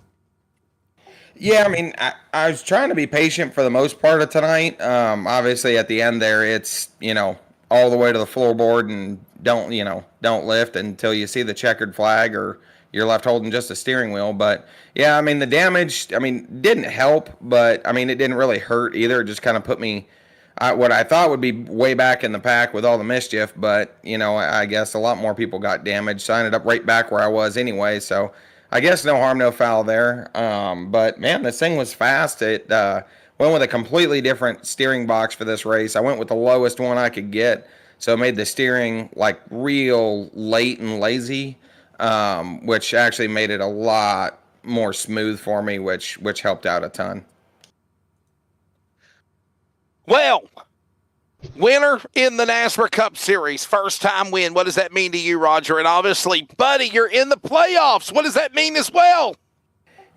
Yeah, I mean, I was trying to be patient for the most part of tonight. Obviously, at the end there, it's, all the way to the floorboard and don't lift until you see the checkered flag or you're left holding just a steering wheel. But, yeah, I mean, the damage, didn't help, but, it didn't really hurt either. It just kind of put me what I thought would be way back in the pack with all the mischief. But, I guess a lot more people got damaged. So I ended up right back where I was anyway, so I guess no harm, no foul there. But, man, this thing was fast. It went with a completely different steering box for this race. I went with the lowest one I could get, so it made the steering, like, real late and lazy, which actually made it a lot more smooth for me, which helped out a ton. Well, winner in the NASRA Cup Series, first time win. What does that mean to you, Roger? And obviously, buddy, you're in the playoffs. What does that mean as well?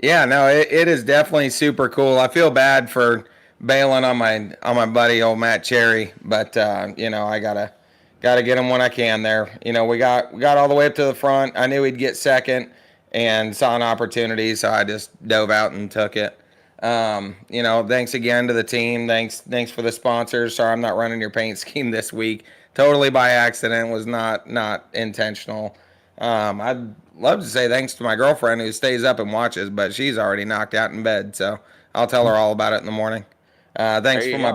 Yeah, no, it is definitely super cool. I feel bad for bailing on my buddy old Matt Cherry, but I gotta get him when I can there. We got all the way up to the front. I knew he'd get second and saw an opportunity, so I just dove out and took it. Thanks again to the team. Thanks for the sponsors. Sorry, I'm not running your paint scheme this week. Totally by accident, was not intentional. I'd love to say thanks to my girlfriend who stays up and watches, but she's already knocked out in bed, so I'll tell her all about it in the morning. Thanks for my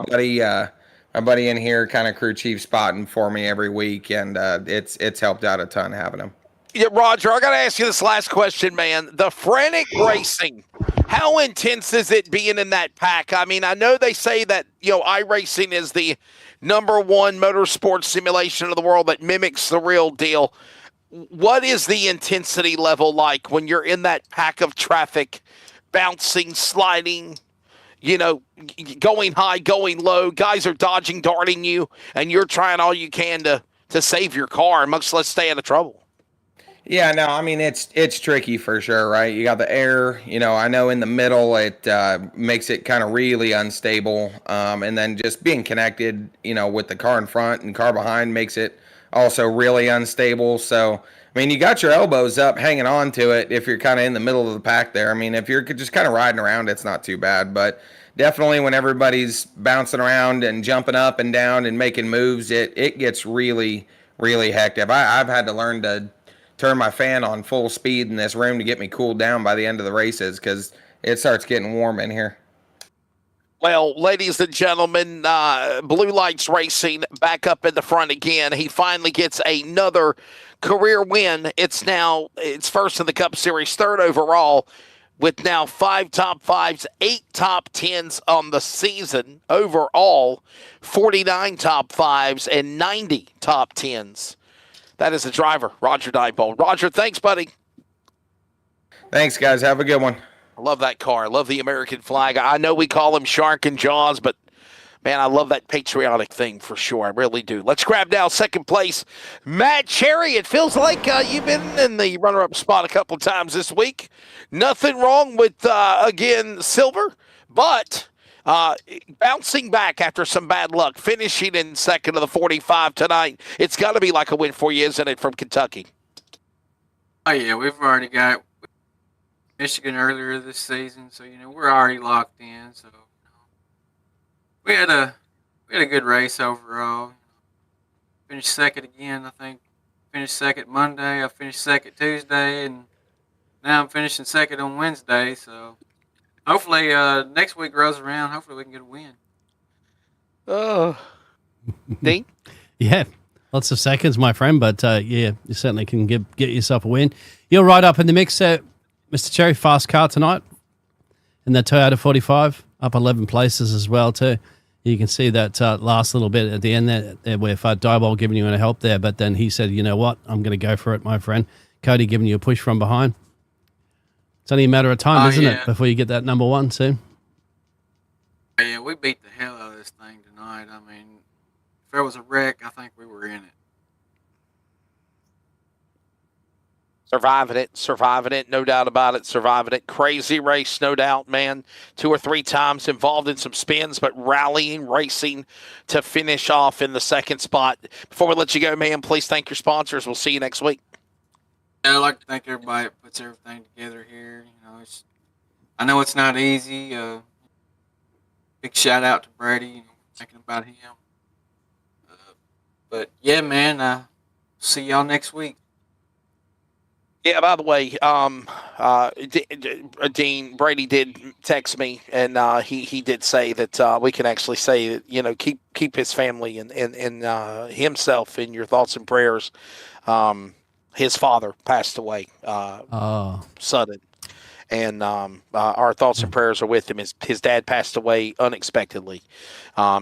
buddy in here, kind of crew chief spotting for me every week, and it's helped out a ton having him. Yeah, Roger, I got to ask you this last question, man. The frantic racing, how intense is it being in that pack? I mean, I know they say that, iRacing is the number one motorsports simulation of the world that mimics the real deal. What is the intensity level like when you're in that pack of traffic, bouncing, sliding, going high, going low, guys are dodging, darting you, and you're trying all you can to save your car, much less stay out of trouble? Yeah, no, I mean, it's tricky for sure, right? You got the air, I know in the middle it makes it kind of really unstable. And then just being connected, with the car in front and car behind makes it also really unstable. So, I mean, you got your elbows up hanging on to it if you're kind of in the middle of the pack there. I mean, if you're just kind of riding around, it's not too bad. But definitely when everybody's bouncing around and jumping up and down and making moves, it gets really, really hectic. I've had to learn to turn my fan on full speed in this room to get me cooled down by the end of the races because it starts getting warm in here. Well, ladies and gentlemen, Blue Lights Racing back up in the front again. He finally gets another career win. It's first in the Cup Series, third overall, with now 5 top 5s, 8 top 10s on the season. Overall, 49 top 5s and 90 top 10s. That is the driver, Roger Diebold. Roger, thanks, buddy. Thanks, guys. Have a good one. I love that car. I love the American flag. I know we call him Shark and Jaws, but, man, I love that patriotic thing for sure. I really do. Let's grab now second place, Matt Cherry. It feels like you've been in the runner-up spot a couple of times this week. Nothing wrong with, again, silver, but bouncing back after some bad luck, finishing in second of the 45 tonight. It's got to be like a win for you, isn't it, from Kentucky? Oh, yeah, we've already got Michigan earlier this season, so, we're already locked in. So, we had a good race overall. Finished second again, I think. Finished second Monday. I finished second Tuesday, and now I'm finishing second on Wednesday, so hopefully, next week rolls around. Hopefully, we can get a win. Dean? Yeah, lots of seconds, my friend. But, you certainly can get yourself a win. You're right up in the mix, Mr. Cherry. Fast car tonight in the Toyota 45, up 11 places as well, too. You can see that last little bit at the end there with Diebold giving you a help there. But then he said, you know what, I'm going to go for it, my friend. Cody giving you a push from behind. It's only a matter of time, isn't it, before you get that number one soon? Yeah, we beat the hell out of this thing tonight. I mean, if there was a wreck, I think we were in it. Surviving it, no doubt about it, surviving it. Crazy race, no doubt, man. 2 or 3 times involved in some spins, but rallying, racing to finish off in the second spot. Before we let you go, man, please thank your sponsors. We'll see you next week. Yeah, I'd like to thank everybody that puts everything together here. I know it's not easy. Big shout out to Brady, thinking about him. But yeah, man, see y'all next week. Yeah, by the way, Dean Brady did text me, and he did say that we can actually say that, keep his family and himself in your thoughts and prayers. His father passed away sudden, and our thoughts and prayers are with him. His dad passed away unexpectedly.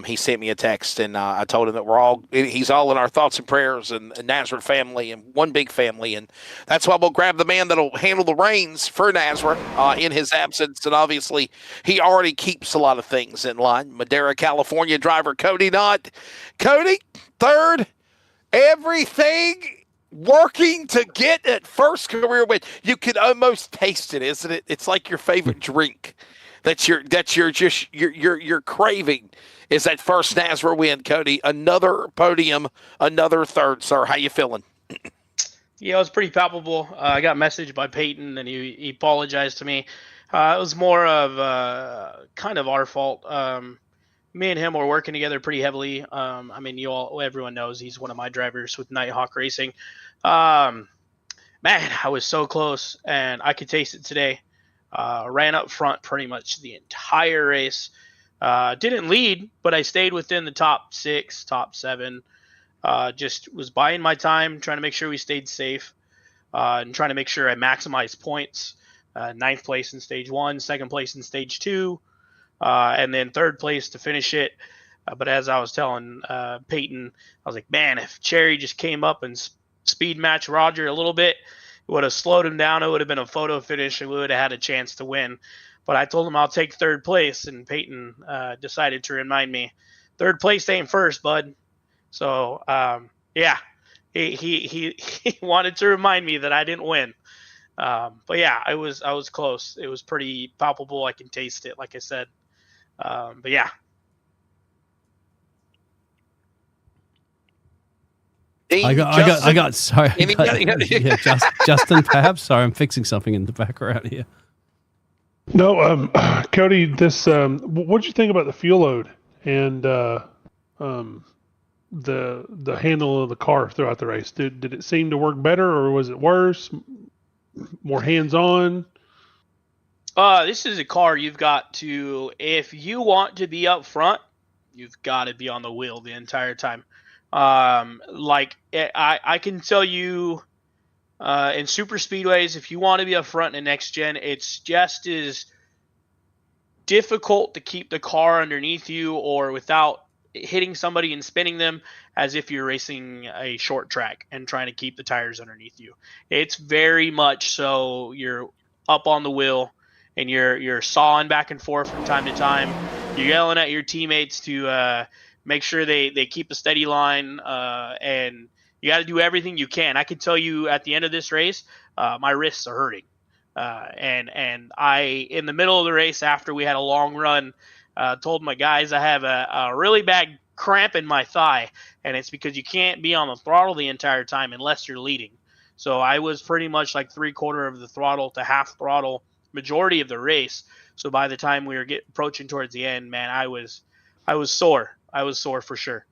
He sent me a text, and I told him that he's all in our thoughts and prayers, and NASRA family, and one big family, and that's why we'll grab the man that'll handle the reins for NASRA in his absence, and obviously he already keeps a lot of things in line. Madera, California driver Cody Knott. Cody, third, everything working to get that first career win. You can almost taste it, isn't it? It's like your favorite drink that you're craving is that first NASRA win, Cody. Another podium, another third, sir. How you feeling? Yeah, it was pretty palpable. I got messaged by Peyton, and he apologized to me. It was more of kind of our fault. Me and him were working together pretty heavily. I mean, everyone knows he's one of my drivers with Nighthawk Racing. Um, Man, I was so close, and I could taste it today. Ran up front pretty much the entire race. Didn't lead, but I stayed within the top 6, top 7. Just was buying my time, trying to make sure we stayed safe, and trying to make sure I maximized points. 9th place in stage 1, 2nd place in stage 2, and then 3rd place to finish it. But as I was telling Peyton, I was like, man, if Cherry just came up and speed match Roger a little bit, it would have slowed him down. It would have been a photo finish, and we would have had a chance to win. But I told him I'll take 3rd place, and Peyton decided to remind me, 3rd place ain't first, bud. So yeah, he wanted to remind me that I didn't win. But yeah, I was close. It was pretty palpable. I can taste it, like I said. But yeah. I got. Sorry, Justin. Perhaps. Sorry, I'm fixing something in the background here. No, Cody. This. What did you think about the fuel load and the handle of the car throughout the race? Did it seem to work better, or was it worse? More hands on? This is a car you've got to, if you want to be up front, you've got to be on the wheel the entire time. I can tell you, in super speedways, if you want to be up front in next gen, it's just as difficult to keep the car underneath you or without hitting somebody and spinning them as if you're racing a short track and trying to keep the tires underneath you. It's very much so you're up on the wheel and you're sawing back and forth from time to time. You're yelling at your teammates to make sure they keep a steady line, and you got to do everything you can. I can tell you at the end of this race, my wrists are hurting. And I, in the middle of the race after we had a long run, told my guys I have a really bad cramp in my thigh, and it's because you can't be on the throttle the entire time unless you're leading. So I was pretty much like 3/4 of the throttle to half throttle majority of the race. So by the time we were approaching towards the end, man, I was sore. I was sore for sure.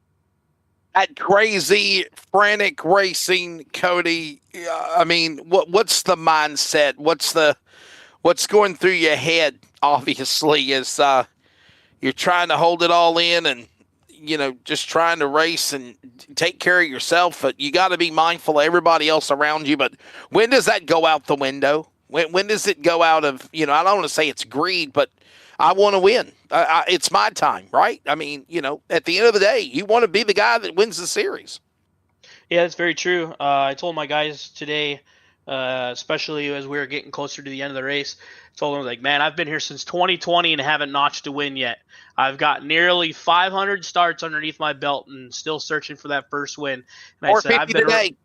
That crazy, frantic racing, Cody. I mean, what's the mindset? What's going through your head? Obviously, is you're trying to hold it all in and just trying to race and take care of yourself. But you got to be mindful of everybody else around you. But when does that go out the window? When does it go out of? I don't want to say it's greed, but I want to win. It's my time, right? I mean, at the end of the day, you want to be the guy that wins the series. Yeah, that's very true. I told my guys today, especially as we were getting closer to the end of the race, told them, like, man, I've been here since 2020 and haven't notched a win yet. I've got nearly 500 starts underneath my belt and still searching for that first win. And I said,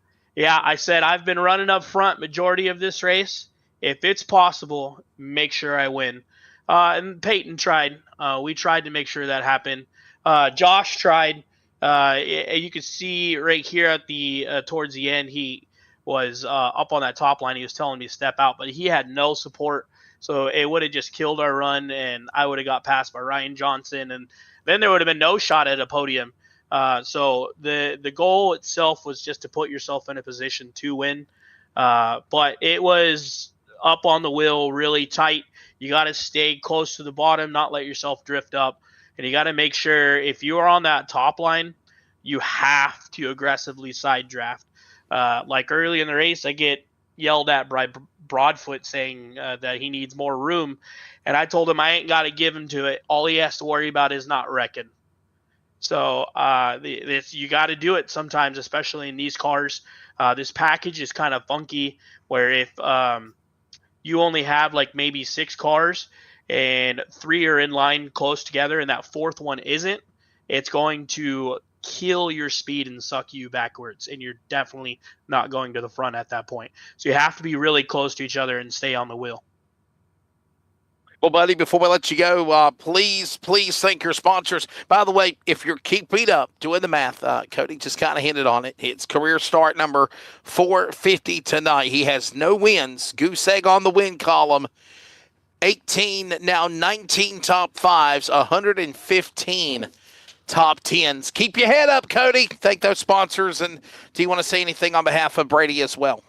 I said, I've been running up front majority of this race. If it's possible, make sure I win. And Peyton tried. We tried to make sure that happened. Josh tried. You could see right here at the towards the end, he was up on that top line. He was telling me to step out, but he had no support. So it would have just killed our run, and I would have got passed by Ryan Johnson, and then there would have been no shot at a podium. So the goal itself was just to put yourself in a position to win. But it was up on the wheel, really tight. You got to stay close to the bottom, not let yourself drift up. And you got to make sure if you are on that top line, you have to aggressively side draft. Like early in the race, I get yelled at by Broadfoot saying that he needs more room. And I told him I ain't got to give him to it. All he has to worry about is not wrecking. So you got to do it sometimes, especially in these cars. This package is kind of funky where if you only have like maybe 6 cars and 3 are in line close together and that 4th one isn't, it's going to kill your speed and suck you backwards, and you're definitely not going to the front at that point. So you have to be really close to each other and stay on the wheel. Well, buddy, before we let you go, please thank your sponsors. By the way, if you're keeping up, doing the math, Cody just kind of hinted on it. It's career start number 450 tonight. He has no wins. Goose egg on the win column. 18, now 19 top fives, 115 top 10s. Keep your head up, Cody. Thank those sponsors. And do you want to say anything on behalf of Brady as well?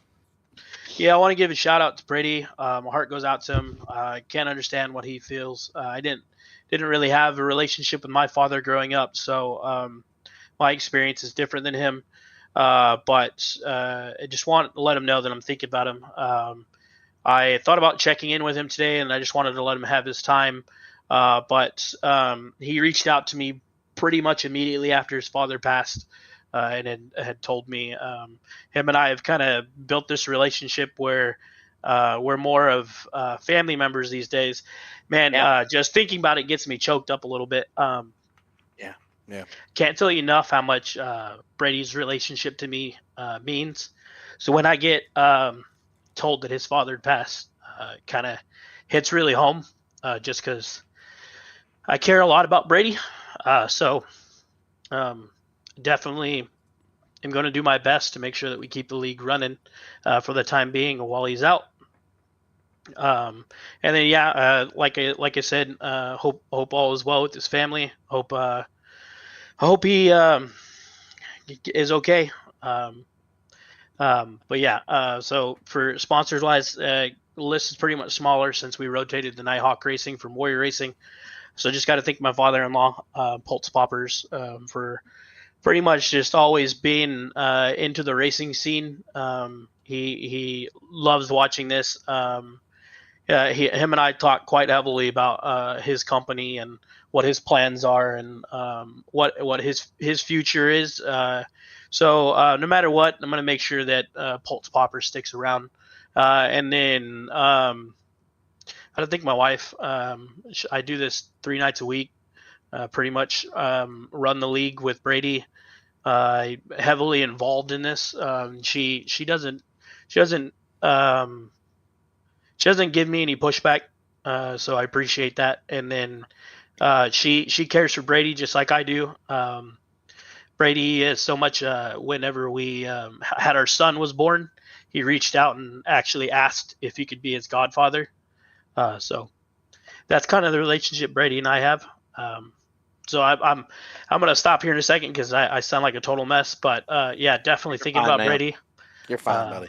Yeah, I want to give a shout out to Brady. My heart goes out to him. I can't understand what he feels. I didn't really have a relationship with my father growing up, so my experience is different than him. But I just want to let him know that I'm thinking about him. I thought about checking in with him today, and I just wanted to let him have his time. But he reached out to me pretty much immediately after his father passed. And had told me him and I have kind of built this relationship where we're more of family members these days. Man, just thinking about it gets me choked up a little bit. Yeah. Can't tell you enough how much Brady's relationship to me means. So when I get told that his father had passed, kind of hits really home just because I care a lot about Brady. Definitely am going to do my best to make sure that we keep the league running for the time being while he's out. And then, like I said, hope all is well with his family. I hope he is okay. So for sponsors wise, the list is pretty much smaller since we rotated the Nighthawk Racing from Warrior Racing. So just got to thank my father-in-law, Pulse Poppers, for pretty much just always being into the racing scene. He loves watching this. Him and I talk quite heavily about his company and what his plans are and what his future is. So no matter what, I'm going to make sure that Pulse Popper sticks around. And then I don't think my wife. I do this 3 nights a week. Pretty much run the league with Brady. Heavily involved in this. She doesn't give me any pushback, so I appreciate that. And then she cares for Brady just like I do. Brady is so much. Whenever we had our son was born, he reached out and actually asked if he could be his godfather. So that's kind of the relationship Brady and I have. So I'm going to stop here in a second because I sound like a total mess. But definitely thinking about Brady. You're fine, buddy.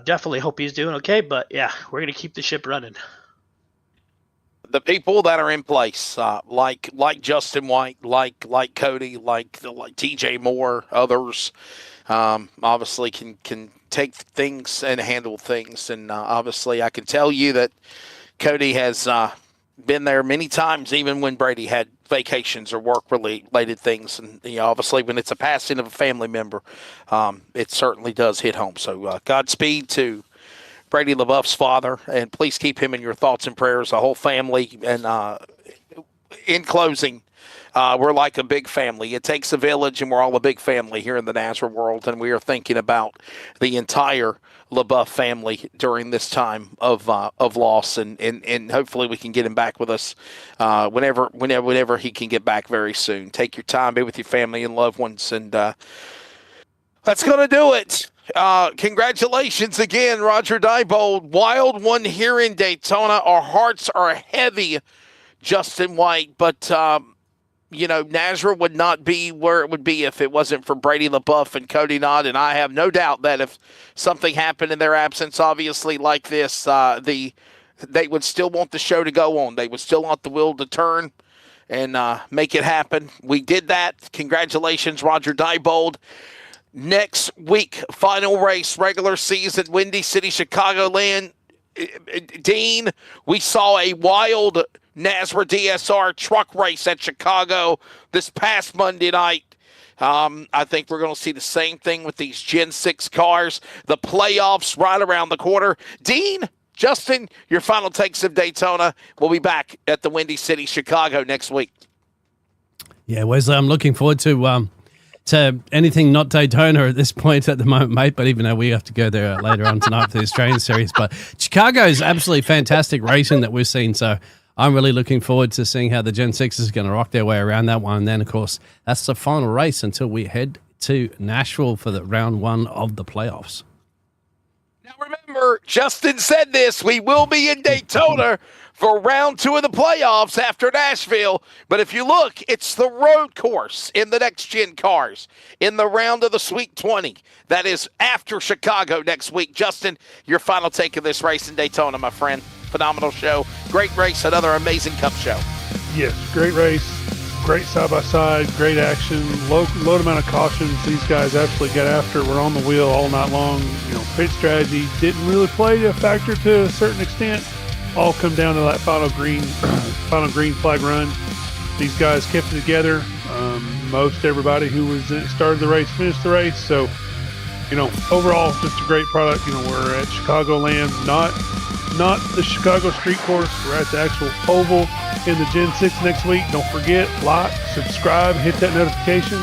Definitely hope he's doing okay. But yeah, we're going to keep the ship running. The people that are in place, like Justin White, like Cody, like TJ Moore, others, obviously can take things and handle things. And obviously, I can tell you that Cody has been there many times, even when Brady had vacations or work-related things. And obviously, when it's a passing of a family member, it certainly does hit home. So Godspeed to Brady LaBeouf's father, and please keep him in your thoughts and prayers, the whole family. And in closing, we're like a big family. It takes a village, and we're all a big family here in the NASRA world, and we are thinking about the entire LaBeouf family during this time of loss, and hopefully we can get him back with us whenever he can get back very soon. Take your time, be with your family and loved ones, and that's going to do it. Congratulations again, Roger Diebold. Wild one here in Daytona. Our hearts are heavy, Justin White, but NASRA would not be where it would be if it wasn't for Brady LaBeouf and Cody Nod, and I have no doubt that if something happened in their absence, obviously like this, they would still want the show to go on. They would still want the wheel to turn and make it happen. We did that. Congratulations, Roger Diebold. Next week, final race, regular season, Windy City, Chicagoland. Dean, we saw a wild NASRA DSR truck race at Chicago this past Monday night. I think we're going to see the same thing with these Gen 6 cars. The playoffs right around the corner. Dean, Justin, your final takes of Daytona. We'll be back at the Windy City, Chicago next week. Yeah, Wesley, I'm looking forward to to anything not Daytona at this point at the moment, mate. But even though we have to go there later on tonight for the Australian Series, but Chicago is absolutely fantastic racing that we've seen. So I'm really looking forward to seeing how the Gen 6 is going to rock their way around that one. And then, of course, that's the final race until we head to Nashville for the round 1 of the playoffs. Now remember, Justin said this, we will be in Daytona for round 2 of the playoffs after Nashville. But if you look, it's the road course in the next-gen cars in the round of the Sweet 20. That is after Chicago next week. Justin, your final take of this race in Daytona, my friend. Phenomenal show. Great race. Another amazing Cup show. Yes, great race. Great side-by-side. Great action. Low amount of cautions. These guys absolutely got after it. We're on the wheel all night long. Pit strategy didn't really play a factor to a certain extent. All come down to that final green flag run. These guys kept it together. Most everybody who was started the race finished the race. So, overall, just a great product. We're at Chicagoland, not the Chicago street course. We're at the actual oval in the Gen 6 next week. Don't forget, like, subscribe, hit that notification.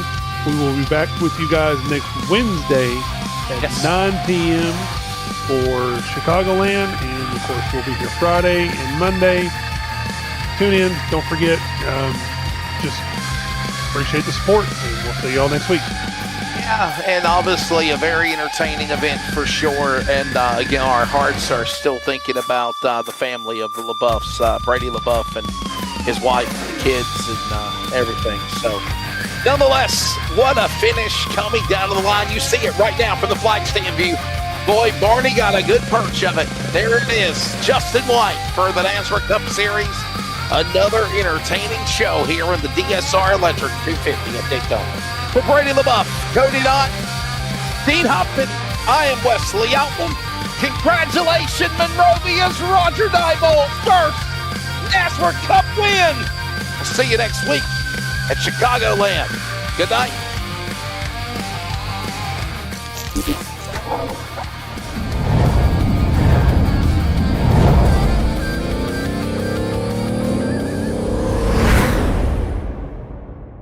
We will be back with you guys next Wednesday at 9 p.m. for Chicagoland. And, of course, we'll be here Friday and Monday. Tune in. Don't forget, just appreciate the support. And we'll see y'all next week. Yeah, and obviously a very entertaining event for sure. And again, our hearts are still thinking about the family of the LaBeoufs, Brady LaBeouf and his wife, and kids, and everything. So, nonetheless, what a finish coming down to the line. You see it right now from the flag stand view. Boy, Barney got a good perch of it. There it is, Justin White for the NASRA Cup Series. Another entertaining show here in the DSR Electric 250 at Daytona. For Brady LaBeouf, Cody Knott, Dean Hopkins, I am Wesley Outland. Congratulations, Monrovia's Roger Diebold, first NASRA Cup win. We'll see you next week at Chicagoland. Good night.